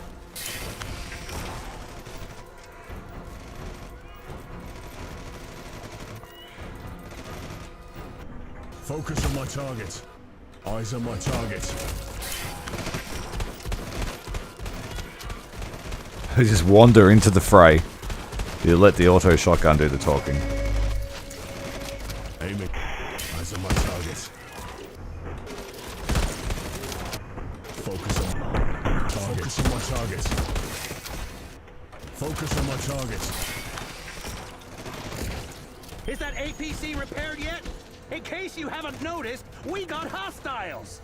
S3: Focus on my target. Eyes on my target.
S1: Just wander into the fray. You let the auto shotgun do the talking.
S3: Aiming. Eyes on my target. Focus on my target. Focus on my target. Focus on my target.
S11: Is that APC repaired yet? In case you haven't noticed, we got hostiles.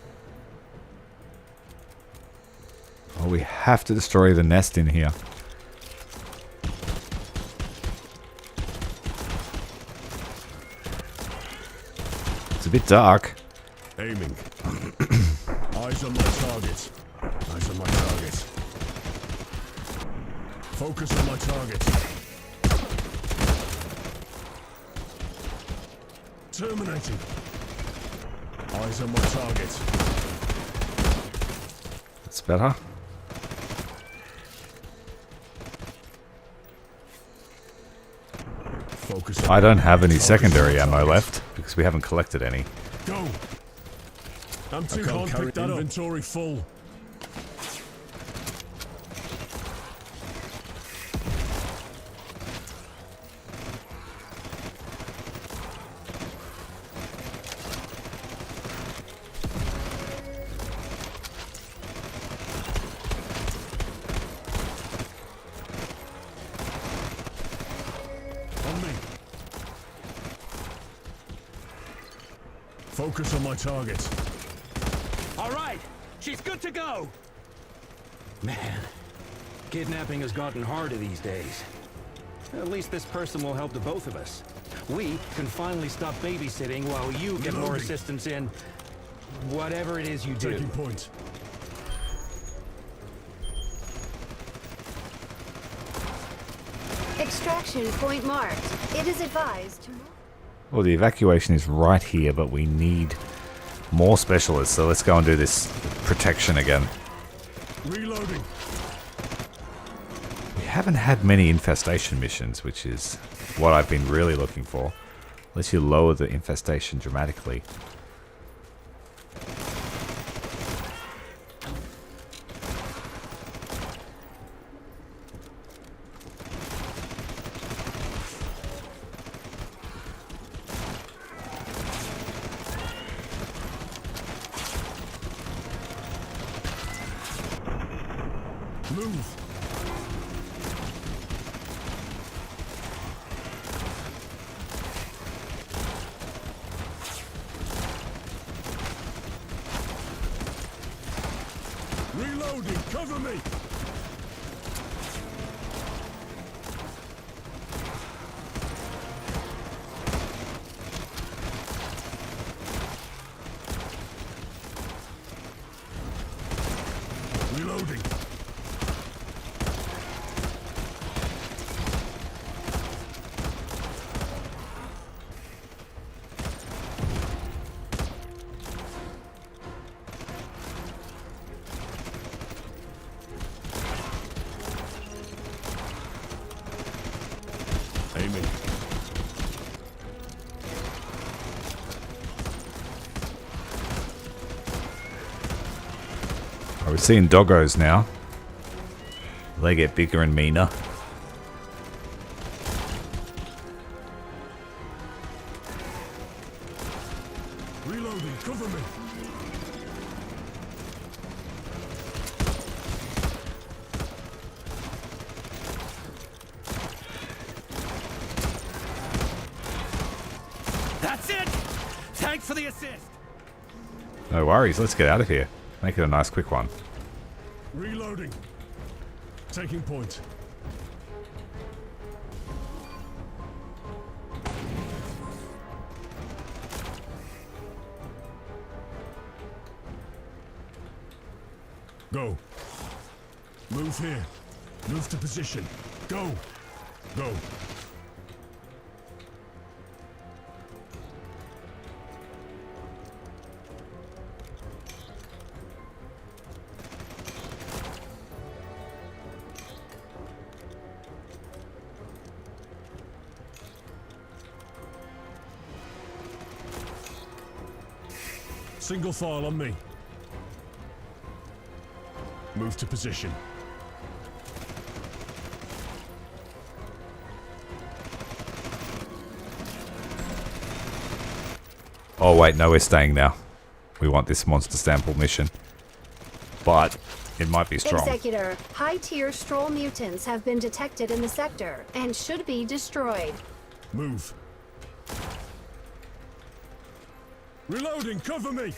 S1: Oh, we have to destroy the nest in here. It's a bit dark.
S3: Aiming. Eyes on my target. Eyes on my target. Focus on my target. Terminating. Eyes on my target.
S1: That's better.
S3: Focus on
S1: I don't have any secondary ammo left because we haven't collected any.
S3: Go. I'm too hard to pick that inventory full. On me. Focus on my target.
S11: All right, she's good to go. Man, kidnapping has gotten harder these days. At least this person will help the both of us. We can finally stop babysitting while you get more assistance in whatever it is you do.
S3: Taking point.
S4: Extraction point marked. It is advised.
S1: Well, the evacuation is right here, but we need more specialists. So let's go and do this protection again.
S3: Reloading.
S1: We haven't had many infestation missions, which is what I've been really looking for. Unless you lower the infestation dramatically.
S3: Move. Reloading. Cover me. Reloading. Aiming.
S1: We're seeing doggos now. They get bigger and meaner.
S3: Reloading. Cover me.
S11: That's it! Thanks for the assist!
S1: No worries, let's get out of here. Make it a nice quick one.
S3: Reloading. Taking point. Go. Move here. Move to position. Go. Go. Single file on me. Move to position.
S1: Oh wait, no, we're staying now. We want this monster sample mission. But it might be strong.
S4: Executor, high-tier Stroll mutants have been detected in the sector and should be destroyed.
S3: Move. Reloading, cover me!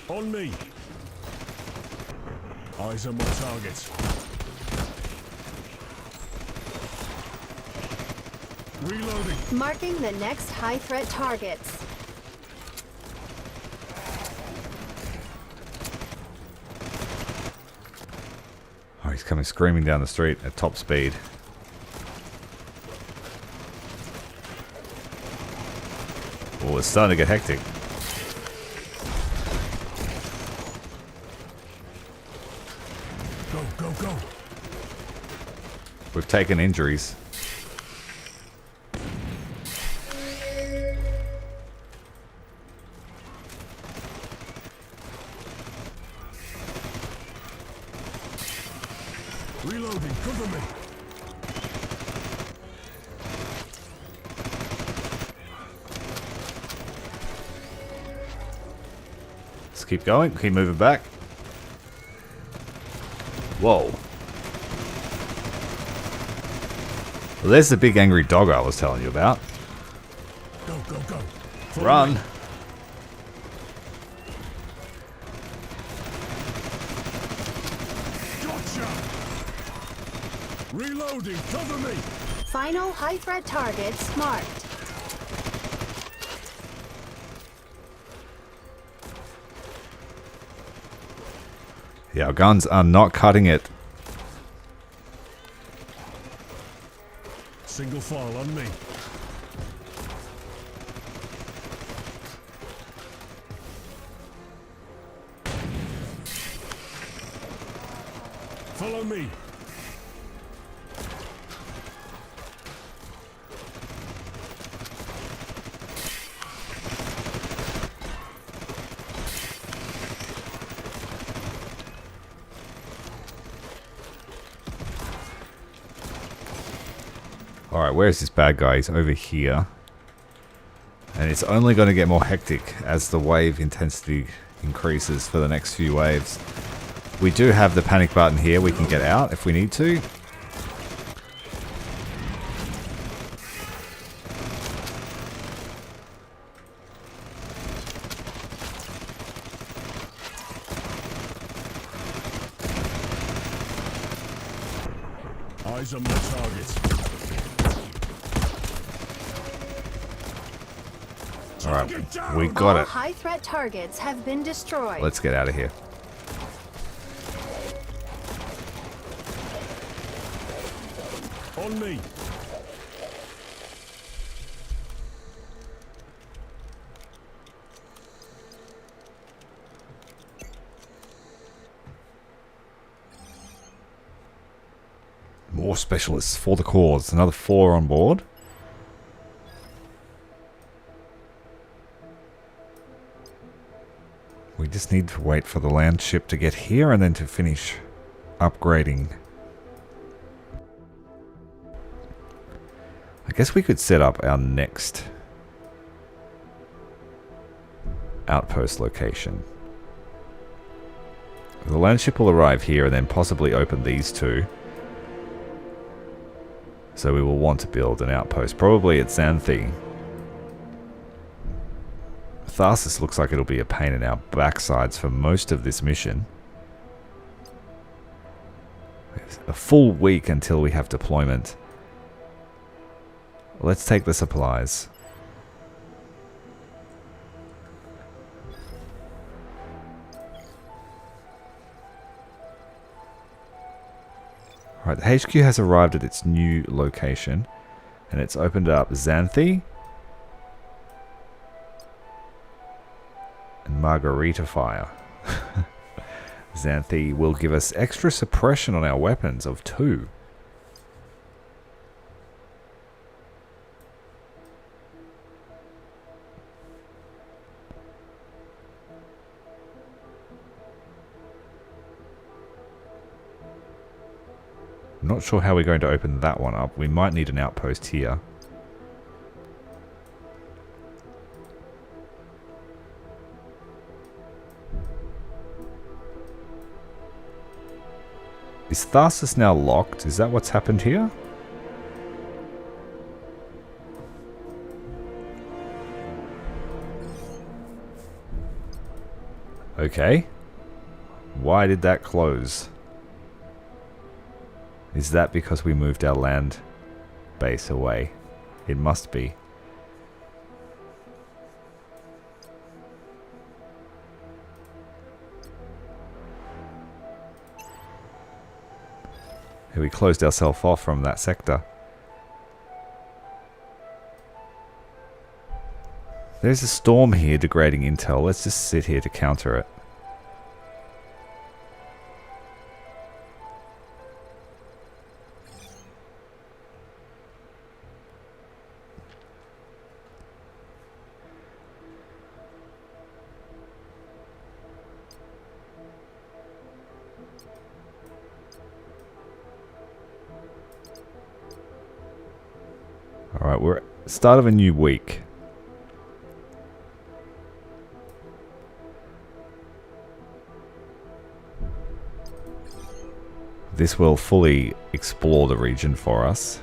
S3: On me. Eyes on my targets. Reloading.
S4: Marking the next high-threat targets.
S1: Oh, he's coming screaming down the street at top speed. Oh, it's starting to get hectic.
S3: Go, go, go.
S1: We've taken injuries.
S3: Reloading, cover me.
S1: Let's keep going. Keep moving back. Whoa. Well, there's the big angry dog I was telling you about.
S3: Go, go, go. Follow
S1: Run.
S3: me. Gotcha. Reloading, cover me.
S4: Final high-threat targets marked.
S1: Yeah, our guns are not cutting it.
S3: Single file on me. Follow me.
S1: Alright, where's this bad guy? He's over here. And it's only going to get more hectic as the wave intensity increases for the next few waves. We do have the panic button here. We can get out if we need to.
S3: Eyes on my targets.
S1: Alright, we got
S4: All
S1: it.
S4: high-threat targets have been destroyed.
S1: Let's get out of here.
S3: On me.
S1: More specialists for the cause. Another 4 on board. We just need to wait for the Landship to get here and then to finish upgrading. I guess we could set up our next outpost location. The Landship will arrive here and then possibly open these two. So we will want to build an outpost, probably at Xanthi. Tharsis looks like it'll be a pain in our backsides for most of this mission. A full week until we have deployment. Let's take the supplies. Alright, the HQ has arrived at its new location. And it's opened up Xanthi. And Margarita Fire. Xanthi will give us extra suppression on our weapons of 2. Not sure how we're going to open that one up. We might need an outpost here. Is Tharsis now locked? Is that what's happened here? Okay. Why did that close? Is that because we moved our land base away? It must be. We closed ourselves off from that sector. There's a storm here degrading intel. Let's just sit here to counter it. Alright, we're at the start of a new week. This will fully explore the region for us.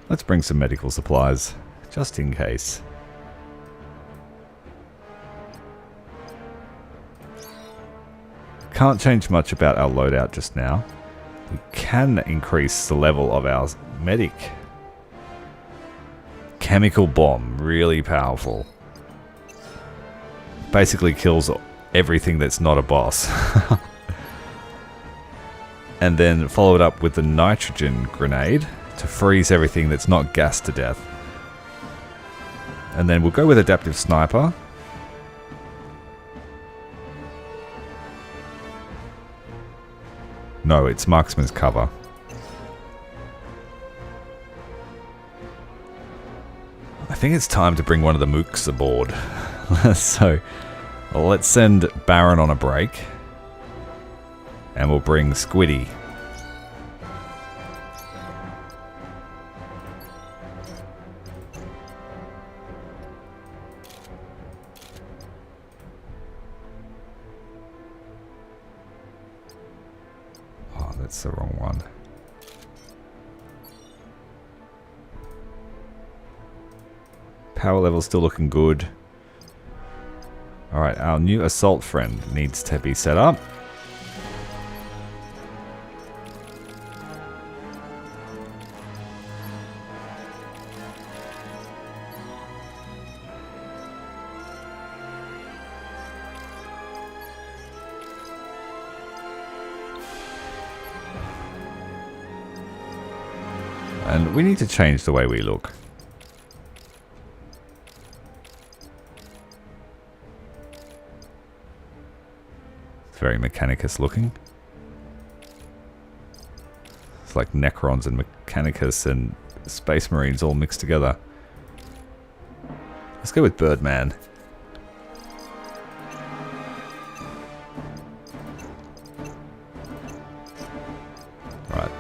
S1: Let's bring some medical supplies, just in case. Can't change much about our loadout just now. We can increase the level of our medic. Chemical bomb, really powerful. Basically kills everything that's not a boss. And then follow it up with the nitrogen grenade to freeze everything that's not gassed to death. And then we'll go with adaptive sniper. No, it's marksman's cover. I think it's time to bring one of the mooks aboard. So, let's send Baron on a break. And we'll bring Squiddy. Oh, that's the wrong one. Power level's still looking good. Alright, our new assault friend needs to be set up. And we need to change the way we look. It's very Mechanicus looking. It's like Necrons and Mechanicus and Space Marines all mixed together. Let's go with Birdman. Right.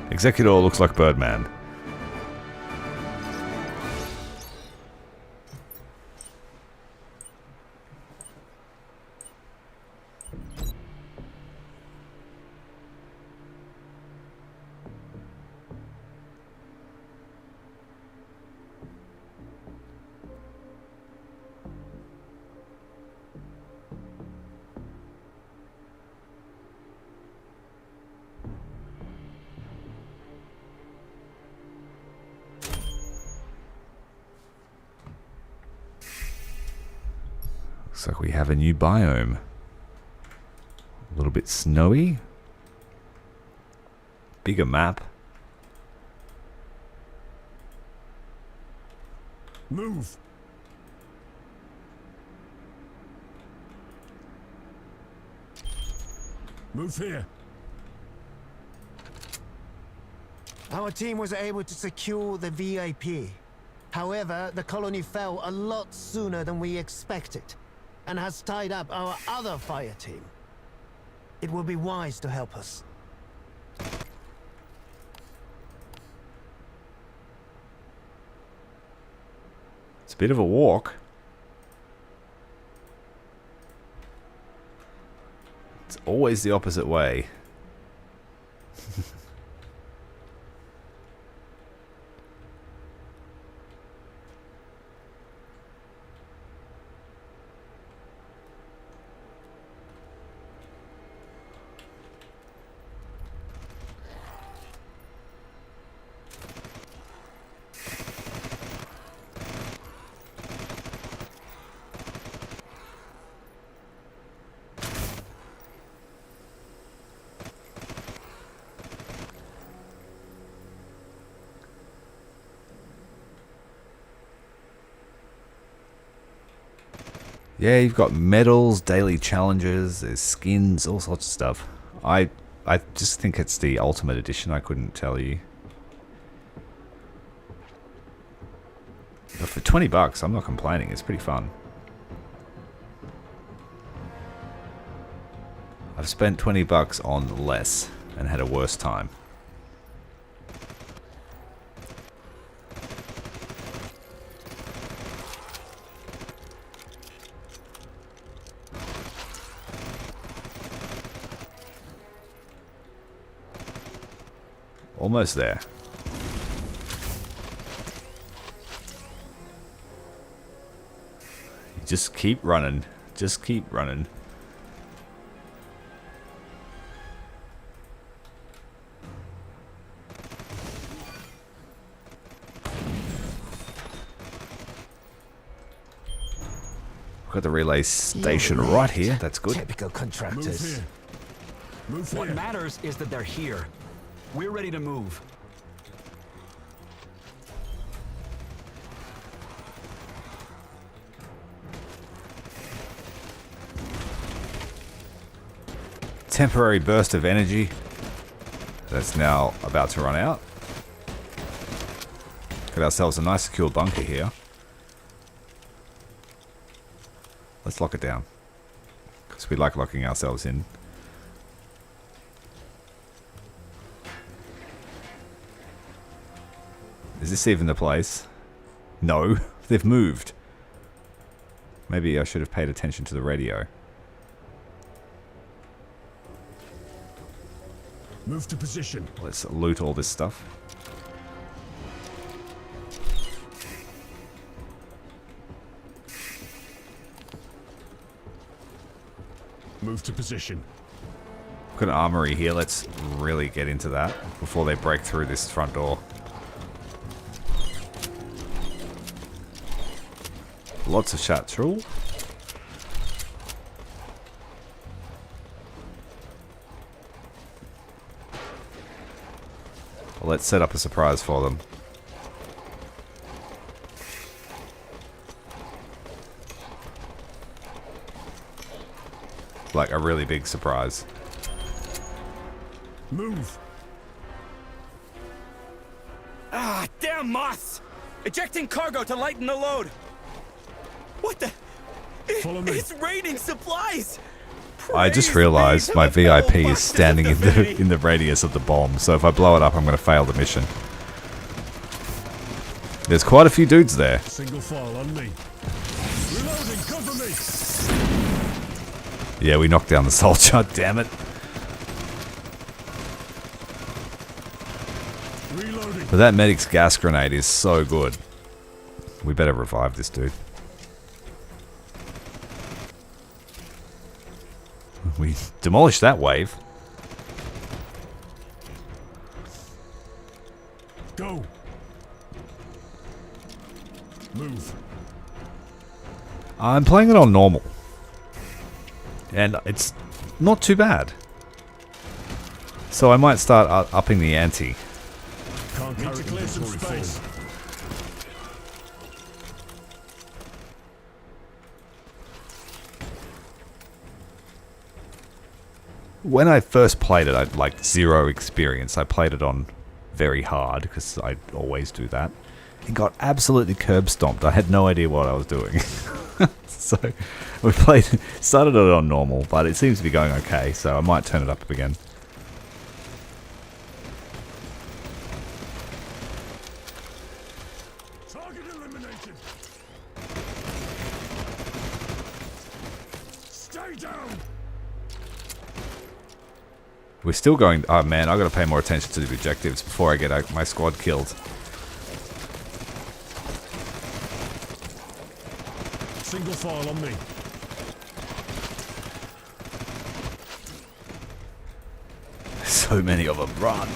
S1: Executor looks like Birdman. Looks like we have a new biome. A little bit snowy. Bigger map.
S3: Move. Move here.
S12: Our team was able to secure the VIP. However, the colony fell a lot sooner than we expected, and has tied up our other fire team. It will be wise to help us.
S1: It's a bit of a walk. It's always the opposite way. Yeah, you've got medals, daily challenges, there's skins, all sorts of stuff. I just think it's the Ultimate Edition, I couldn't tell you. But for 20 bucks, I'm not complaining, it's pretty fun. I've spent 20 bucks on less and had a worse time. Almost there. Just keep running. Just keep running. Got the relay station right here. That's good.
S12: Typical contractors.
S3: Move
S5: What
S3: here.
S5: matters is that they're here. We're ready to move.
S1: Temporary burst of energy. That's now about to run out. Got ourselves a nice secure bunker here. Let's lock it down. Because we like locking ourselves in. Is this even the place? No, they've moved. Maybe I should have paid attention to the radio.
S3: Move to position.
S1: Let's loot all this stuff.
S3: Move to position.
S1: Got an armory here. Let's really get into that before they break through this front door. Lots of chartreux. Well, let's set up a surprise for them. Like a really big surprise.
S3: Move.
S9: Ah, damn moths! Ejecting cargo to lighten the load. What the?
S3: Follow me.
S9: It's raining supplies.
S1: I just
S9: Praise
S1: realized
S9: be
S1: my
S9: to the fellow
S1: VIP is
S9: boxers
S1: standing
S9: of
S1: in the radius of the bomb, so if I blow it up, I'm going to fail the mission. There's quite a few dudes there.
S3: Single file on me. Reloading, cover me.
S1: Yeah, we knocked down the soldier. Damn it.
S3: Reloading.
S1: But that medic's gas grenade is so good. We better revive this dude. We demolished that wave.
S3: Go. Move.
S1: I'm playing it on normal. And it's not too bad. So I might start upping the ante.
S3: Can't need to clear some space.
S1: When I first played it, I had like zero experience. I played it on very hard because I always do that. It got absolutely curb stomped. I had no idea what I was doing. So we started it on normal, but it seems to be going okay, so I might turn it up again.
S3: Target eliminated. Stay down.
S1: We're still going... Oh man, I've got to pay more attention to the objectives before I get my squad killed.
S3: Single file on me.
S1: So many of them. Run.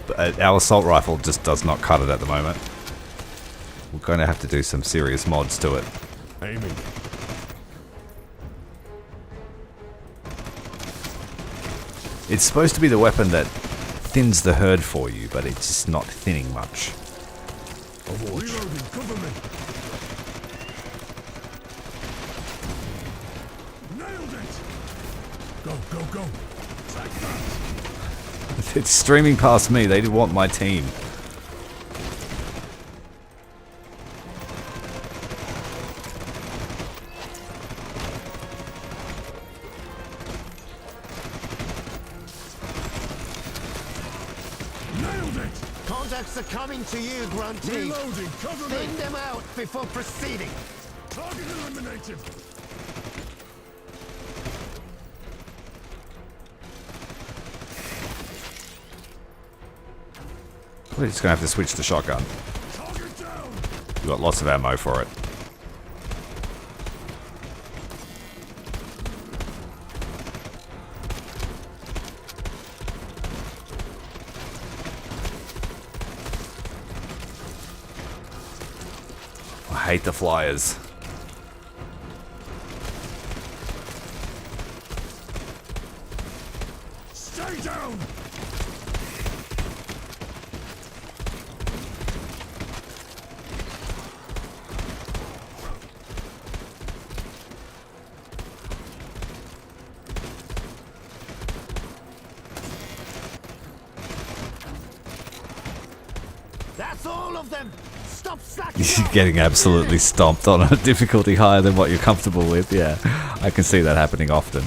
S1: But our assault rifle just does not cut it at the moment. We're going to have to do some serious mods to it.
S3: Aiming.
S1: It's supposed to be the weapon that thins the herd for you, but it's just not thinning much.
S3: Reloading, cover me. Nailed it. Go, go, go. Take that.
S1: It's streaming past me. They want my team.
S12: Contacts are coming to you, Grunt Team.
S3: Reloading, cover me.
S12: Thin them out before proceeding.
S3: Target eliminated.
S1: We're just gonna have to switch the shotgun.
S3: Target down.
S1: We've got lots of ammo for it. I hate the flyers.
S3: Stay down.
S12: That's all of them. Stop slacking.
S1: You're getting absolutely stomped on a difficulty higher than what you're comfortable with. Yeah, I can see that happening often.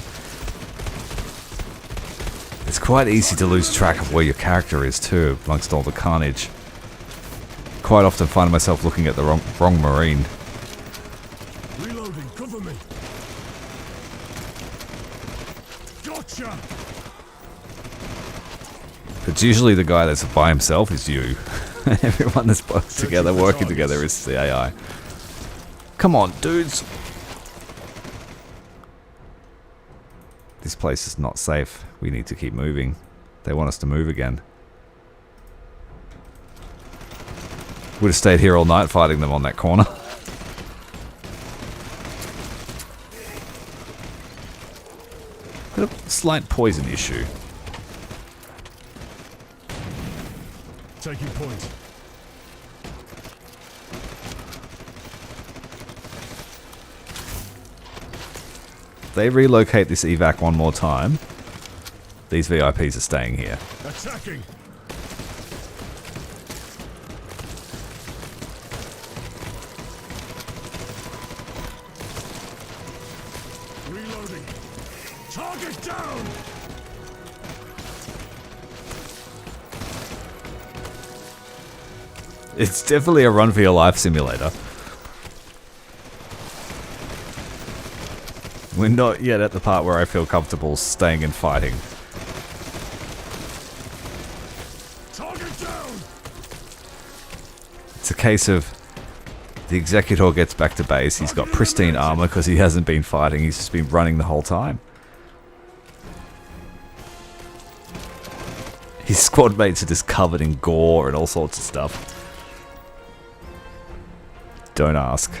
S1: It's quite easy to lose track of where your character is too, amongst all the carnage. Quite often find myself looking at the wrong Marine.
S3: Reloading, cover me. Gotcha.
S1: It's usually the guy that's by himself is you. Everyone that's both together, working together is the AI. Come on, dudes. This place is not safe. We need to keep moving. They want us to move again. Would have stayed here all night fighting them on that corner. Got a slight poison issue.
S3: Taking point.
S1: If they relocate this evac one more time, these VIPs are staying here.
S3: Attacking. Reloading. Target down.
S1: It's definitely a run for your life simulator. We're not yet at the part where I feel comfortable staying and fighting.
S3: Target down.
S1: It's a case of the Executor gets back to base. He's got pristine armor because he hasn't been fighting. He's just been running the whole time. His squad mates are just covered in gore and all sorts of stuff. Don't ask.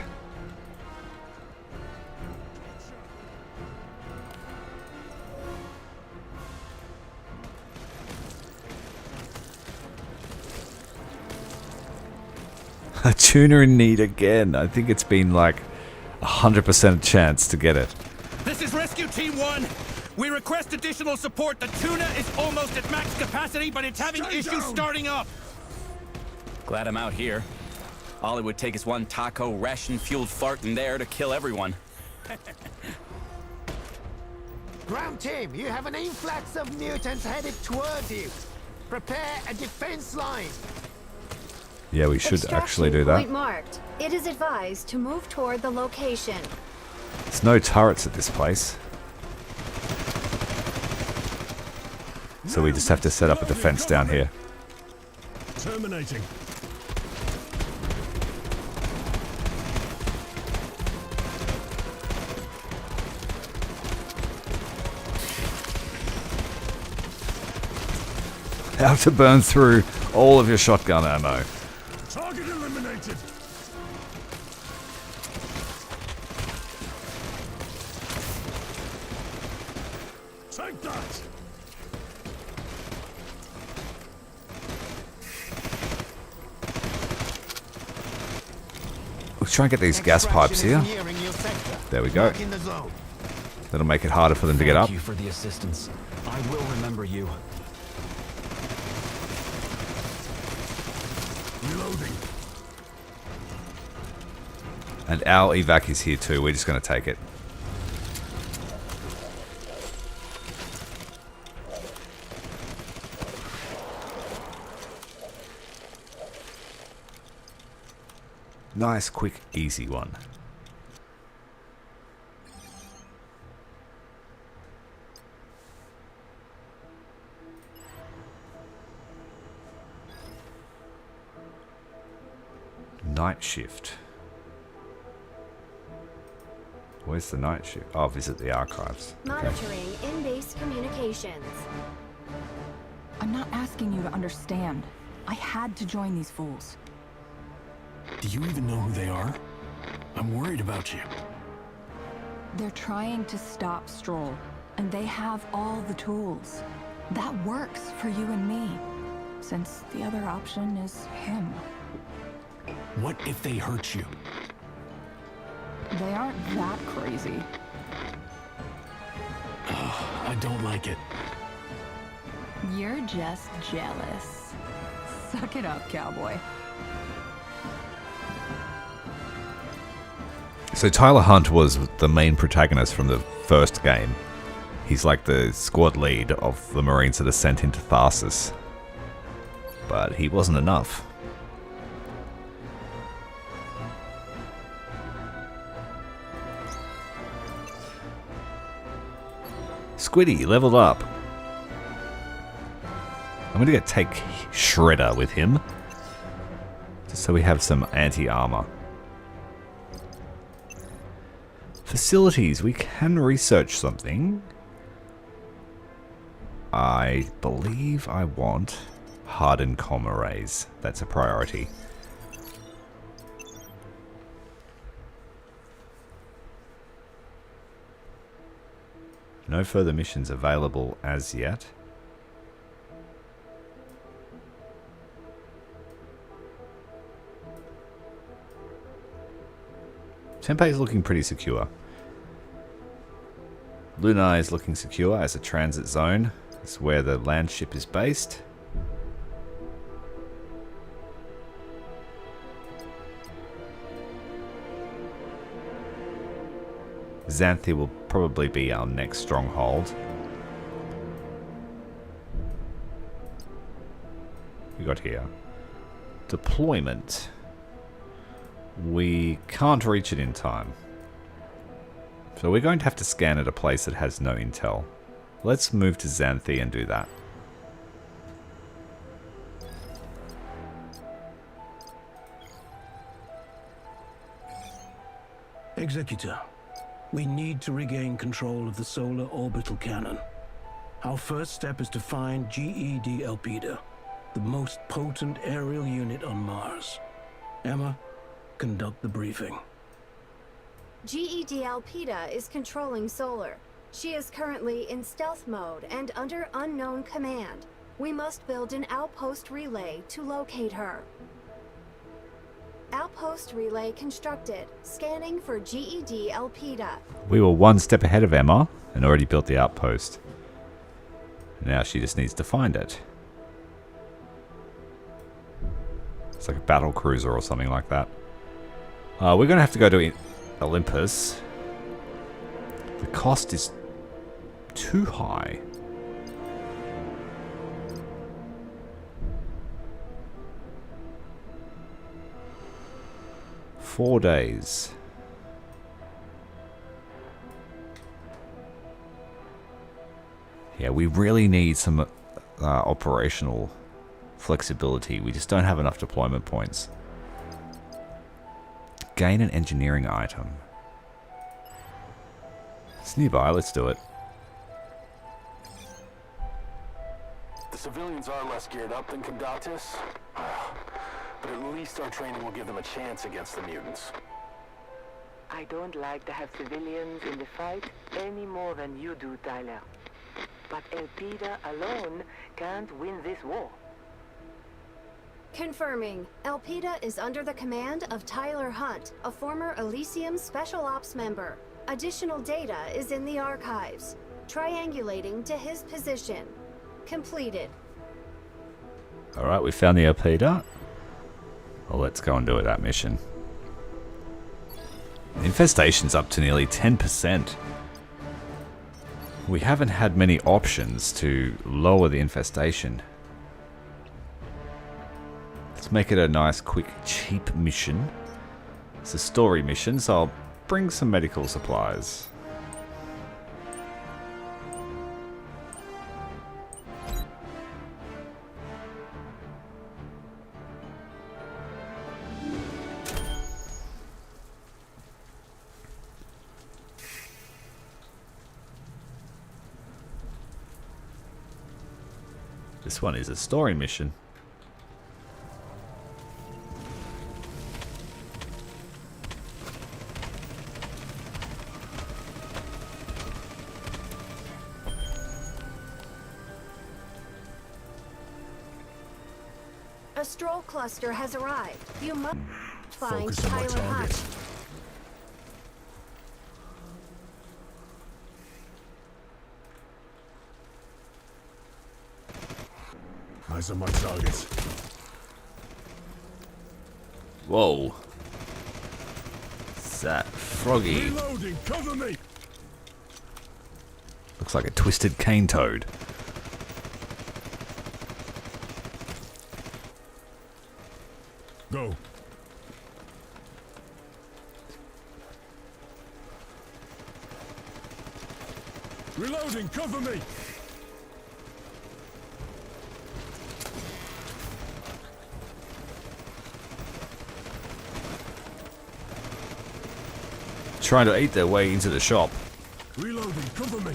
S1: A tuner in need again. I think it's been like 100% chance to get it.
S11: This is Rescue Team 1. We request additional support. The tuna is almost at max capacity, but it's having issues starting up.
S9: Glad I'm out here. All it would take is one taco ration-fueled fart in there to kill everyone.
S12: Ground Team, you have an influx of mutants headed towards you. Prepare a defense line.
S1: Yeah, we should actually do that.
S4: Point marked. It is advised to move toward the location.
S1: There's no turrets at this place. So we just have to set up a defense down here.
S3: Terminating.
S1: How to burn through all of your shotgun ammo.
S3: Target eliminated. Take that.
S1: Let's try and get these gas pipes here. There we go.
S12: In the zone.
S1: That'll make it harder for them to get up.
S5: Thank you for the assistance. I will remember you.
S3: Reloading.
S1: And our evac is here too. We're just going to take it. Nice, quick, easy one. Night shift. Where's the night shift? Oh, visit the archives.
S4: Monitoring in-base communications.
S2: I'm not asking you to understand. I had to join these fools.
S3: Do you even know who they are? I'm worried about you.
S2: They're trying to stop Stroll, and they have all the tools. That works for you and me, since the other option is him.
S3: What if they hurt you?
S2: They aren't that crazy.
S3: I don't like it.
S2: You're just jealous. Suck it up, cowboy.
S1: So Tyler Hunt was the main protagonist from the first game. He's like the squad lead of the Marines that are sent into Tharsis. But he wasn't enough. Squiddy, leveled up. I'm gonna take Shredder with him, just so we have some anti-armor. Facilities, we can research something. I believe I want hardened comm arrays. That's a priority. No further missions available as yet. Tempeh is looking pretty secure. Luna is looking secure as a transit zone. It's where the Landship is based. Xanthi will probably be our next stronghold. We got here. Deployment. We can't reach it in time. So we're going to have to scan at a place that has no intel. Let's move to Xanthi and do that.
S6: Executor, we need to regain control of the solar orbital cannon. Our first step is to find GED Elpida, the most potent aerial unit on Mars. Emma, conduct the briefing.
S4: GED Elpida is controlling Solar. She is currently in stealth mode and under unknown command. We must build an outpost relay to locate her. Outpost relay constructed. Scanning for GED Elpida.
S1: We were one step ahead of Emma and already built the outpost. Now she just needs to find it. It's like a battle cruiser or something like that. We're going to have to go to Olympus. The cost is too high. Four days. Yeah, we really need some operational flexibility. We just don't have enough deployment points. Gain an engineering item. It's nearby, let's do it.
S3: The civilians are less geared up than Comdatus, but at least our training will give them a chance against the mutants.
S13: I don't like to have civilians in the fight any more than you do, Tyler. But Elpida alone can't win this war.
S4: Confirming. Elpida is under the command of Tyler Hunt, a former Elysium Special Ops member. Additional data is in the archives. Triangulating to his position. Completed.
S1: Alright, we found the Elpida. Well, let's go and do it, that mission. The infestation's up to nearly 10%. We haven't had many options to lower the infestation. Let's make it a nice, quick, cheap mission. It's a story mission, so I'll bring some medical supplies. This one is a story mission.
S4: A stroll cluster has arrived. You must find
S3: Focus on my
S4: Tyler
S3: target.
S4: Hunt.
S3: Eyes on my targets.
S1: Whoa. What's that? Froggy.
S3: Reloading, cover me!
S1: Looks like a twisted cane toad.
S3: Go. Reloading, cover me!
S1: Trying to eat their way into the shop.
S3: Reloading, cover me!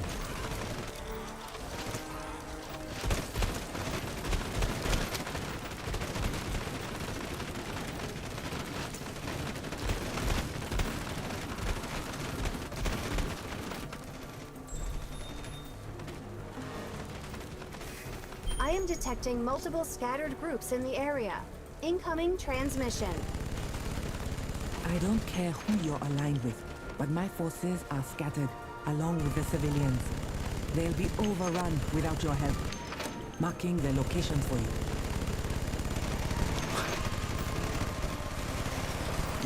S4: I am detecting multiple scattered groups in the area. Incoming transmission.
S14: I don't care who you're aligned with, but my forces are scattered, along with the civilians. They'll be overrun without your help. Marking their location for you.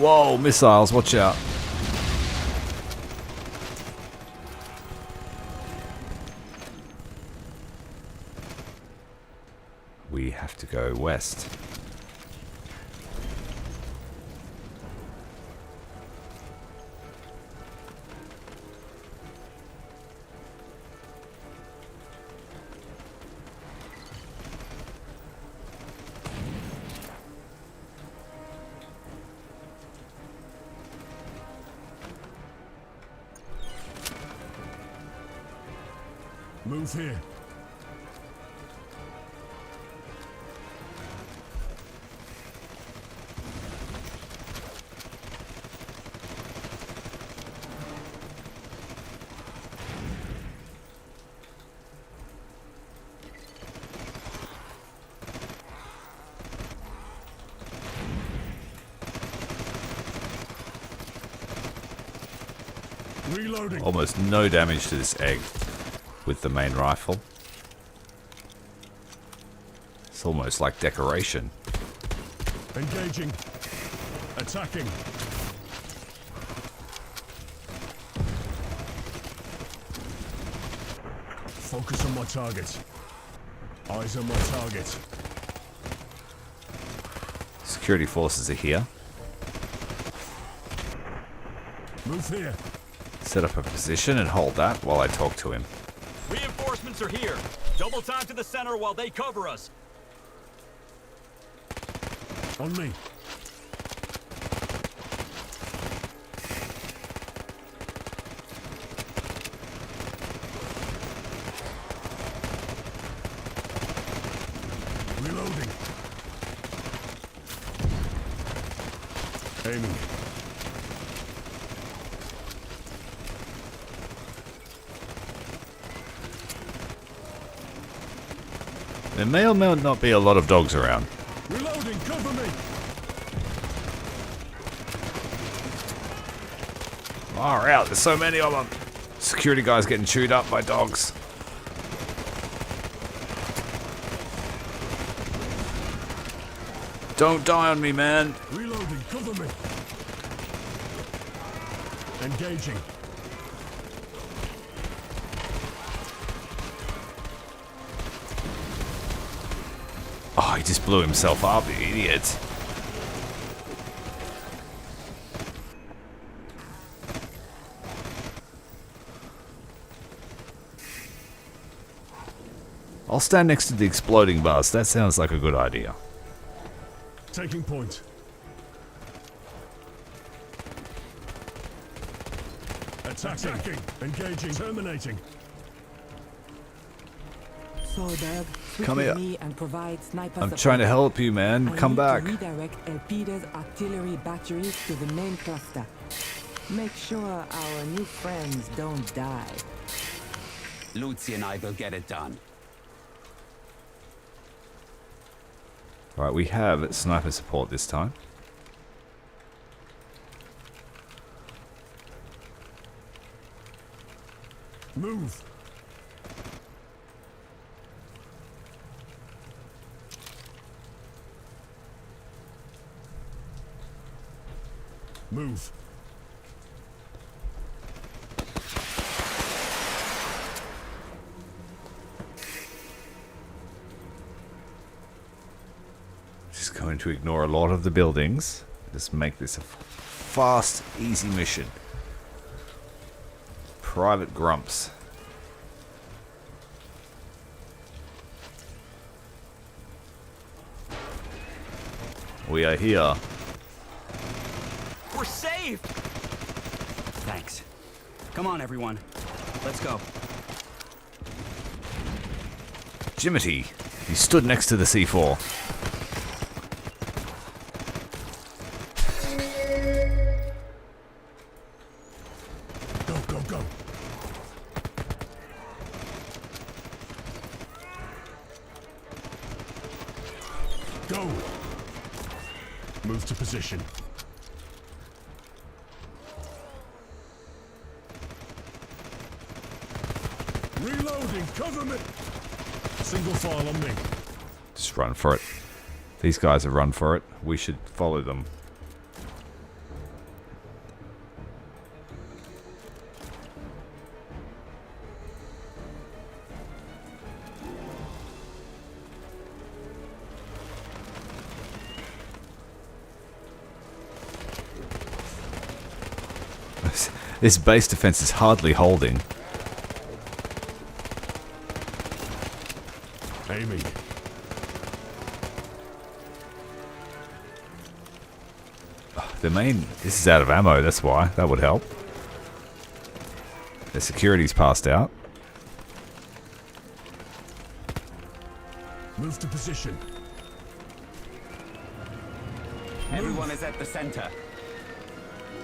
S1: Whoa, missiles, watch out. We have to go west.
S3: Move here. Reloading.
S1: Almost no damage to this egg with the main rifle. It's almost like decoration.
S3: Engaging. Attacking. Focus on my target. Eyes on my target.
S1: Security forces are here.
S3: Move here.
S1: Set up a position and hold that while I talk to him.
S5: Reinforcements are here. Double time to the center while they cover us.
S3: On me. Reloading. Aiming.
S1: There may or may not be a lot of dogs around.
S3: Reloading. Reloading, cover me!
S1: Far out, there's so many of them. Security guys getting chewed up by dogs. Don't die on me, man.
S3: Reloading, cover me! Engaging.
S1: Oh, he just blew himself up, the idiot. I'll stand next to the exploding bus. That sounds like a good idea.
S3: Taking point. Attacking. Engaging. Terminating.
S14: Soldad,
S1: Come here.
S14: me and provide sniper
S1: I'm
S14: support.
S1: trying to help you, man.
S14: I
S1: Come
S14: need
S1: back.
S14: To redirect Elpida's artillery batteries to the main cluster. Make sure our new friends don't die.
S5: Lucy and I will get it done.
S1: Right, we have sniper support this time.
S3: Move. Move.
S1: Just going to ignore a lot of the buildings. Just make this a fast, easy mission. Private Grumps. We are here.
S5: We're safe! Thanks. Come on, everyone. Let's go.
S1: Jimity, he stood next to the C4.
S3: Go, go, go. Go. Move to position. Reloading, cover me! Single file on me.
S1: Just run for it. These guys have run for it. We should follow them. This base defense is hardly holding.
S3: Aiming.
S1: The main... This is out of ammo, that's why. That would help. The security's passed out.
S3: Move to position.
S5: Everyone is at the center.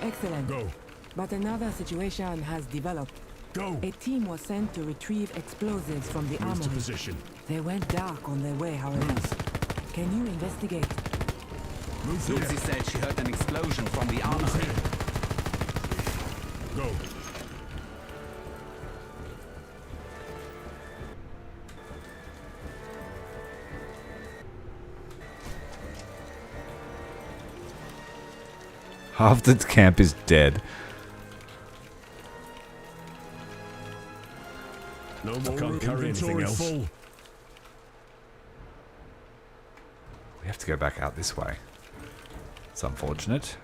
S14: Excellent.
S3: Go.
S14: But another situation has developed.
S3: Go.
S14: A team was sent to retrieve explosives from the
S3: Move to
S14: armory.
S3: position.
S14: They went dark on their way, however. Can you investigate?
S3: Move
S5: Lucy
S3: here.
S5: said she heard an explosion from the
S3: Move
S5: armory.
S3: here. Go.
S1: Half the camp is dead.
S3: No more.
S8: Can't carry anything else.
S3: Full.
S1: We have to go back out this way. It's unfortunate.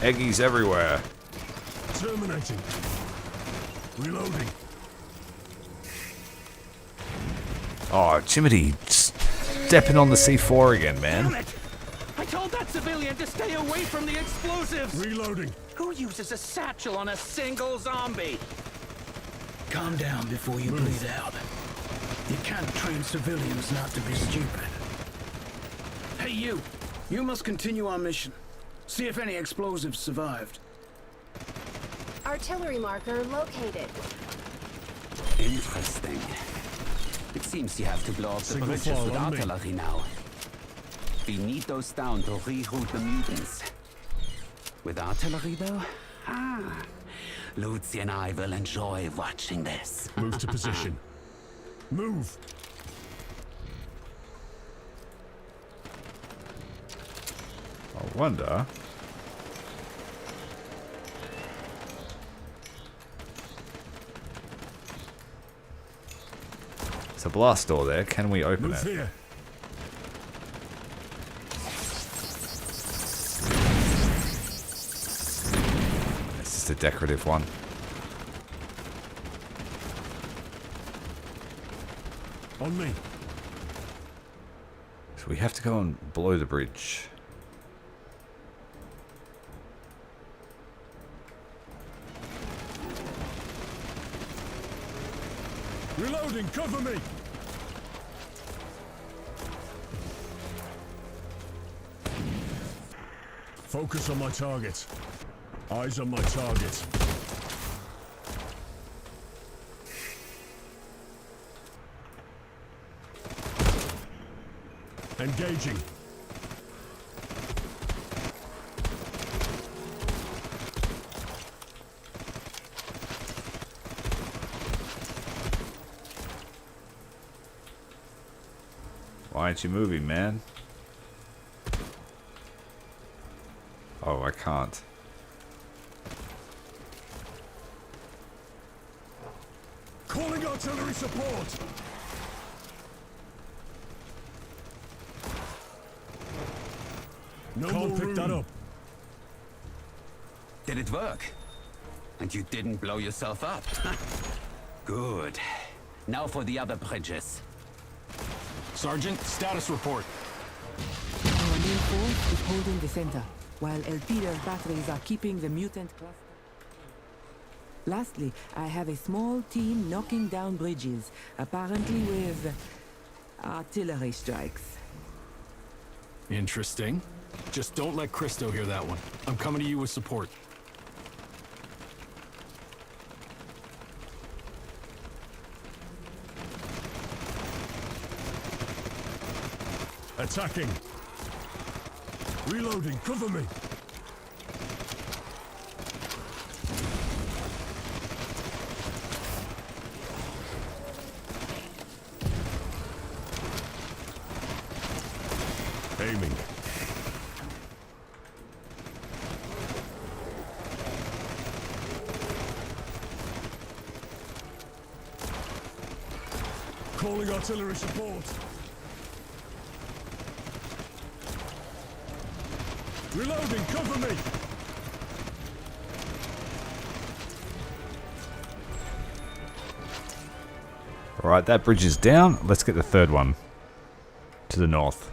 S1: Eggies everywhere.
S3: Terminating. Reloading.
S1: Oh, Jiminy, stepping on the C4 again, man.
S11: Damn it! I told that civilian to stay away from the explosives!
S3: Reloading.
S11: Who uses a satchel on a single zombie?
S6: Calm down before you bleed out. You can't train civilians not to be stupid. Hey, you. You must continue our mission. See if any explosives survived.
S4: Artillery marker located.
S5: Interesting. It seems you have to blow up the
S3: Single
S5: bridges
S3: fall
S5: with
S3: on me.
S5: artillery now. We need those down to reroute the mutants. With artillery, though? Lucy and I will enjoy watching this.
S3: Move to position. Move.
S1: I wonder. It's a blast door there. Can we open
S3: Move
S1: it?
S3: here.
S1: It's just a decorative one.
S3: On me.
S1: So we have to go and blow the bridge.
S3: Reloading, cover me! Focus on my target. Eyes on my target. Engaging.
S1: Why aren't you moving, man? Oh, I can't.
S3: Calling artillery support! No Can't pick that up.
S5: Did it work? And you didn't blow yourself up? Good. Now for the other bridges.
S8: Sergeant, status report.
S14: Our main force is holding the center, while Elpider's batteries are keeping the mutant cluster. Lastly, I have a small team knocking down bridges, apparently with artillery strikes.
S8: Interesting. Just don't let Christo hear that one. I'm coming to you with support.
S3: Attacking. Reloading, cover me. Aiming. Calling artillery support. Reloading, cover me!
S1: Alright, that bridge is down. Let's get the third one to the north.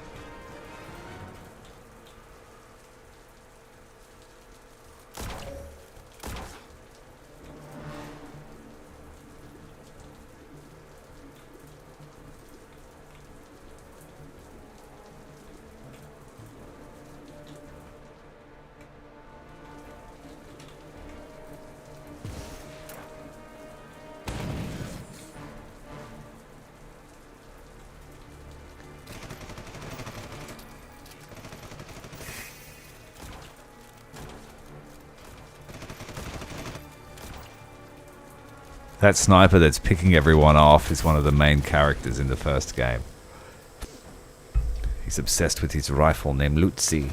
S1: That sniper that's picking everyone off is one of the main characters in the first game. He's obsessed with his rifle named Lucy.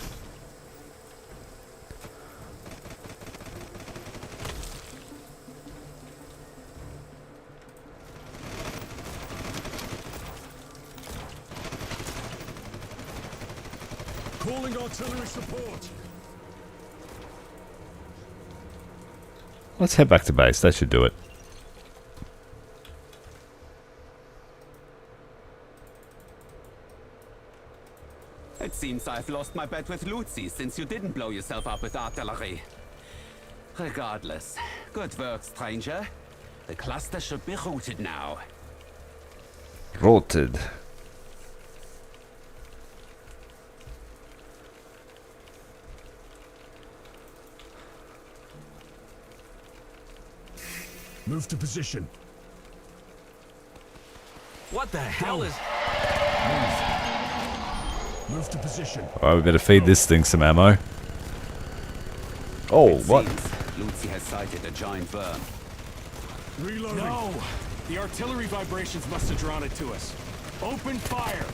S3: Calling artillery support.
S1: Let's head back to base. That should do it.
S15: It seems I've lost my bet with Luzi since you didn't blow yourself up with artillery. Regardless, good work, stranger. The cluster should be routed now.
S1: Routed.
S3: Move to position.
S11: What the hell is...
S3: Move to position.
S1: Alright, we better feed this thing some ammo. Oh, what?
S15: Luzi has sighted a giant worm.
S3: Reloading.
S8: No! The artillery vibrations must have drawn it to us. Open fire!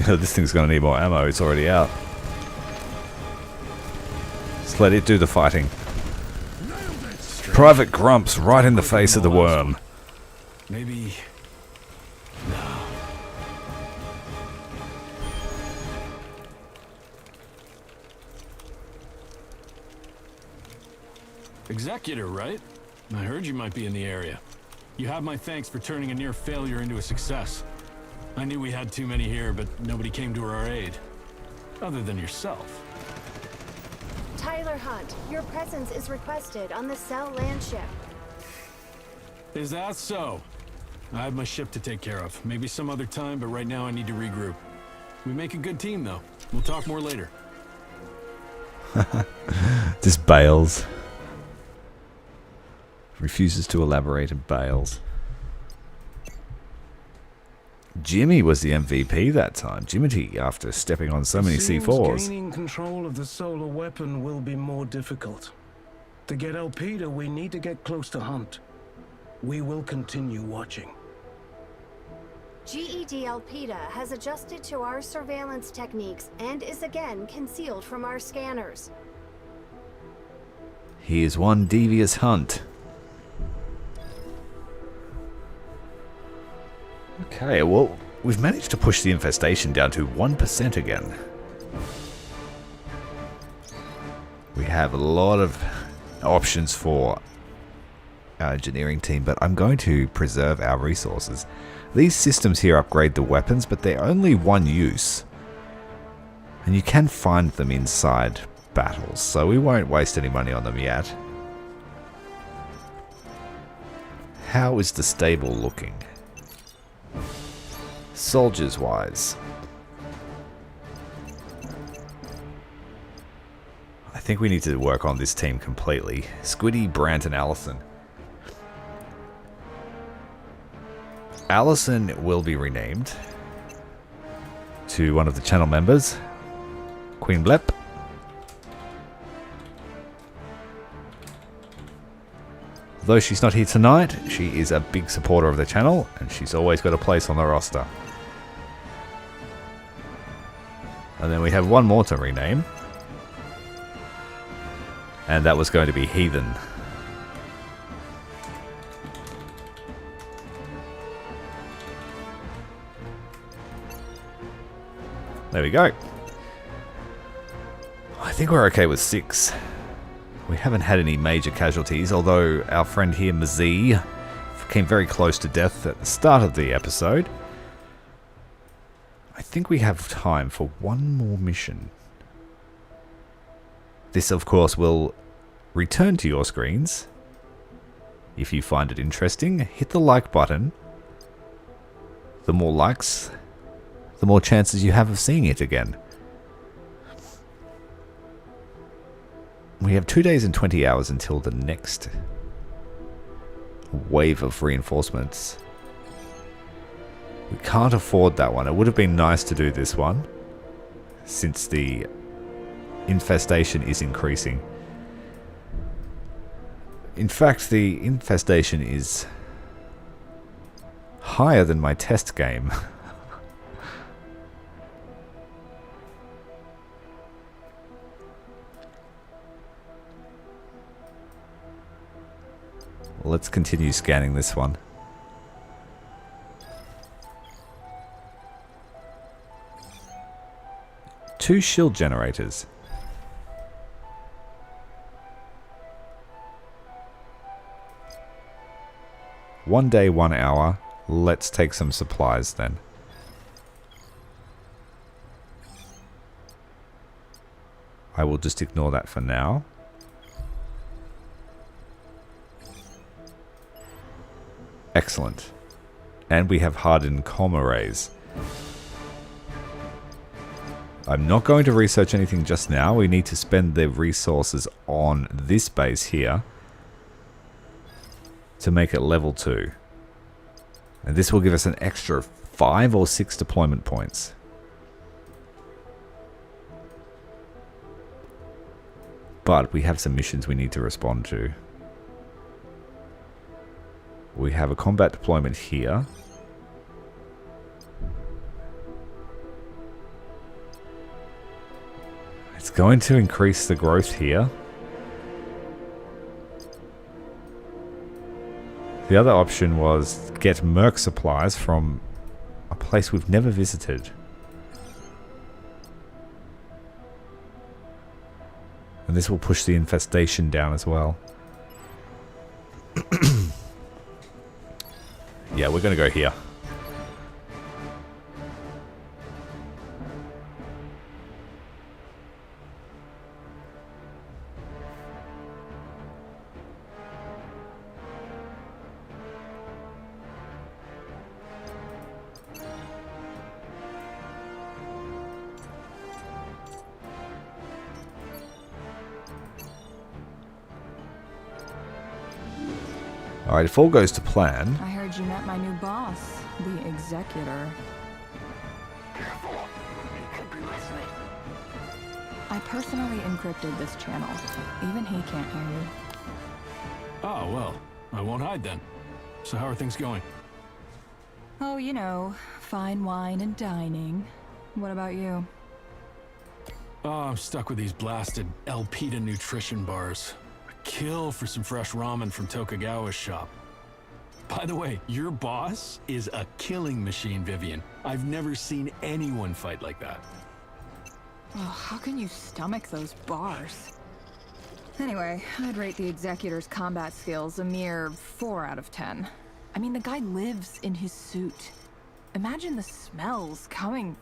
S1: God, this thing's gonna need more ammo. It's already out. Just let it do the fighting. Private Grumps right in the face of the worm.
S8: Maybe... No. Executor, right? I heard you might be in the area. You have my thanks for turning a near failure into a success. I knew we had too many here, but nobody came to our aid. Other than yourself.
S4: Tyler Hunt, your presence is requested on the Cell Landship.
S8: Is that so? I have my ship to take care of. Maybe some other time, but right now I need to regroup. We make a good team, though. We'll talk more later.
S1: Just bails. Refuses to elaborate and bails. Jimmy was the MVP that time. Jimmy, after stepping on so many C4s.
S6: Gaining control of the solar weapon will be more difficult. To get Elpida, we need to get close to Hunt. We will continue watching.
S4: GED Elpida has adjusted to our surveillance techniques and is again concealed from our scanners.
S1: He is one devious Hunt. Okay, well, we've managed to push the infestation down to 1% again. We have a lot of options for our engineering team, but I'm going to preserve our resources. These systems here upgrade the weapons, but they're only one use. And you can find them inside battles, so we won't waste any money on them yet. How is the stable looking? Soldiers wise, I think we need to work on this team completely. Squiddy, Brant and Allison. Allison will be renamed to one of the channel members, Queen Blep. Though she's not here tonight, she is a big supporter of the channel and she's always got a place on the roster. And then we have one more to rename. And that was going to be Heathen. There we go. I think we're okay with 6. We haven't had any major casualties, although our friend here, Mazee, came very close to death at the start of the episode. I think we have time for one more mission. This, of course, will return to your screens. If you find it interesting, hit the like button. The more likes, the more chances you have of seeing it again. We have 2 days and 20 hours until the next wave of reinforcements. We can't afford that one. It would have been nice to do this one, since the infestation is increasing. In fact, the infestation is higher than my test game. Let's continue scanning this one. Two shield generators. One day, 1 hour. Let's take some supplies then. I will just ignore that for now. Excellent. And we have hardened comm arrays. I'm not going to research anything just now. We need to spend the resources on this base here to make it level 2. And this will give us an extra 5 or 6 deployment points. But we have some missions we need to respond to. We have a combat deployment here. It's going to increase the growth here. The other option was get merc supplies from a place we've never visited. And this will push the infestation down as well. Yeah, we're going to go here. Alright, if all goes to plan...
S2: I heard you met my new boss, the Executor.
S3: Careful. He could be listening.
S2: I personally encrypted this channel. Even he can't hear you.
S8: Oh, well, I won't hide then. So how are things going?
S2: Oh, you know, fine wine and dining. What about you?
S8: Oh, I'm stuck with these blasted Elpida nutrition bars. Kill for some fresh ramen from Tokagawa's shop. By the way, your boss is a killing machine, Vivian. I've never seen anyone fight like that.
S2: Oh, how can you stomach those bars? Anyway, I'd rate the Executor's combat skills a mere 4 out of 10. I mean, the guy lives in his suit. Imagine the smells coming...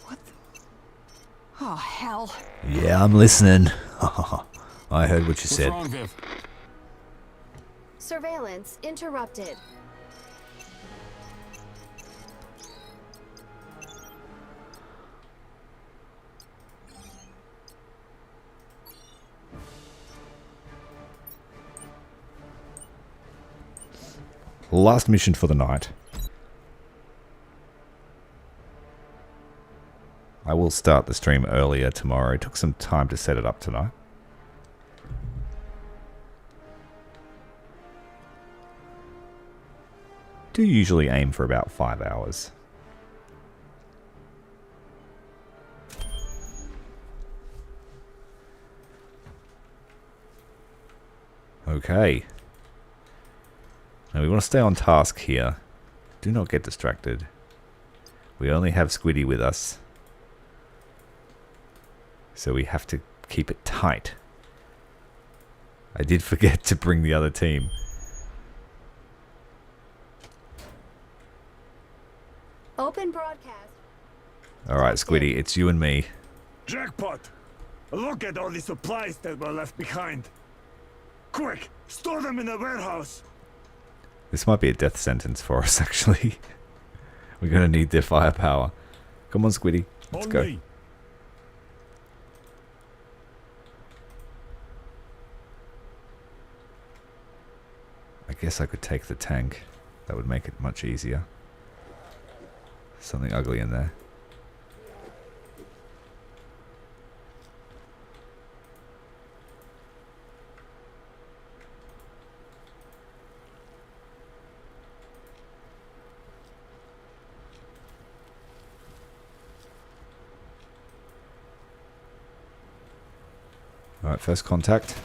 S2: What the... Oh, hell.
S1: Yeah, I'm listening. I heard what you said.
S8: What's wrong, Viv?
S4: Surveillance interrupted.
S1: Last mission for the night. I will start the stream earlier tomorrow. It took some time to set it up tonight. Do usually aim for about 5 hours. Okay. Now we want to stay on task here. Do not get distracted. We only have Squiddy with us. So we have to keep it tight. I did forget to bring the other team.
S4: Open broadcast.
S1: Alright, Squiddy, it's you and me.
S3: Jackpot! Look at all the supplies that were left behind. Quick, store them in the warehouse.
S1: This might be a death sentence for us, actually. We're going to need their firepower. Come on, Squiddy. Let's go.
S3: Me.
S1: I guess I could take the tank. That would make it much easier. Something ugly in there. Alright, first contact.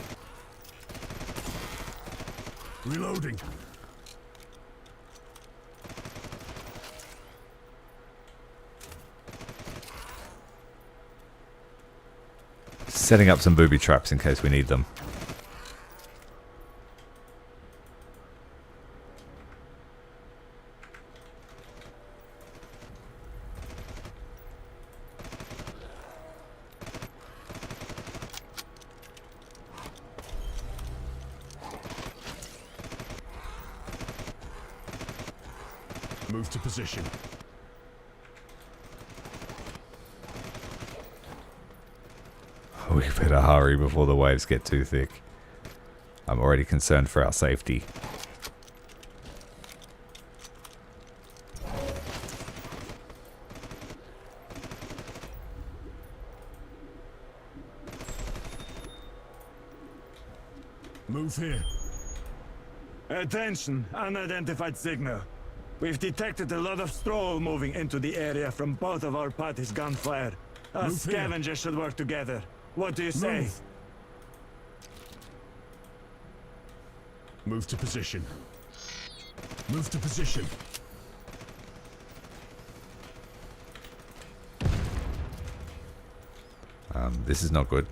S3: Reloading.
S1: Setting up some booby traps in case we need them.
S3: Move to position.
S1: We better hurry before the waves get too thick. I'm already concerned for our safety.
S3: Move here.
S16: Attention, unidentified signal. We've detected a lot of stroll moving into the area from both of our parties' gunfire. Us scavengers should work together. What do you say?
S3: Move to position. Move to position.
S1: This is not good.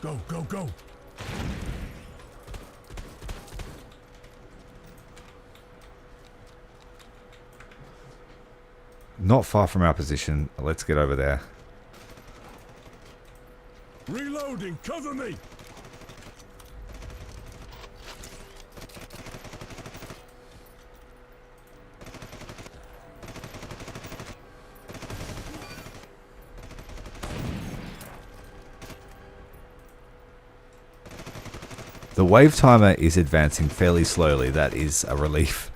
S3: Go, go, go.
S1: Not far from our position. Let's get over there.
S3: Reloading, cover me.
S1: The wave timer is advancing fairly slowly. That is a relief.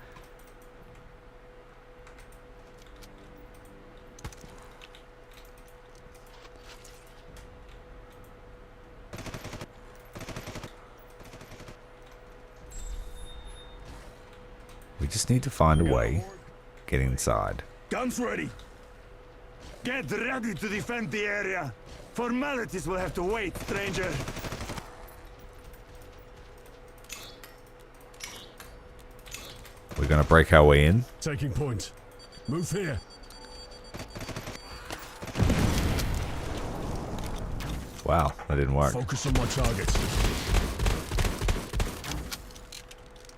S1: We just need to find a way. Get inside.
S16: Guns ready. Get ready to defend the area. Formalities will have to wait, stranger.
S1: We're going to break our way in.
S3: Taking point. Move here.
S1: Wow, that didn't work.
S3: Focus on my target.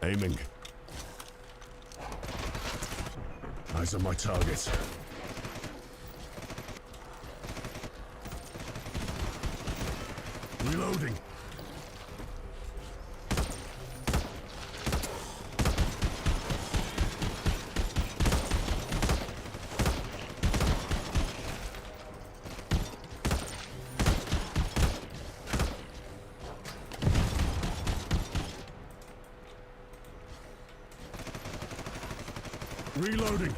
S3: Aiming. Eyes on my target. Reloading. Reloading.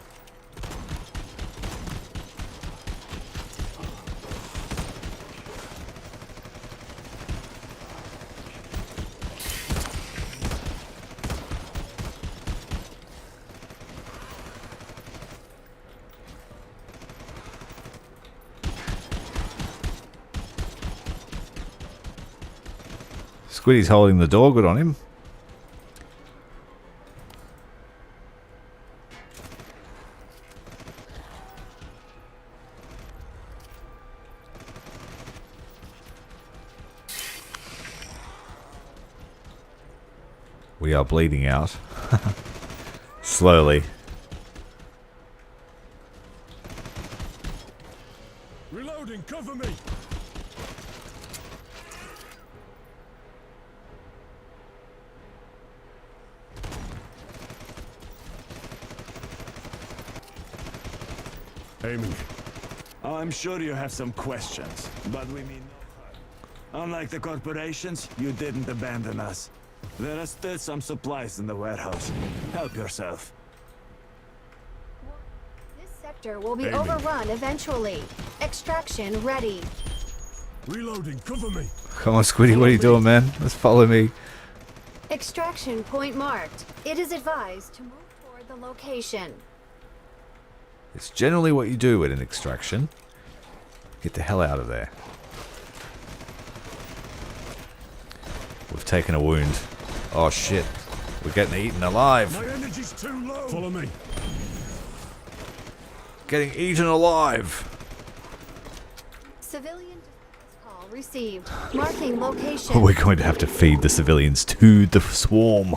S1: Squiddy's holding the door. Good on him. We are bleeding out. Slowly.
S3: Reloading, cover me. Aiming.
S16: I'm sure you have some questions, but we mean no harm. Unlike the corporations, you didn't abandon us. There are still some supplies in the warehouse. Help yourself.
S4: This sector will be overrun eventually. Extraction ready.
S3: Reloading, cover me.
S1: Come on, Squiddy, what are you doing, man? Let's follow me.
S4: Extraction point marked. It is advised to move toward the location.
S1: It's generally what you do at an extraction. Get the hell out of there. We've taken a wound. Oh shit. We're getting eaten alive.
S3: My energy's too low. Follow me.
S1: Getting eaten alive.
S4: Civilian call received. Marking location.
S1: We're going to have to feed the civilians to the swarm.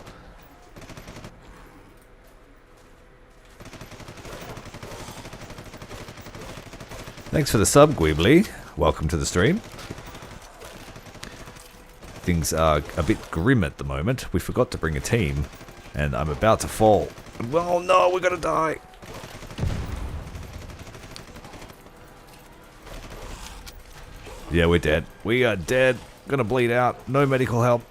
S1: Thanks for the sub, Gweebly. Welcome to the stream. Things are a bit grim at the moment. We forgot to bring a team, and I'm about to fall. Well, no, we're gonna die. Yeah, we're dead. We are dead. Gonna bleed out. No medical help.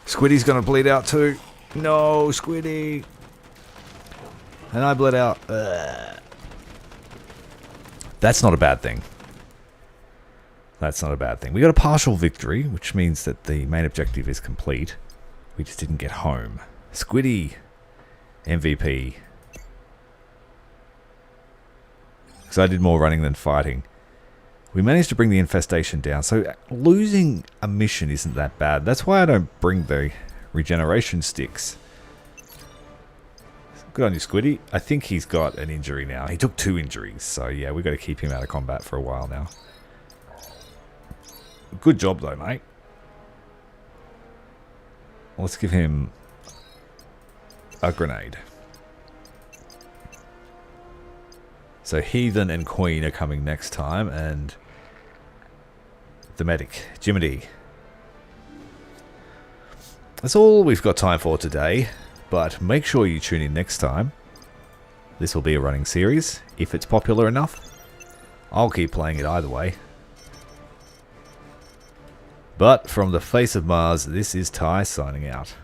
S1: Squiddy's gonna bleed out too. No, Squiddy. And I bled out. That's not a bad thing. That's not a bad thing. We got a partial victory, which means that the main objective is complete. We just didn't get home. Squiddy. MVP. Because I did more running than fighting. We managed to bring the infestation down, so losing a mission isn't that bad. That's why I don't bring the regeneration sticks. Good on you, Squiddy. I think he's got an injury now. He took 2 injuries, so yeah, we've got to keep him out of combat for a while now. Good job though, mate. Let's give him a grenade. So Heathen and Queen are coming next time, and the medic, Cmdr. That's all we've got time for today, but make sure you tune in next time. This will be a running series. If it's popular enough, I'll keep playing it either way. But from the face of Mars, this is Ty signing out.